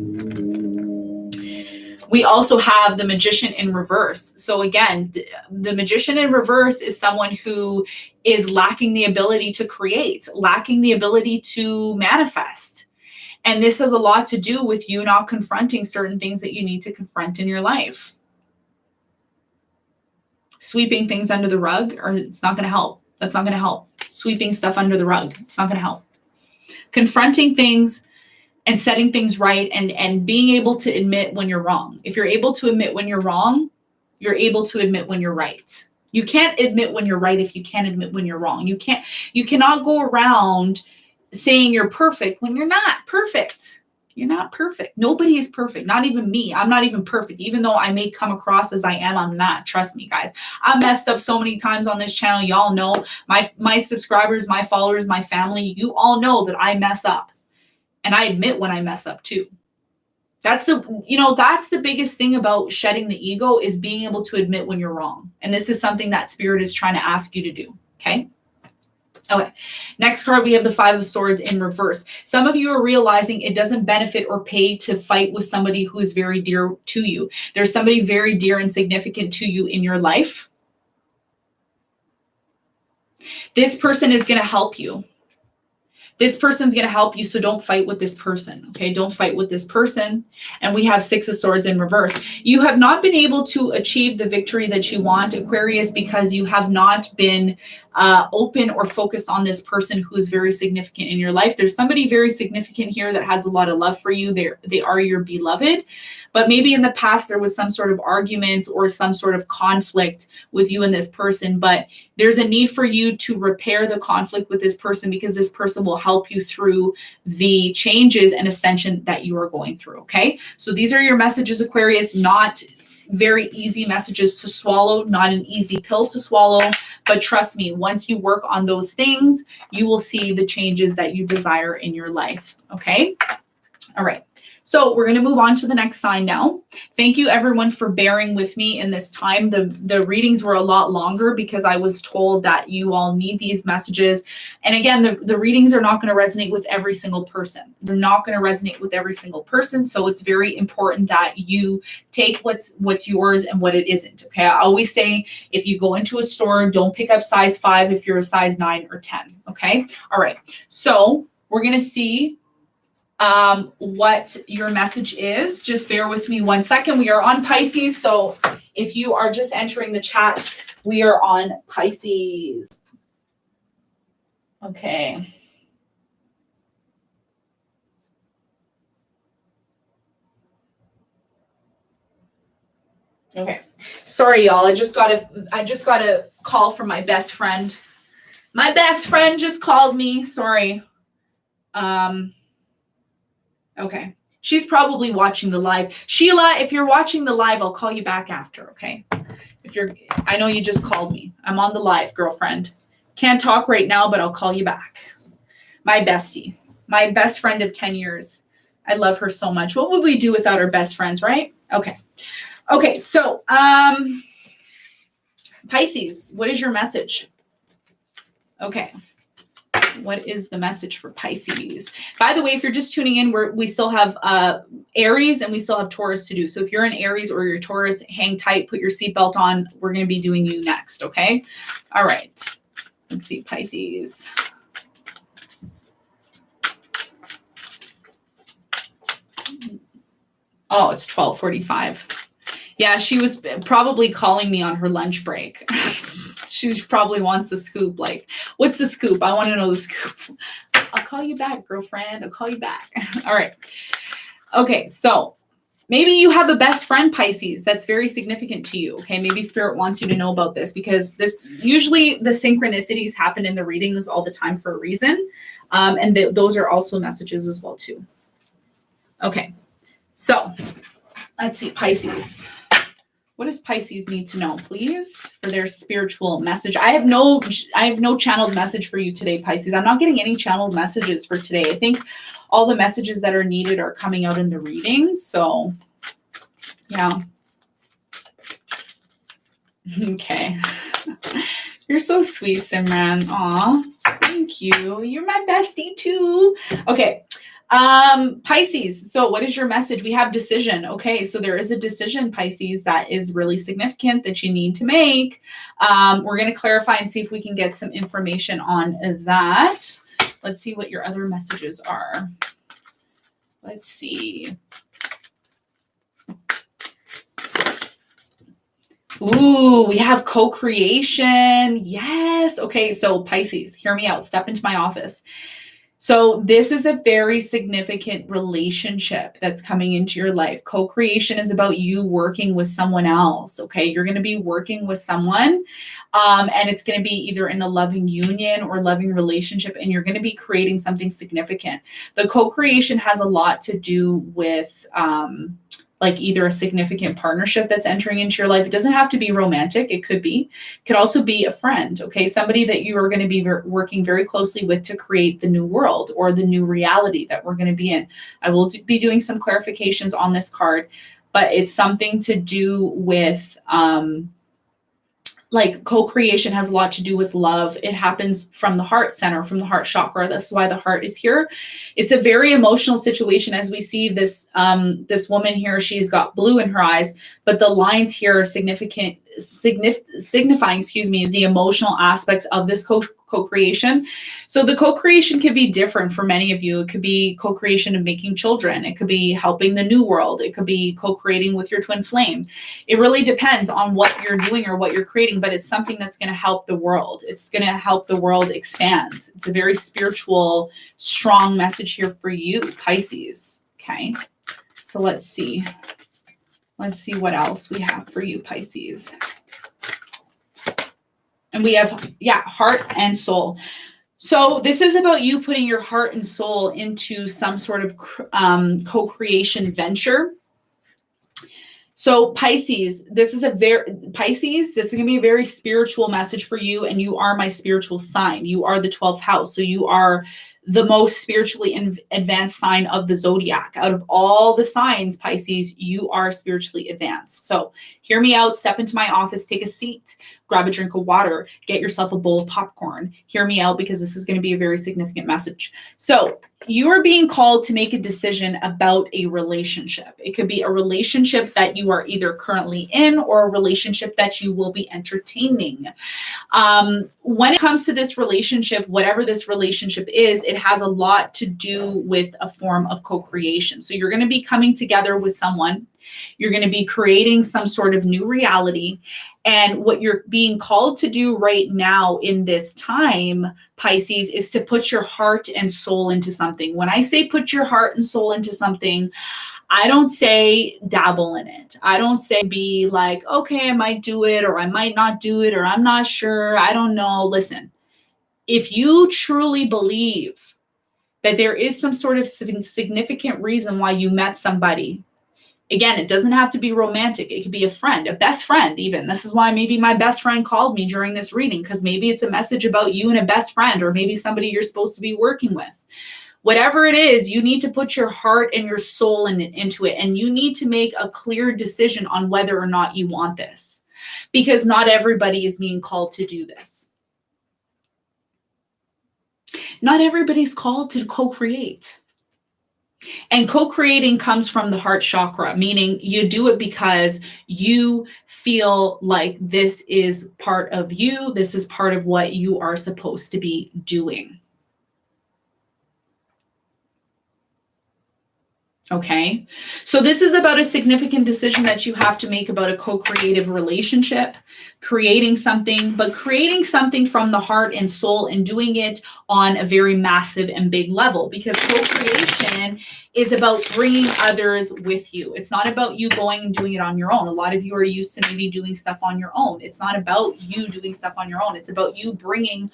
A: We also have the Magician in reverse. So again, the Magician in reverse is someone who is lacking the ability to create, lacking the ability to manifest. And this has a lot to do with you not confronting certain things that you need to confront in your life. Sweeping things under the rug, or it's not going to help. That's not going to help. Sweeping stuff under the rug, it's not going to help. Confronting things and setting things right and being able to admit when you're wrong. If you're able to admit when you're wrong, you're able to admit when you're right. You can't admit when you're right if you can't admit when you're wrong. You cannot go around saying you're perfect when you're not perfect. You're not perfect. Nobody is perfect. Not even me. I'm not even perfect. Even though I may come across as I am, I'm not. Trust me, guys. I messed up so many times on this channel. Y'all know, my subscribers, my followers, my family, you all know that I mess up. And I admit when I mess up too. That's the biggest thing about shedding the ego, is being able to admit when you're wrong. And this is something that Spirit is trying to ask you to do. Okay. Okay, next card, we have the Five of Swords in reverse. Some of you are realizing it doesn't benefit or pay to fight with somebody who is very dear to you. There's somebody very dear and significant to you in your life. This person is going to help you. This person's going to help you, so don't fight with this person, okay? Don't fight with this person. And we have Six of Swords in reverse. You have not been able to achieve the victory that you want, Aquarius, because you have not been open or focused on this person who is very significant in your life. There's somebody very significant here that has a lot of love for you. They are your beloved. But maybe in the past there was some sort of argument or some sort of conflict with you and this person. But there's a need for you to repair the conflict with this person, because this person will help you through the changes and ascension that you are going through. Okay. So these are your messages, Aquarius. Not very easy messages to swallow, not an easy pill to swallow. But trust me, once you work on those things, you will see the changes that you desire in your life. Okay. All right. So we're going to move on to the next sign now. Thank you everyone for bearing with me in this time. The readings were a lot longer because I was told that you all need these messages. And again, the readings are not going to resonate with every single person. They're not going to resonate with every single person. So it's very important that you take what's yours and what it isn't. Okay. I always say, if you go into a store, don't pick up size 5 if you're a size 9 or 10. Okay. All right. So we're going to see what your message is. Just bear with me 1 second. We are on Pisces. So if you are just entering the chat, we are on Pisces. Okay. Okay. Sorry, y'all. I just got a call from my best friend. My best friend just called me. Sorry. Okay. She's probably watching the live. Sheila, if you're watching the live, I'll call you back after, okay? I know you just called me. I'm on the live, girlfriend. Can't talk right now, but I'll call you back. My bestie, my best friend of 10 years. I love her so much. What would we do without our best friends, right? Okay. Okay, so Pisces, what is your message? Okay. What is the message for Pisces? By the way, if you're just tuning in, we still have Aries and we still have Taurus to do. So if you're an Aries or you're Taurus, hang tight, put your seatbelt on. We're going to be doing you next, okay? All right. Let's see, Pisces. Oh, it's 12:45. Yeah, she was probably calling me on her lunch break. She probably wants the scoop. Like, what's the scoop? I want to know the scoop. I'll call you back, girlfriend. I'll call you back. All right. Okay. So maybe you have a best friend, Pisces, that's very significant to you. Okay. Maybe Spirit wants you to know about this, because usually the synchronicities happen in the readings all the time for a reason. And those are also messages as well too. Okay. So let's see, Pisces. What does Pisces need to know, please, for their spiritual message? I have no channeled message for you today, Pisces. I'm not getting any channeled messages for today. I think all the messages that are needed are coming out in the readings. So, yeah. Okay. You're so sweet, Simran. Aw, thank you. You're my bestie too. Okay. Pisces. So what is your message? We have decision. Okay. So there is a decision, Pisces, that is really significant that you need to make. We're going to clarify and see if we can get some information on that. Let's see what your other messages are. Let's see. Ooh, we have co-creation. Yes. Okay. So Pisces, hear me out. Step into my office. So this is a very significant relationship that's coming into your life. Co-creation is about you working with someone else. Okay. You're going to be working with someone, and it's going to be either in a loving union or loving relationship, and you're going to be creating something significant. The co-creation has a lot to do with, like either a significant partnership that's entering into your life. It doesn't have to be romantic. It could be. It could also be a friend, okay? Somebody that you are going to be working very closely with to create the new world or the new reality that we're going to be in. I will be doing some clarifications on this card, but it's something to do with, like co-creation has a lot to do with love. It happens from the heart center, from the heart chakra. That's why the heart is here. It's a very emotional situation. As we see this, this woman here, she's got blue in her eyes, but the lines here are signifying, the emotional aspects of this co-creation. So the co-creation could be different for many of you. It could be co-creation of making children. It could be helping the new world. It could be co-creating with your twin flame. It really depends on what you're doing or what you're creating, but it's something that's going to help the world. It's going to help the world expand. It's a very spiritual, strong message here for you, Pisces. Okay. So let's see. Let's see what else we have for you, Pisces. And we have, heart and soul. So this is about you putting your heart and soul into some sort of co-creation venture. So Pisces, this is going to be a very spiritual message for you, and you are my spiritual sign. You are the 12th house. So you are the most spiritually advanced sign of the zodiac. Out of all the signs, Pisces, you are spiritually advanced. So hear me out. Step into my office, take a seat, grab a drink of water, get yourself a bowl of popcorn. Hear me out, because this is going to be a very significant message. So you are being called to make a decision about a relationship. It could be a relationship that you are either currently in or a relationship that you will be entertaining. When it comes to this relationship, whatever this relationship is, it has a lot to do with a form of co-creation. So you're going to be coming together with someone. You're going to be creating some sort of new reality. And what you're being called to do right now in this time, Pisces, is to put your heart and soul into something. When I say put your heart and soul into something, I don't say dabble in it. I don't say be like, okay, I might do it, or I might not do it, or I'm not sure. I don't know. Listen, if you truly believe that there is some sort of significant reason why you met somebody, again, it doesn't have to be romantic. It could be a friend, a best friend even. This is why maybe my best friend called me during this reading, because maybe it's a message about you and a best friend, or maybe somebody you're supposed to be working with. Whatever it is, you need to put your heart and your soul into it, and you need to make a clear decision on whether or not you want this, because not everybody is being called to do this. Not everybody's called to co-create. And co-creating comes from the heart chakra, meaning you do it because you feel like this is part of you. This is part of what you are supposed to be doing. Okay, so this is about a significant decision that you have to make about a co-creative relationship, creating something, but creating something from the heart and soul, and doing it on a very massive and big level, because co-creation is about bringing others with you. It's not about you going and doing it on your own. A lot of you are used to maybe doing stuff on your own. It's not about you doing stuff on your own. It's about you bringing.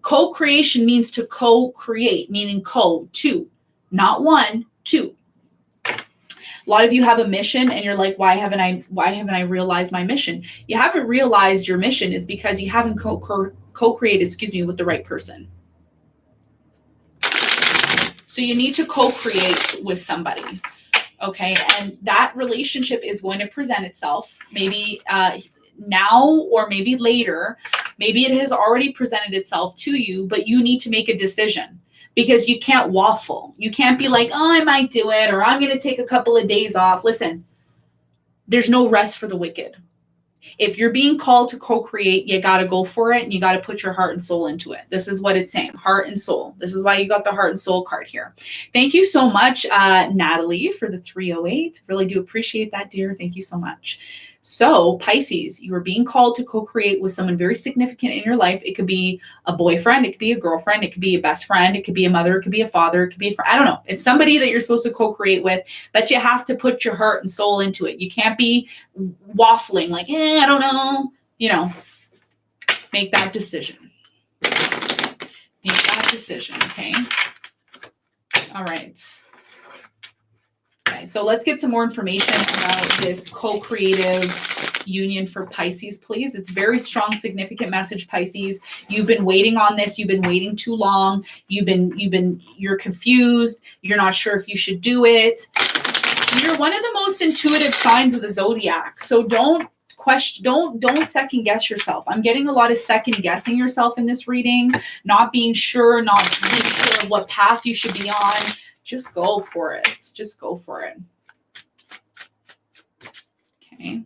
A: Co-creation means to co-create, meaning two, not one, two. A lot of you have a mission and you're like, why haven't I realized my mission? You haven't realized your mission is because you haven't co-created, with the right person. So you need to co-create with somebody. Okay. And that relationship is going to present itself maybe now or maybe later. Maybe it has already presented itself to you, but you need to make a decision. Because you can't waffle. You can't be like, oh, I might do it, or I'm going to take a couple of days off. Listen, there's no rest for the wicked. If you're being called to co-create, you got to go for it, and you got to put your heart and soul into it. This is what it's saying, heart and soul. This is why you got the heart and soul card here. Thank you so much, Natalie, for the 308. Really do appreciate that, dear. Thank you so much. So Pisces, you are being called to co-create with someone very significant in your life. It could be a boyfriend, it could be a girlfriend, it could be a best friend, it could be a mother, it could be a father, it could be a friend. I don't know. It's somebody that you're supposed to co-create with, but you have to put your heart and soul into it. You can't be waffling like, I don't know. Make that decision. Make that decision, okay? All right. Okay, so let's get some more information about this co-creative union for Pisces, please. It's very strong, significant message, Pisces. You've been waiting on this. You've been waiting too long. You're confused. You're not sure if you should do it. You're one of the most intuitive signs of the zodiac. So don't second guess yourself. I'm getting a lot of second guessing yourself in this reading, not being sure of what path you should be on. Just go for it. Just go for it. Okay.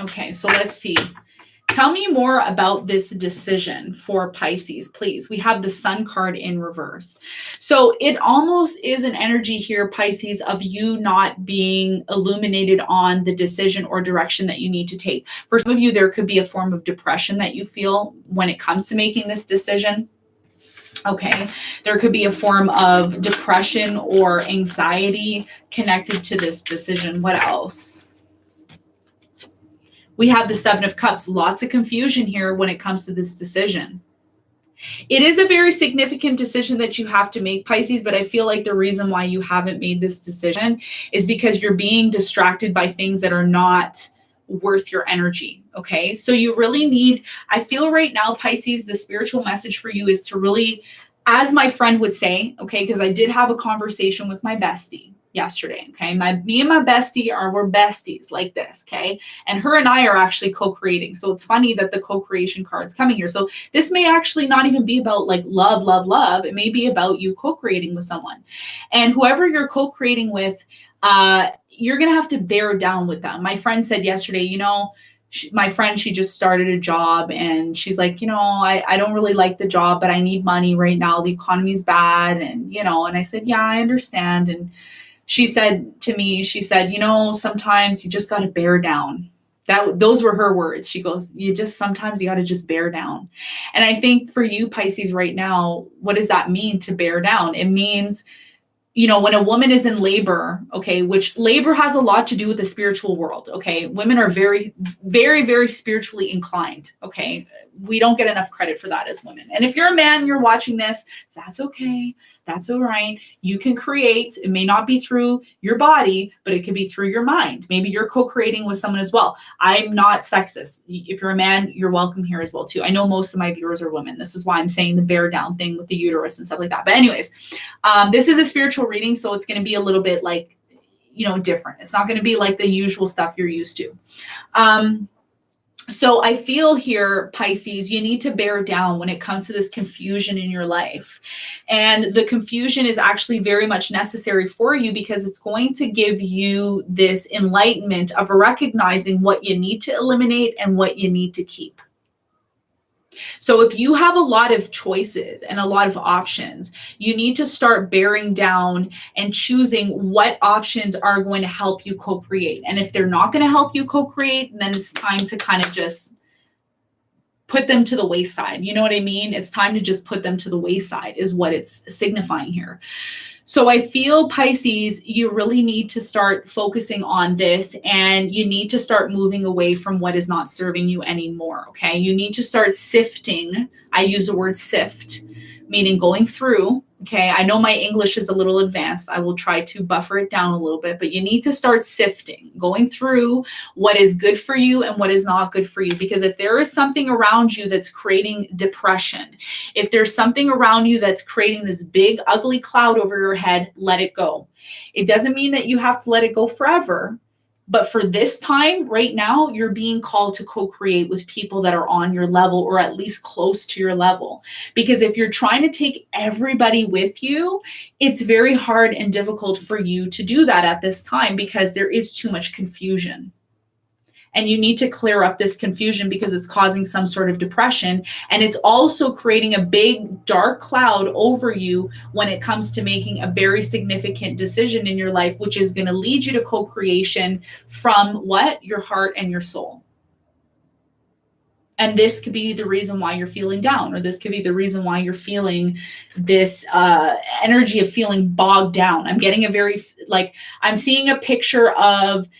A: Okay, so let's see. Tell me more about this decision for Pisces, please. We have the Sun card in reverse. So it almost is an energy here, Pisces, of you not being illuminated on the decision or direction that you need to take. For some of you, there could be a form of depression that you feel when it comes to making this decision. Okay, there could be a form of depression or anxiety connected to this decision. What else? We have the Seven of Cups, lots of confusion here when it comes to this decision. It is a very significant decision that you have to make, Pisces, but I feel like the reason why you haven't made this decision is because you're being distracted by things that are not worth your energy, okay? So you really need, I feel right now, Pisces, the spiritual message for you is to really, as my friend would say, okay, because I did have a conversation with my bestie yesterday, okay? Me and my bestie we're besties like this, okay? And her and I are actually co-creating. So it's funny that the co-creation card's coming here. So this may actually not even be about like love, love, love. It may be about you co-creating with someone. And whoever you're co-creating with, you're going to have to bear down with them. My friend said yesterday, my friend, she just started a job and she's like, I don't really like the job, but I need money right now. The economy's bad. And, and I said, yeah, I understand. And she said to me, sometimes you just got to bear down. Those were her words. She goes, sometimes you got to just bear down. And I think for you, Pisces, right now, what does that mean to bear down? It means, when a woman is in labor, okay, which labor has a lot to do with the spiritual world, okay? Women are very, very, very spiritually inclined, okay? We don't get enough credit for that as women. And if you're a man and you're watching this, that's okay. That's all right. You can create. It may not be through your body, but it could be through your mind. Maybe you're co-creating with someone as well. I'm not sexist. If you're a man, you're welcome here as well too. I know most of my viewers are women. This is why I'm saying the bear down thing with the uterus and stuff like that. But anyways, this is a spiritual reading, so it's going to be a little bit like, different. It's not going to be like the usual stuff you're used to. So I feel here, Pisces, you need to bear down when it comes to this confusion in your life. And the confusion is actually very much necessary for you because it's going to give you this enlightenment of recognizing what you need to eliminate and what you need to keep. So if you have a lot of choices and a lot of options, you need to start bearing down and choosing what options are going to help you co-create. And if they're not going to help you co-create, then it's time to kind of just put them to the wayside. You know what I mean? It's time to just put them to the wayside is what it's signifying here. So I feel, Pisces, you really need to start focusing on this and you need to start moving away from what is not serving you anymore, okay? You need to start sifting. I use the word sift, meaning going through, okay? I know my English is a little advanced. I will try to buffer it down a little bit, but you need to start sifting, going through what is good for you and what is not good for you. Because if there is something around you that's creating depression, if there's something around you that's creating this big, ugly cloud over your head, let it go. It doesn't mean that you have to let it go forever. But for this time, right now, you're being called to co-create with people that are on your level or at least close to your level. Because if you're trying to take everybody with you, it's very hard and difficult for you to do that at this time because there is too much confusion. And you need to clear up this confusion because it's causing some sort of depression. And it's also creating a big dark cloud over you when it comes to making a very significant decision in your life, which is going to lead you to co-creation from what? Your heart and your soul. And this could be the reason why you're feeling down, or this could be the reason why you're feeling this energy of feeling bogged down. I'm getting I'm seeing a picture of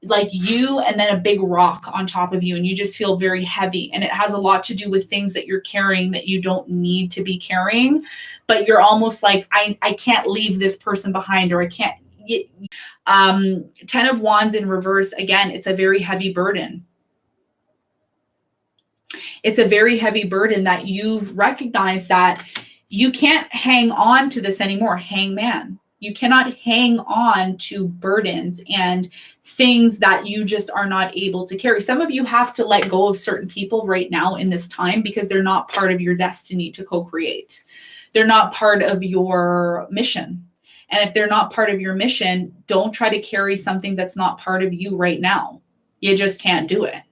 A: like you and then a big rock on top of you, and you just feel very heavy. And it has a lot to do with things that you're carrying that you don't need to be carrying, but you're almost like, I can't leave this person behind, or I can't. 10 of Wands in reverse, again, it's a very heavy burden. It's a very heavy burden that you've recognized that you can't hang on to this anymore. Hangman. You cannot hang on to burdens and things that you just are not able to carry. Some of you have to let go of certain people right now in this time because they're not part of your destiny to co-create. They're not part of your mission. And if they're not part of your mission, don't try to carry something that's not part of you right now. You just can't do it.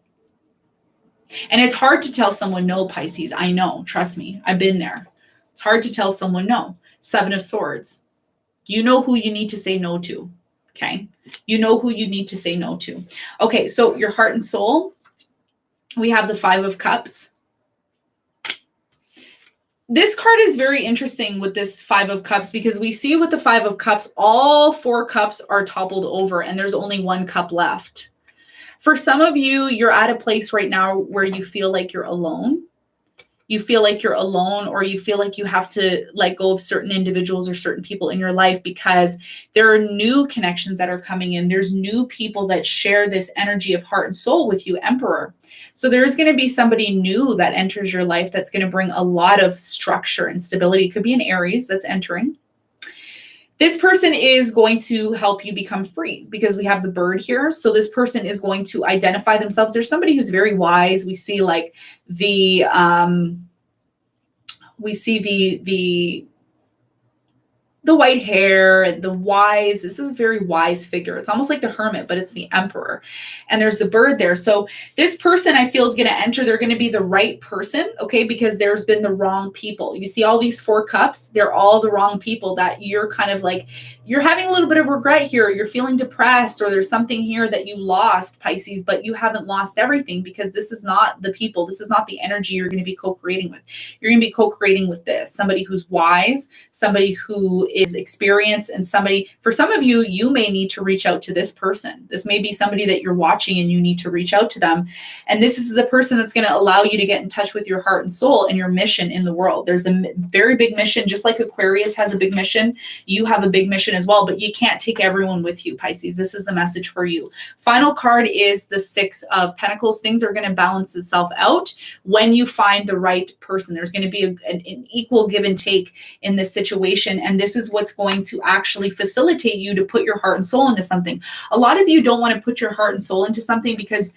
A: And it's hard to tell someone no, Pisces. I know. Trust me. I've been there. It's hard to tell someone no. 7 of Swords. You know who you need to say no to. Okay. You know who you need to say no to. Okay. So your heart and soul, we have the 5 of Cups. This card is very interesting with this 5 of Cups because we see with the 5 of Cups, all 4 cups are toppled over and there's only 1 cup left. For some of you, you're at a place right now where you feel like you're alone. You feel like you're alone, or you feel like you have to let go of certain individuals or certain people in your life because there are new connections that are coming in. There's new people that share this energy of heart and soul with you, Emperor. So there's going to be somebody new that enters your life that's going to bring a lot of structure and stability. It could be an Aries that's entering. This person is going to help you become free because we have the bird here. So this person is going to identify themselves. There's somebody who's very wise. We see like the white hair, the wise. This is a very wise figure. It's almost like the hermit, but it's the emperor. And there's the bird there. So this person I feel is going to enter. They're going to be the right person, okay, because there's been the wrong people. You see all these 4 cups, they're all the wrong people that you're kind of like, you're having a little bit of regret here. You're feeling depressed, or there's something here that you lost, Pisces, but you haven't lost everything because this is not the people. This is not the energy you're going to be co-creating with. You're going to be co-creating with this, somebody who's wise, somebody who is experienced, and somebody, for some of you, you may need to reach out to this person. This may be somebody that you're watching and you need to reach out to them. And this is the person that's going to allow you to get in touch with your heart and soul and your mission in the world. There's a very big mission, just like Aquarius has a big mission. You have a big mission as well, but you can't take everyone with you, Pisces. This is the message for you. Final card is the 6 of Pentacles. Things are going to balance itself out when you find the right person. There's going to be an equal give and take in this situation. And this is what's going to actually facilitate you to put your heart and soul into something. A lot of you don't want to put your heart and soul into something because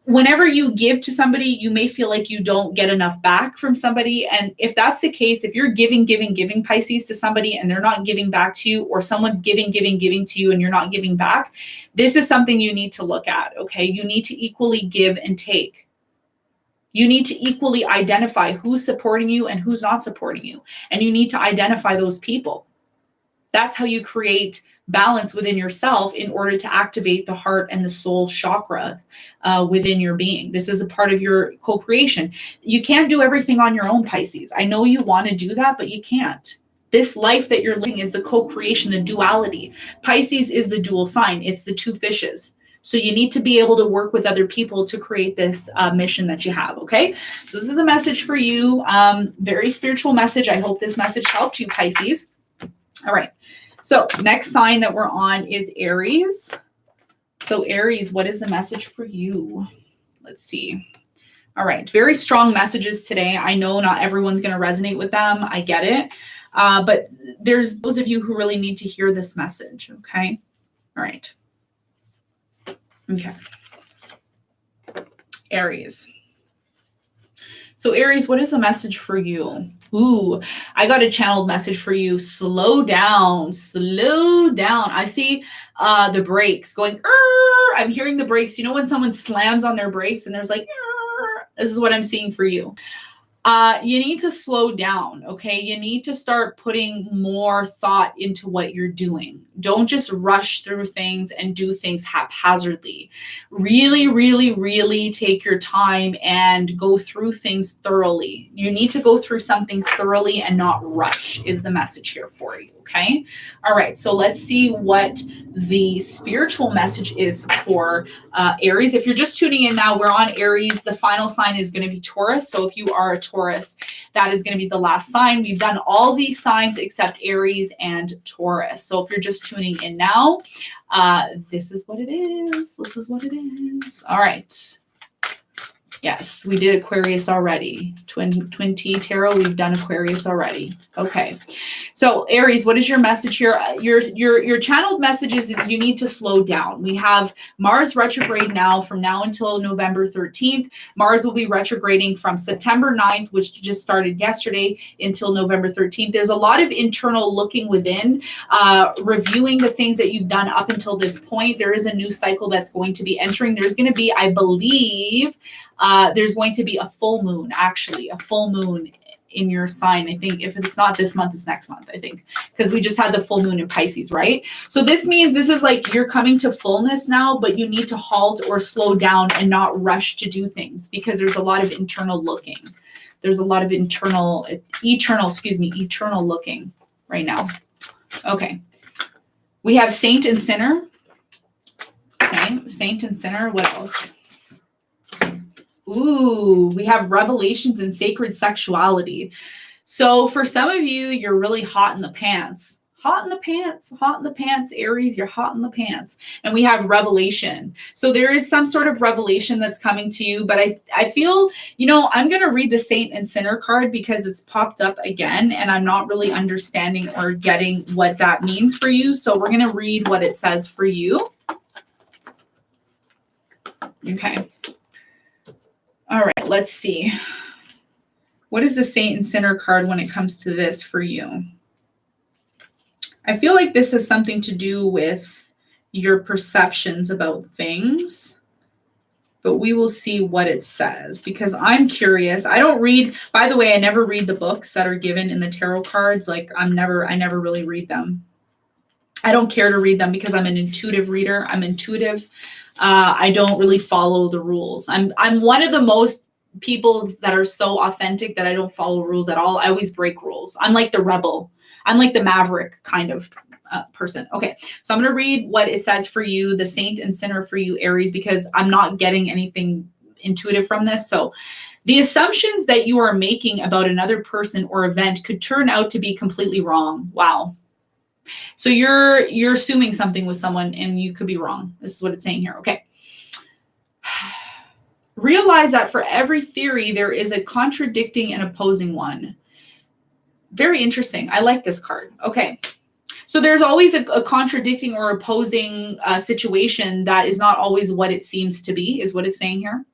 A: whenever you give to somebody, you may feel like you don't get enough back from somebody. And if that's the case, if you're giving, Pisces, to somebody and they're not giving back to you, or someone's giving to you and you're not giving back, this is something you need to look at, okay? You need to equally give and take. You need to equally identify who's supporting you and who's not supporting you. And you need to identify those people. That's how you create balance within yourself in order to activate the heart and the soul chakra within your being. This is a part of your co-creation. You can't do everything on your own, Pisces. I know you want to do that, but you can't. This life that you're living is the co-creation, the duality. Pisces is the dual sign. It's the 2 fishes. So you need to be able to work with other people to create this mission that you have, okay? So this is a message for you, very spiritual message. I hope this message helped you, Pisces. All right. So next sign that we're on is Aries. So Aries, what is the message for you? Let's see. All right. Very strong messages today. I know not everyone's going to resonate with them. I get it. But there's those of you who really need to hear this message. Okay. All right. Okay. Aries. So Aries, what is the message for you? Ooh, I got a channeled message for you. Slow down, slow down. I see the brakes going. I'm hearing the brakes. You know when someone slams on their brakes and there's like, this is what I'm seeing for you. You need to slow down, okay? You need to start putting more thought into what you're doing. Don't just rush through things and do things haphazardly. Really, really, really take your time and go through things thoroughly. You need to go through something thoroughly and not rush, is the message here for you, okay? All right, so let's see what the spiritual message is for Aries. If you're just tuning in now, we're on Aries. The final sign is going to be Taurus. So if you are a Taurus, that is going to be the last sign. We've done all these signs except Aries and Taurus. So if you're just tuning in now, this is what it is. This is what it is. All right. Yes, we did Aquarius already. Twin T Tarot, we've done Aquarius already. Okay. So Aries, what is your message here? Your channeled messages is you need to slow down. We have Mars retrograde now from now until November 13th. Mars will be retrograding from September 9th, which just started yesterday, until November 13th. There's a lot of internal looking within, reviewing the things that you've done up until this point. There is a new cycle that's going to be entering. There's going to be, I believe, there's going to be a full moon, actually, a full moon in your sign. I think if it's not this month, it's next month, I think, because we just had the full moon in Pisces, right? So this means this is like you're coming to fullness now, but you need to halt or slow down and not rush to do things because there's a lot of internal looking. There's a lot of eternal looking right now. Okay. We have Saint and Sinner. Okay, Saint and Sinner. What else? Ooh, we have revelations and sacred sexuality. So for some of you, you're really hot in the pants. Hot in the pants, hot in the pants, Aries, you're hot in the pants. And we have revelation. So there is some sort of revelation that's coming to you. But I feel, I'm going to read the Saint and Sinner card because it's popped up again. And I'm not really understanding or getting what that means for you. So we're going to read what it says for you. Okay. All right, let's see. What is the Saint and Sinner card when it comes to this for you? I feel like this has something to do with your perceptions about things, but we will see what it says because I'm curious. I don't read, by the way, I never read the books that are given in the tarot cards. Like I never really read them. I don't care to read them because I'm an intuitive reader. I'm intuitive. I don't really follow the rules. I'm one of the most people that are so authentic that I don't follow rules at all. I always break rules. I'm like the rebel. I'm like the maverick kind of person. Okay, so I'm going to read what it says for you, the Saint and Sinner for you, Aries, because I'm not getting anything intuitive from this. So the assumptions that you are making about another person or event could turn out to be completely wrong. Wow. So you're assuming something with someone and you could be wrong. This is what it's saying here. Okay. Realize that for every theory, there is a contradicting and opposing one. Very interesting. I like this card. Okay. So there's always a contradicting or opposing situation that is not always what it seems to be, is what it's saying here.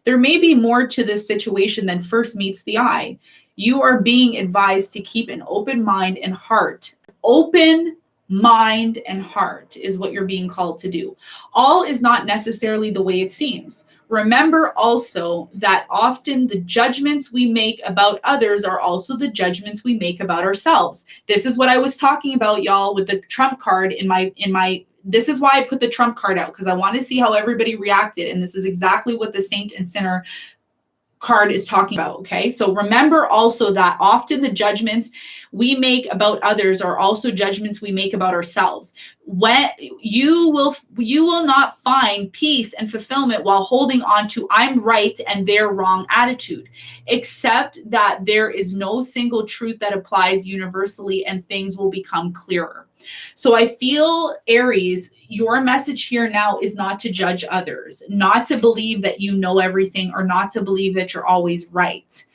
A: There may be more to this situation than first meets the eye. You are being advised to keep an open mind and heart. Open mind and heart is what you're being called to do. All is not necessarily the way it seems. Remember also that often the judgments we make about others are also the judgments we make about ourselves. This is what I was talking about, y'all, with the Trump card in my this is why I put the Trump card out, because I want to see how everybody reacted. And this is exactly what the Saint and Sinner card is talking about. Okay. So remember also that often the judgments we make about others are also judgments we make about ourselves. When you will not find peace and fulfillment while holding on to I'm right and they're wrong attitude, except that there is no single truth that applies universally and things will become clearer. So I feel, Aries, your message here now is not to judge others, not to believe that you know everything, or not to believe that you're always right.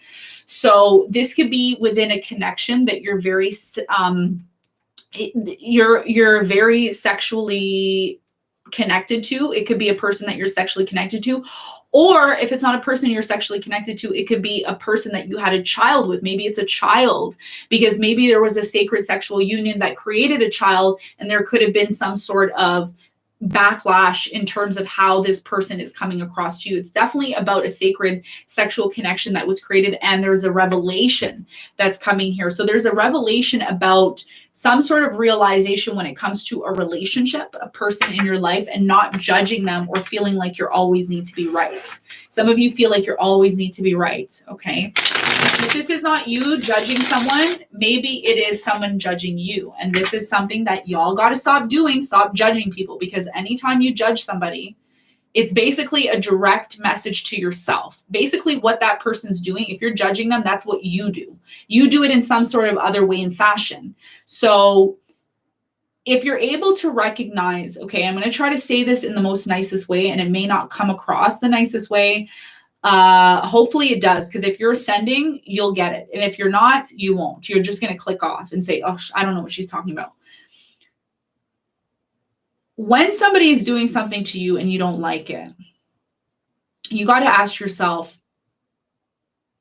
A: So this could be within a connection that you're very you're very sexually connected to. It could be a person that you're sexually connected to, Or if it's not a person you're sexually connected to, it could be a person that you had a child with. Maybe it's a child, because maybe there was a sacred sexual union that created a child, and there could have been some sort of backlash in terms of how this person is coming across to you. It's definitely about a sacred sexual connection that was created, and there's a revelation that's coming here. So there's a revelation about some sort of realization when it comes to a relationship, a person in your life, and not judging them or feeling like you always need to be right. Some of you feel like you always need to be right, okay? If this is not you judging someone, maybe it is someone judging you. And this is something that y'all got to stop doing. Stop judging people, because anytime you judge somebody, it's basically a direct message to yourself. Basically what that person's doing, if you're judging them, that's what you do. You do it in some sort of other way and fashion. So if you're able to recognize, okay, I'm going to try to say this in the most nicest way, and it may not come across the nicest way. Hopefully it does, because if you're ascending, you'll get it. And if you're not, you won't. You're just going to click off and say, oh, I don't know what she's talking about. When somebody is doing something to you and you don't like it, you got to ask yourself,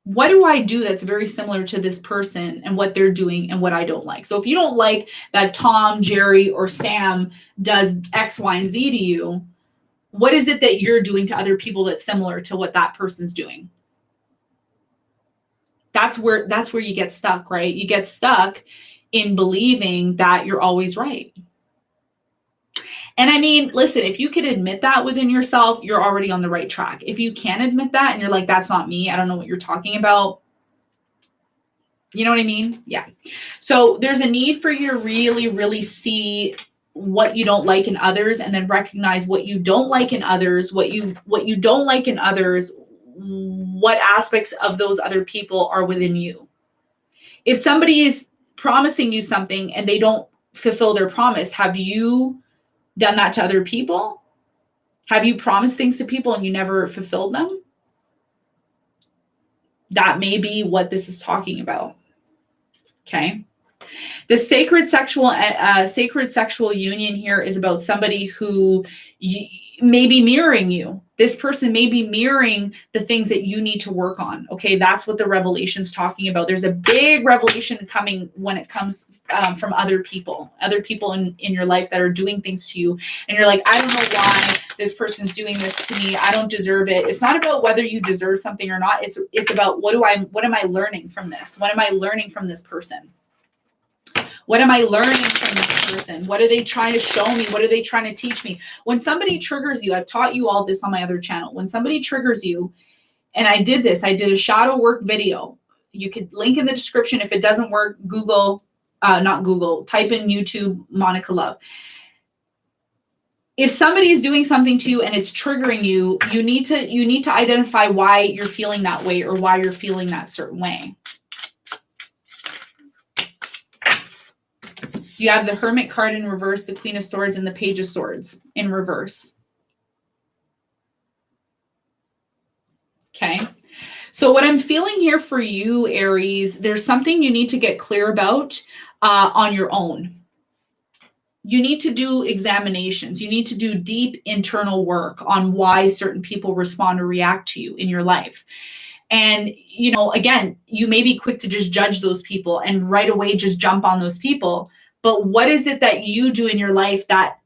A: what do I do that's very similar to this person and what they're doing and what I don't like? So if you don't like that Tom, Jerry, or Sam does X, Y, and Z to you, what is it that you're doing to other people that's similar to what that person's doing? That's where you get stuck, right? You get stuck in believing that you're always right. And I mean, listen, if you can admit that within yourself, you're already on the right track. If you can't admit that and you're like, that's not me, I don't know what you're talking about. You know what I mean? Yeah. So there's a need for you to really, really see what you don't like in others, and then recognize what you don't like in others, what you don't like in others, what aspects of those other people are within you. If somebody is promising you something and they don't fulfill their promise, have you done that to other people? Have you promised things to people and you never fulfilled them? That may be what this is talking about. Okay. The sacred sexual union here is about somebody who may be mirroring you. This person may be mirroring the things that you need to work on. Okay, that's what the revelation's talking about. There's a big revelation coming when it comes from other people in your life that are doing things to you. And you're like, I don't know why this person's doing this to me. I don't deserve it. It's not about whether you deserve something or not. It's about what am I learning from this? What am I learning from this person? What am I learning from this person? What are they trying to show me? What are they trying to teach me? When somebody triggers you, I've taught you all this on my other channel. When somebody triggers you, and I did a shadow work video. You could link in the description. If it doesn't work, type in YouTube, Monica Love. If somebody is doing something to you and it's triggering you, you need to identify why you're feeling that way or why you're feeling that certain way. You have the Hermit card in reverse, the Queen of Swords, and the Page of Swords in reverse. Okay. So what I'm feeling here for you, Aries, there's something you need to get clear about on your own. You need to do examinations. You need to do deep internal work on why certain people respond or react to you in your life. And, again, you may be quick to just judge those people and right away just jump on those people. But what is it that you do in your life that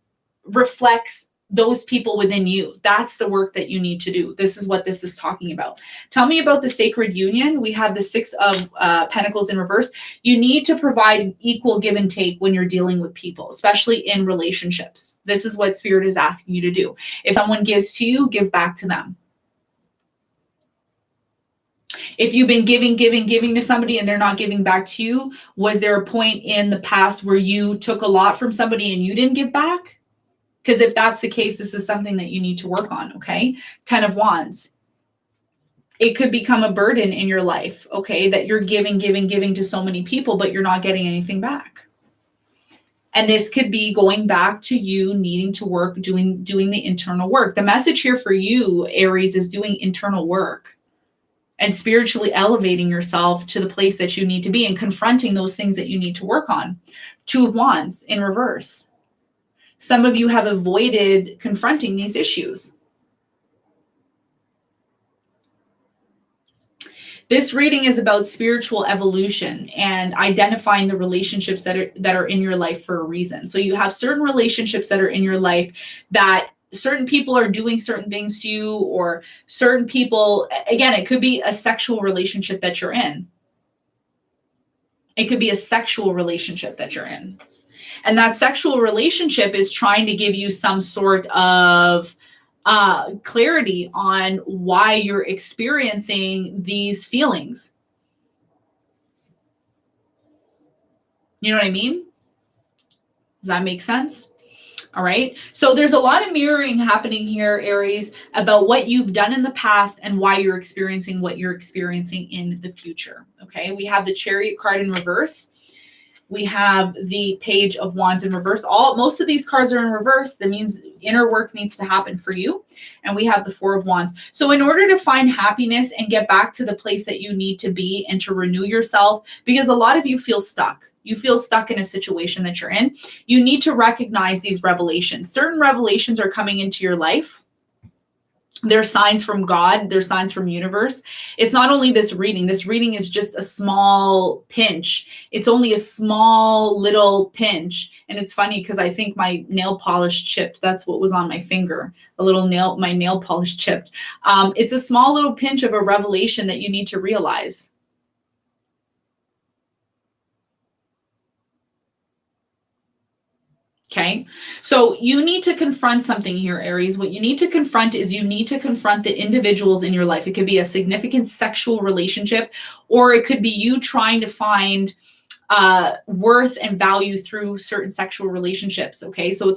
A: reflects those people within you? That's the work that you need to do. This is what this is talking about. Tell me about the sacred union. We have the Six of Pentacles in reverse. You need to provide equal give and take when you're dealing with people, especially in relationships. This is what Spirit is asking you to do. If someone gives to you, give back to them. If you've been giving to somebody and they're not giving back to you, was there a point in the past where you took a lot from somebody and you didn't give back? Because if that's the case, this is something that you need to work on, okay? 10 of Wands. It could become a burden in your life, okay, that you're giving to so many people, but you're not getting anything back. And this could be going back to you needing to work, doing the internal work. The message here for you, Aries, is doing internal work and spiritually elevating yourself to the place that you need to be and confronting those things that you need to work on. Two of Wands in reverse. Some of you have avoided confronting these issues. This reading is about spiritual evolution and identifying the relationships that are in your life for a reason. So you have certain relationships that are in your life that certain people are doing certain things to you, or certain people, again, it could be a sexual relationship that you're in. It could be a sexual relationship that you're in. And that sexual relationship is trying to give you some sort of clarity on why you're experiencing these feelings. You know what I mean? Does that make sense? All right. So there's a lot of mirroring happening here, Aries, about what you've done in the past and why you're experiencing what you're experiencing in the future. Okay. We have the Chariot card in reverse. We have the Page of Wands in reverse. Most of these cards are in reverse. That means inner work needs to happen for you. And we have the Four of Wands. So in order to find happiness and get back to the place that you need to be and to renew yourself, because a lot of you feel stuck. You feel stuck in a situation that you're in. You need to recognize these revelations. Certain revelations are coming into your life. They're signs from God. They're signs from universe. It's not only this reading. This reading is just a small pinch. It's only a small little pinch. And it's funny because I think my nail polish chipped. That's what was on my finger. My nail polish chipped. It's a small little pinch of a revelation that you need to realize. Okay, so you need to confront something here, Aries. What you need to confront is you need to confront the individuals in your life. It could be a significant sexual relationship, or it could be you trying to find worth and value through certain sexual relationships. Okay, so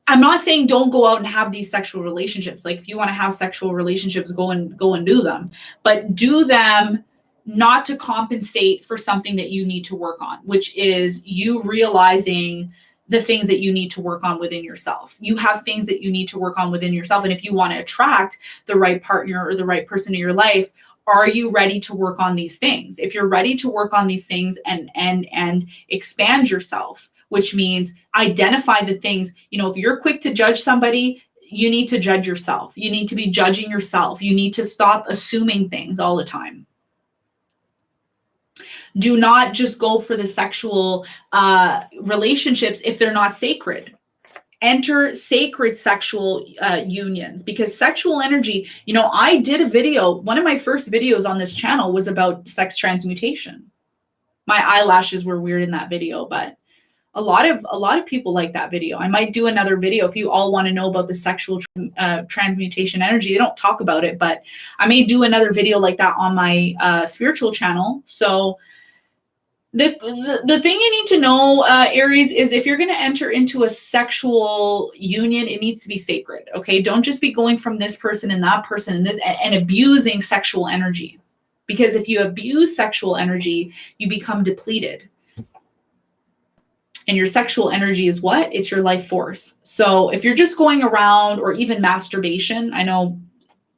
A: I'm not saying don't go out and have these sexual relationships. Like if you want to have sexual relationships, go and do them, but do them not to compensate for something that you need to work on, which is you realizing the things that you need to work on within yourself. You have things that you need to work on within yourself. And if you want to attract the right partner or the right person in your life, are you ready to work on these things? If you're ready to work on these things and expand yourself, which means identify the things, if you're quick to judge somebody, you need to judge yourself. You need to be judging yourself. You need to stop assuming things all the time. Do not just go for the sexual relationships if they're not sacred. Enter sacred sexual unions, because sexual energy, I did a video. One of my first videos on this channel was about sex transmutation. My eyelashes were weird in that video, but a lot of people like that video. I might do another video if you all want to know about the sexual transmutation energy. They don't talk about it, but I may do another video like that on my spiritual channel. So the thing you need to know, Aries, is if you're going to enter into a sexual union, it needs to be sacred. Okay, don't just be going from this person and that person and this and abusing sexual energy, because if you abuse sexual energy, you become depleted. And your sexual energy is what? It's your life force. So if you're just going around, or even masturbation, I know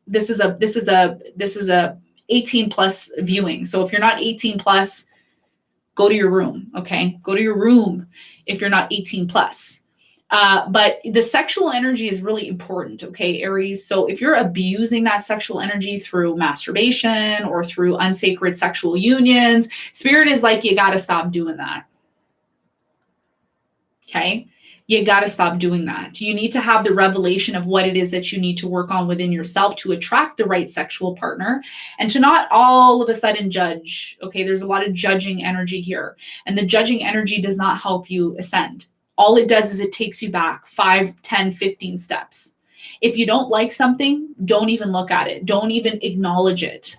A: this is a 18 plus viewing. So if you're not 18 plus, go to your room, okay? Go to your room if you're not 18 plus. But the sexual energy is really important, okay, Aries? So if you're abusing that sexual energy through masturbation or through unsacred sexual unions, Spirit is like, you got to stop doing that, okay? You got to stop doing that. You need to have the revelation of what it is that you need to work on within yourself to attract the right sexual partner, and to not all of a sudden judge. Okay, there's a lot of judging energy here, and the judging energy does not help you ascend. All it does is it takes you back 5, 10, 15 steps. If you don't like something, don't even look at it. Don't even acknowledge it.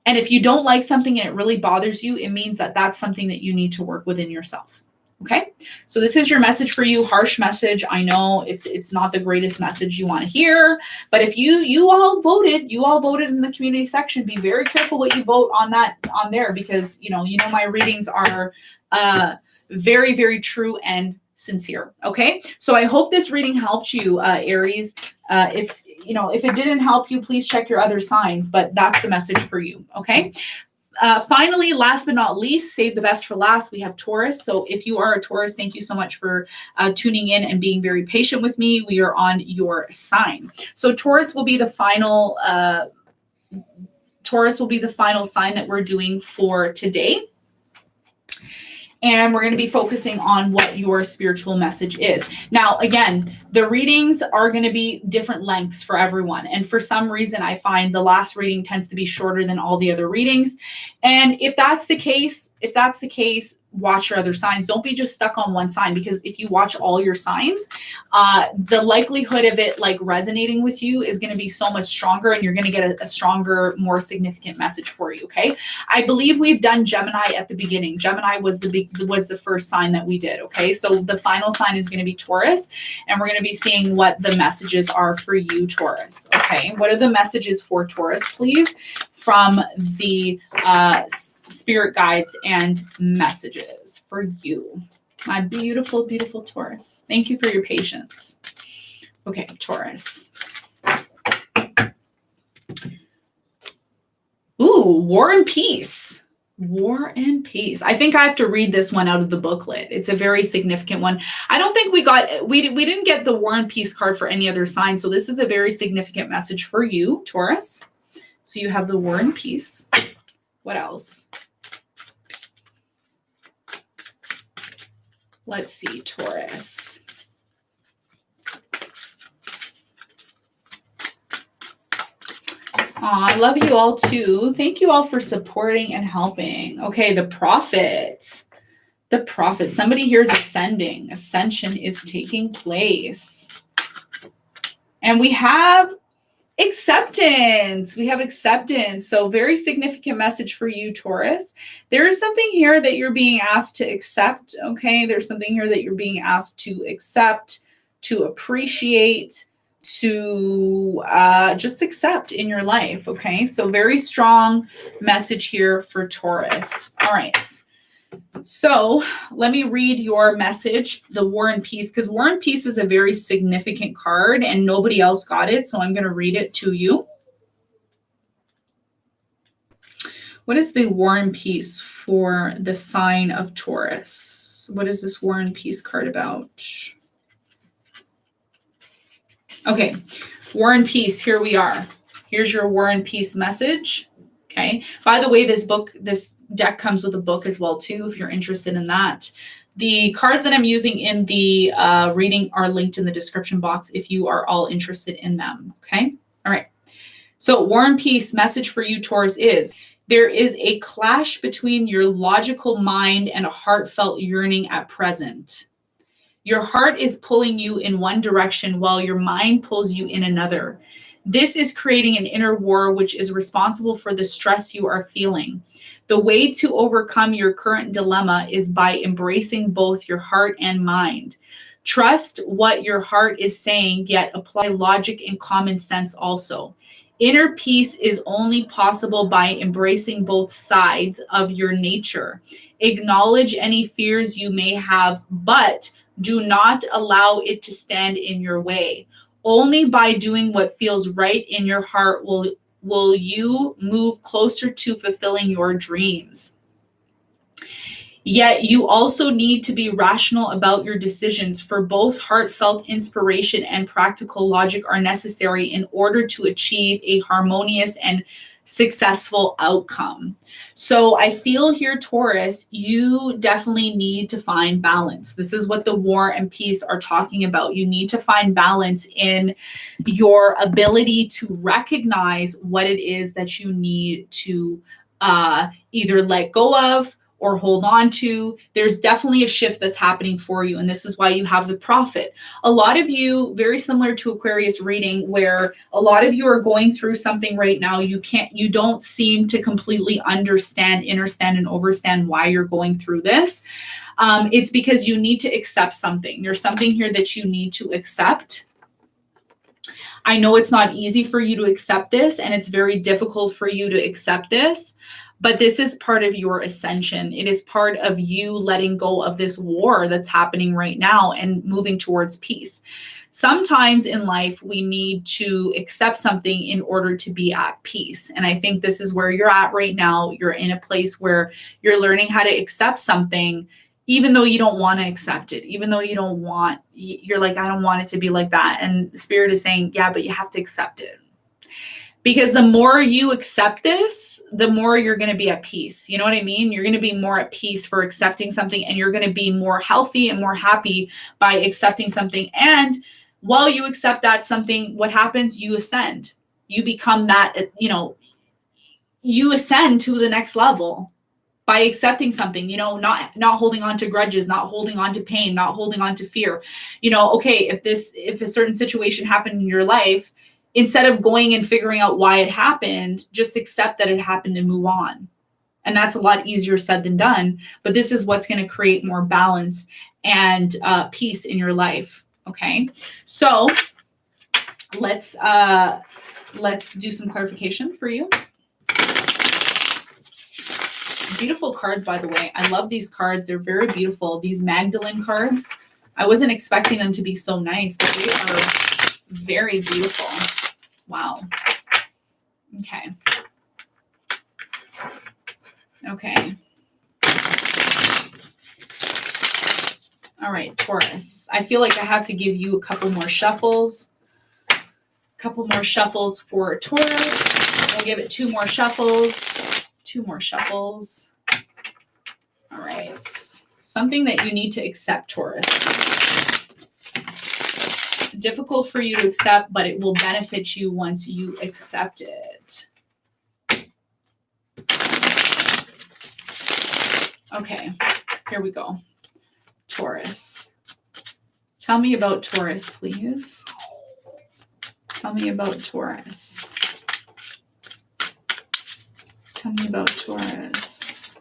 A: And if you don't like something and it really bothers you, it means that that's something that you need to work within yourself. Okay, so this is your message for you. Harsh message. I know it's not the greatest message you want to hear, but if you all voted in the community section, be very careful what you vote on there, because my readings are very, very true and sincere. Okay, so I hope this reading helped you, Aries. If it didn't help you, please check your other signs, but that's the message for you. Okay. Finally, last but not least, save the best for last, we have Taurus. So if you are a Taurus, thank you so much for tuning in and being very patient with me. We are on your sign. So Taurus will be the final Taurus will be the final sign that we're doing for today. And we're going to be focusing on what your spiritual message is. Now, again, the readings are going to be different lengths for everyone. And for some reason, I find the last reading tends to be shorter than all the other readings. And if that's the case, watch your other signs. Don't be just stuck on one sign, because if you watch all your signs, the likelihood of it like resonating with you is going to be so much stronger, and you're going to get a stronger, more significant message for you. Okay. I believe we've done Gemini at the beginning. Gemini was the first sign that we did. Okay. So the final sign is going to be Taurus, and we're going to be seeing what the messages are for you, Taurus. Okay. What are the messages for Taurus, please, from the spirit guides and messages for you, my beautiful, beautiful Taurus? Thank you for your patience. Okay, Taurus. Ooh, War and Peace. War and Peace. I think I have to read this one out of the booklet. It's a very significant one. I don't think we didn't get the War and Peace card for any other sign. So this is a very significant message for you, Taurus. So you have the War and Peace. What else? Let's see, Taurus. I love you all too. Thank you all for supporting and helping. Okay, the Prophet. The Prophet. Somebody here is ascending. Ascension is taking place. And we have acceptance. We have acceptance. So very significant message for you, Taurus. There is something here that you're being asked to accept. Okay. There's something here that you're being asked to accept, to appreciate, to just accept in your life. Okay. So very strong message here for Taurus. All right. So let me read your message, the War and Peace, because War and Peace is a very significant card and nobody else got it. So I'm going to read it to you. What is the War and Peace for the sign of Taurus? What is this War and Peace card about? Okay, War and Peace, here we are. Here's your War and Peace message. Okay. By the way, this deck comes with a book as well too, if you're interested in that. The cards that I'm using in the reading are linked in the description box if you are all interested in them. Okay. All right. So War and Peace message for you, Taurus, is there is a clash between your logical mind and a heartfelt yearning at present. Your heart is pulling you in one direction while your mind pulls you in another. This is creating an inner war, which is responsible for the stress you are feeling. The way to overcome your current dilemma is by embracing both your heart and mind. Trust what your heart is saying, yet apply logic and common sense also. Inner peace is only possible by embracing both sides of your nature. Acknowledge any fears you may have, but do not allow it to stand in your way. Only by doing what feels right in your heart will you move closer to fulfilling your dreams. Yet you also need to be rational about your decisions, for both heartfelt inspiration and practical logic are necessary in order to achieve a harmonious and successful outcome. So I feel here, Taurus, you definitely need to find balance. This is what the War and Peace are talking about. You need to find balance in your ability to recognize what it is that you need to either let go of or hold on to. There's definitely a shift that's happening for you. And this is why you have the Prophet. A lot of you, very similar to Aquarius reading, where a lot of you are going through something right now. You don't seem to completely understand, understand, and overstand why you're going through this. It's because you need to accept something. There's something here that you need to accept. I know it's not easy for you to accept this, and it's very difficult for you to accept this. But this is part of your ascension. It is part of you letting go of this war that's happening right now and moving towards peace. Sometimes in life, we need to accept something in order to be at peace. And I think this is where you're at right now. You're in a place where you're learning how to accept something, even though you don't want to accept it, even though you're like, I don't want it to be like that. And the Spirit is saying, yeah, but you have to accept it. Because the more you accept this, the more you're going to be at peace. You know what I mean? You're going to be more at peace for accepting something, and you're going to be more healthy and more happy by accepting something. And while you accept that something, what happens? You ascend. You become that, you ascend to the next level by accepting something, not holding on to grudges, not holding on to pain, not holding on to fear. Okay, if a certain situation happened in your life, instead of going and figuring out why it happened, just accept that it happened and move on. And that's a lot easier said than done. But this is what's going to create more balance and peace in your life. Okay, so let's do some clarification for you. Beautiful cards, by the way. I love these cards. They're very beautiful. These Magdalene cards. I wasn't expecting them to be so nice, but they are very beautiful. Wow. Okay. Okay. All right, Taurus. I feel like I have to give you a couple more shuffles. A couple more shuffles for Taurus. We'll give it 2 more shuffles. 2 more shuffles. All right. Something that you need to accept, Taurus. Difficult for you to accept, but it will benefit you once you accept it. Okay, here we go. Taurus. Tell me about Taurus, please. Tell me about Taurus. Tell me about Taurus.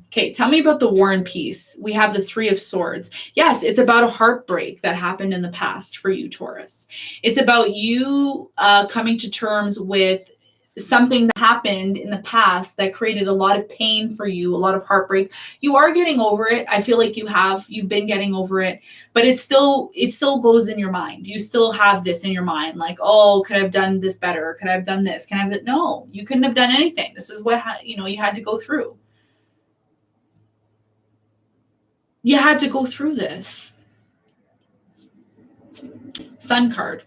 A: Okay, tell me about the War and Peace. We have the 3 of Swords. Yes, it's about a heartbreak that happened in the past for you, Taurus. It's about you coming to terms with something that happened in the past that created a lot of pain for you, a lot of heartbreak. You are getting over it. I feel like you've been getting over it, but it still goes in your mind. You still have this in your mind, like, oh, could I have done this better? Could I have done this? Can I have it? No, you couldn't have done anything. This is what, you had to go through. You had to go through this. Sun card.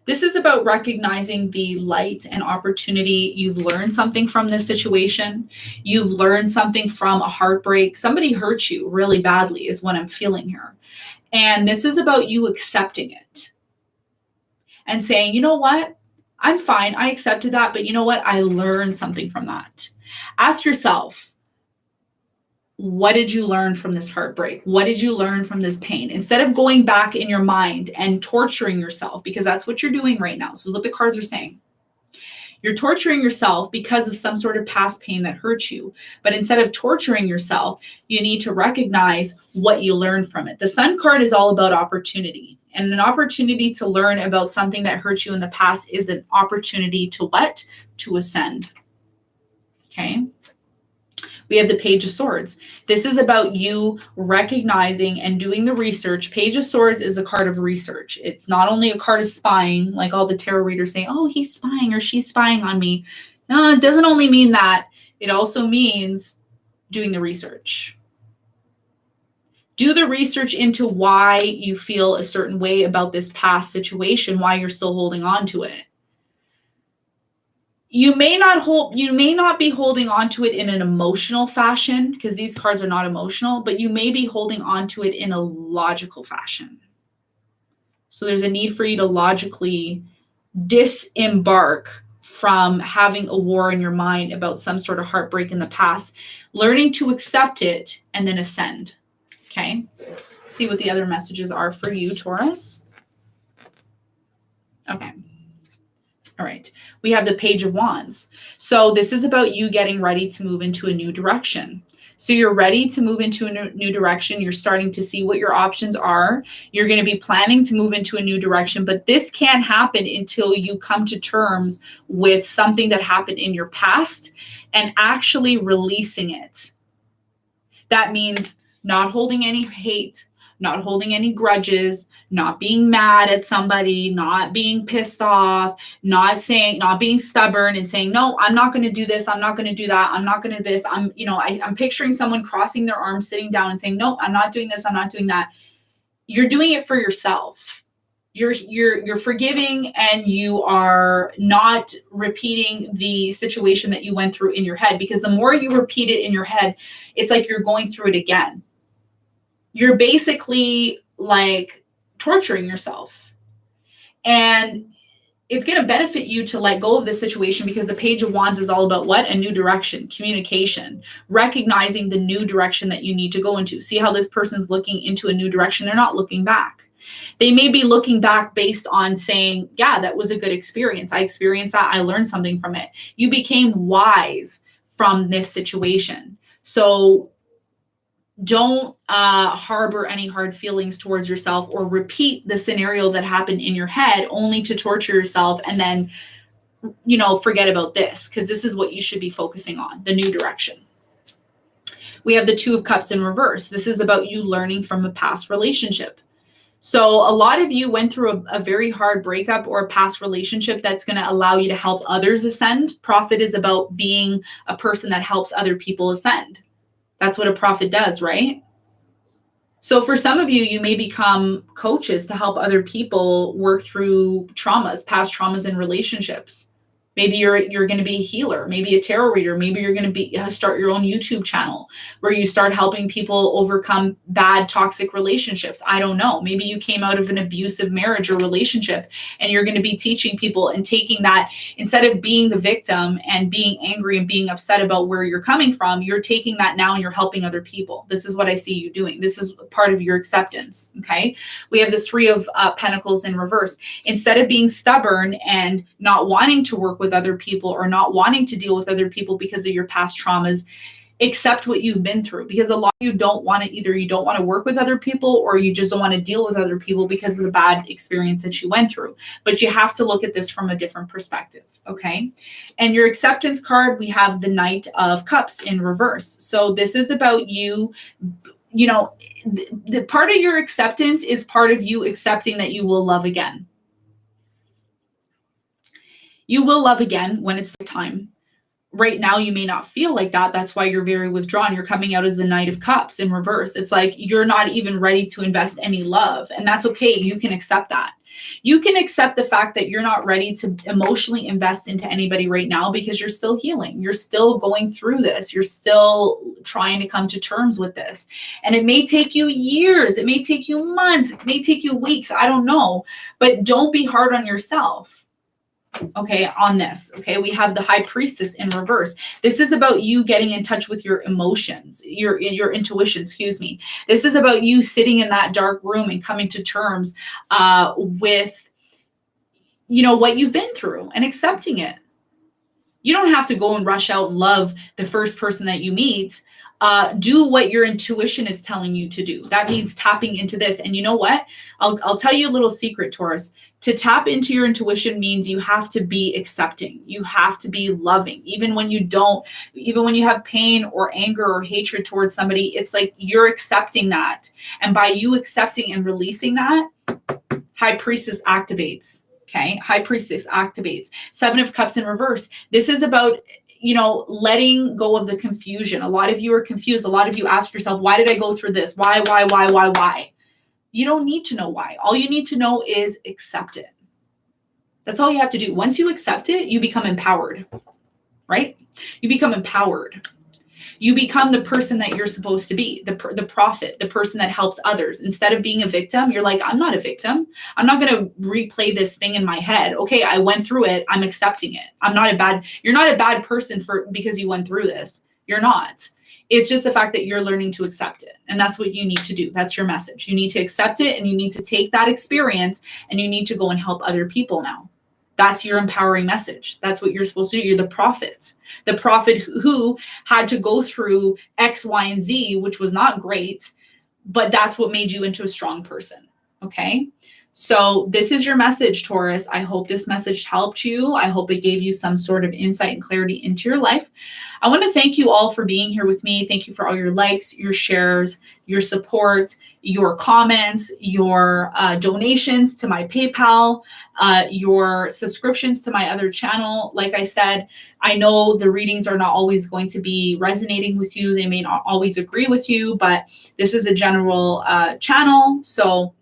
A: This is about recognizing the light and opportunity. You've learned something from this situation. You've learned something from a heartbreak. Somebody hurt you really badly is what I'm feeling here. And this is about you accepting it and saying, you know what? I'm fine. I accepted that. But you know what? I learned something from that. Ask yourself, what did you learn from this heartbreak? What did you learn from this pain? Instead of going back in your mind and torturing yourself, because that's what you're doing right now. This is what the cards are saying. You're torturing yourself because of some sort of past pain that hurt you. But instead of torturing yourself, you need to recognize what you learned from it. The Sun card is all about opportunity. And an opportunity to learn about something that hurt you in the past is an opportunity to what? To ascend. Okay. We have the Page of Swords. This is about you recognizing and doing the research. Page of Swords is a card of research. It's not only a card of spying, like all the tarot readers say, oh, he's spying or she's spying on me. No, it doesn't only mean that. It also means doing the research. Do the research into why you feel a certain way about this past situation, why you're still holding on to it. You may not be holding on to it in an emotional fashion, because these cards are not emotional, but you may be holding on to it in a logical fashion. So there's a need for you to logically disembark from having a war in your mind about some sort of heartbreak in the past, learning to accept it and then ascend. Okay. See what the other messages are for you, Taurus. Okay. All right. We have the Page of Wands. So this is about you getting ready to move into a new direction. So you're ready to move into a new direction. You're starting to see what your options are. You're going to be planning to move into a new direction, but this can't happen until you come to terms with something that happened in your past and actually releasing it. That means not holding any hate, not holding any grudges, not being mad at somebody, not being pissed off, not being stubborn and saying, no, I'm not going to do this. I'm not going to do that. I'm not going to this. I'm picturing someone crossing their arms, sitting down and saying, no, I'm not doing this. I'm not doing that. You're doing it for yourself. You're forgiving, and you are not repeating the situation that you went through in your head, because the more you repeat it in your head, it's like you're going through it again. You're basically like torturing yourself. And it's going to benefit you to let go of this situation, because the Page of Wands is all about what? A new direction, communication, recognizing the new direction that you need to go into. See how this person's looking into a new direction? They're not looking back. They may be looking back based on saying, yeah, that was a good experience. I experienced that. I learned something from it. You became wise from this situation. So don't harbor any hard feelings towards yourself, or repeat the scenario that happened in your head only to torture yourself and then, forget about this, because this is what you should be focusing on, the new direction. We have the Two of Cups in reverse. This is about you learning from a past relationship. So a lot of you went through a very hard breakup or a past relationship that's going to allow you to help others ascend. Prophet is about being a person that helps other people ascend. That's what a prophet does, right? So for some of you, you may become coaches to help other people work through traumas, past traumas in relationships. Maybe you're going to be a healer, maybe a tarot reader. Maybe you're going to start your own YouTube channel where you start helping people overcome bad, toxic relationships. I don't know. Maybe you came out of an abusive marriage or relationship, and you're going to be teaching people and taking that, instead of being the victim and being angry and being upset about where you're coming from, you're taking that now and you're helping other people. This is what I see you doing. This is part of your acceptance. Okay. We have the Three of Pentacles in reverse. Instead of being stubborn and not wanting to work with other people, or not wanting to deal with other people because of your past traumas, accept what you've been through, because a lot of you don't want to, either you don't want to work with other people, or you just don't want to deal with other people because of the bad experience that you went through. But you have to look at this from a different perspective. Okay. And your acceptance card, we have the Knight of Cups in reverse. So this is about you, the part of your acceptance is part of you accepting that you will love again. You will love again when it's the time. Right now, you may not feel like that. That's why you're very withdrawn. You're coming out as the Knight of Cups in reverse. It's like you're not even ready to invest any love. And that's okay. You can accept that. You can accept the fact that you're not ready to emotionally invest into anybody right now, because you're still healing. You're still going through this. You're still trying to come to terms with this. And it may take you years. It may take you months. It may take you weeks. I don't know. But don't be hard on yourself. Okay, on this. Okay, we have the High Priestess in reverse. This is about you getting in touch with your emotions, your intuition, excuse me. This is about you sitting in that dark room and coming to terms with, what you've been through, and accepting it. You don't have to go and rush out and love the first person that you meet. Do what your intuition is telling you to do. That means tapping into this. And you know what? I'll tell you a little secret, Taurus. To tap into your intuition means you have to be accepting. You have to be loving. Even when you have pain or anger or hatred towards somebody, it's like you're accepting that. And by you accepting and releasing that, High Priestess activates. Okay. High Priestess activates. Seven of Cups in reverse. This is about letting go of the confusion. A lot of you are confused. A lot of you ask yourself, why did I go through this? Why? You don't need to know why. All you need to know is accept it. That's all you have to do. Once you accept it, you become empowered, right? You become empowered. You become the person that you're supposed to be, the prophet, the person that helps others. Instead of being a victim, you're like, I'm not a victim. I'm not going to replay this thing in my head. Okay, I went through it. I'm accepting it. You're not a bad person because you went through this. You're not. It's just the fact that you're learning to accept it. And that's what you need to do. That's your message. You need to accept it, and you need to take that experience, and you need to go and help other people now. That's your empowering message. That's what you're supposed to do. You're the prophet who had to go through X, Y, and Z, which was not great, but that's what made you into a strong person. Okay. So this is your message, Taurus. I hope this message helped you. I hope it gave you some sort of insight and clarity into your life. I want to thank you all for being here with me. Thank you for all your likes, your shares, your support, your comments, your donations to my PayPal, your subscriptions to my other channel. Like I said, I know the readings are not always going to be resonating with you. They may not always agree with you, but this is a general channel. So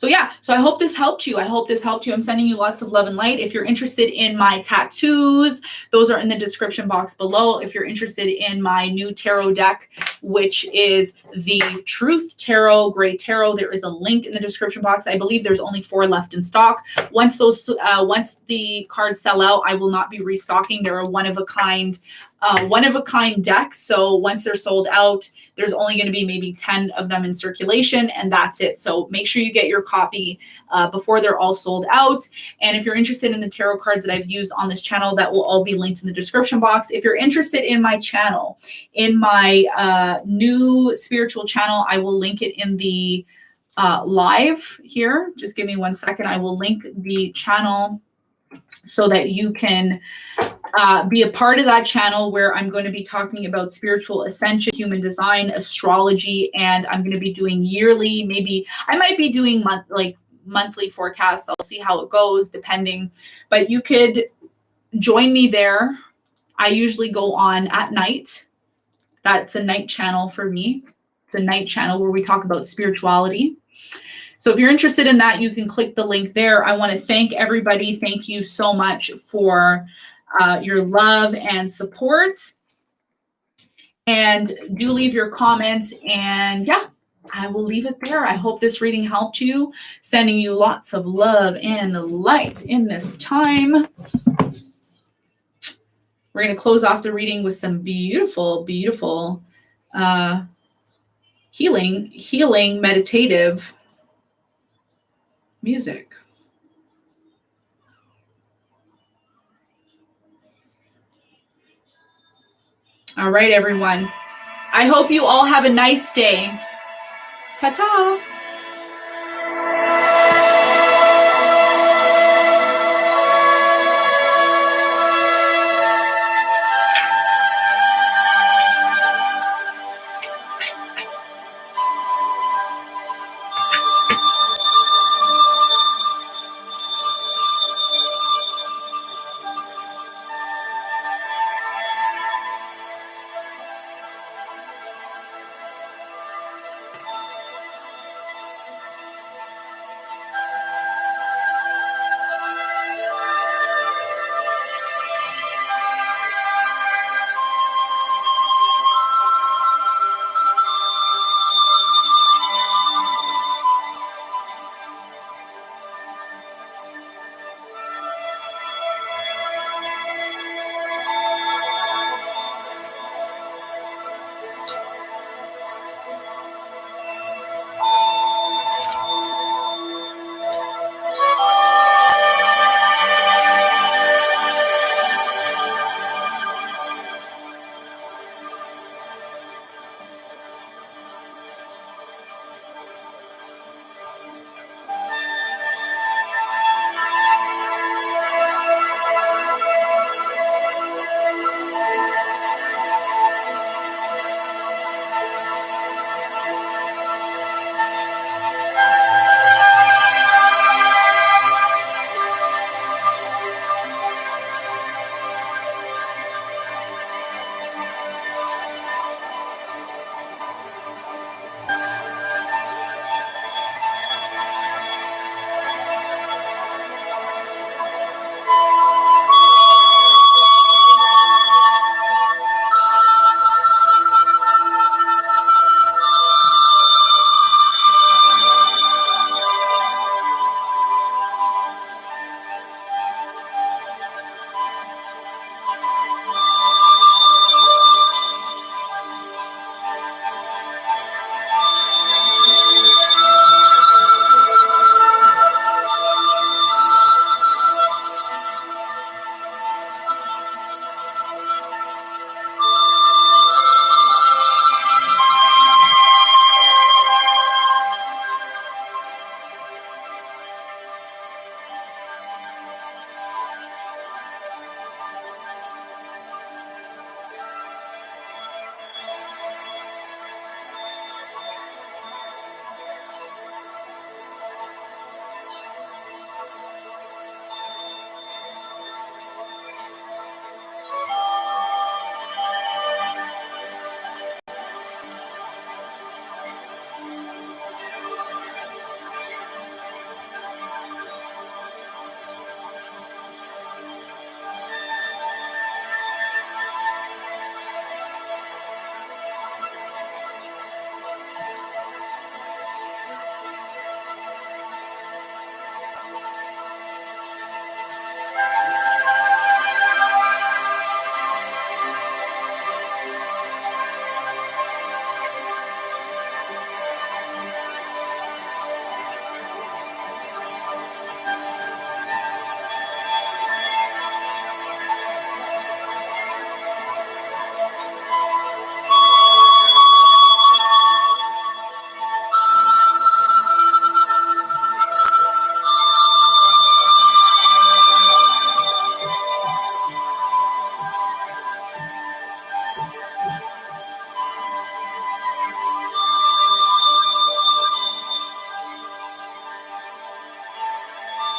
A: So yeah, so I hope this helped you. I hope this helped you. I'm sending you lots of love and light. If you're interested in my tattoos, those are in the description box below. If you're interested in my new tarot deck, which is the Truth Tarot, Gray Tarot, there is a link in the description box. I believe there's only 4 left in stock. Once the cards sell out, I will not be restocking. They're a one of a kind deck. So once they're sold out, there's only going to be maybe 10 of them in circulation, and that's it. So make sure you get your copy before they're all sold out. And if you're interested in the tarot cards that I've used on this channel, that will all be linked in the description box. If you're interested in my channel, in my new spiritual channel, I will link it in the live here. Just give me 1 second. I will link the channel so that you can be a part of that channel, where I'm going to be talking about spiritual ascension, human design, astrology, and I'm going to be doing yearly, maybe I might be doing monthly forecasts. I'll see how it goes depending, but you could join me there. I usually go on at night. That's a night channel for me. It's a night channel where we talk about spirituality. So if you're interested in that, you can click the link there. I want to thank everybody. Thank you so much for your love and support. And do leave your comments. And yeah, I will leave it there. I hope this reading helped you. Sending you lots of love and light in this time. We're going to close off the reading with some beautiful, beautiful healing, meditative music. All right, everyone. I hope you all have a nice day. Ta-ta.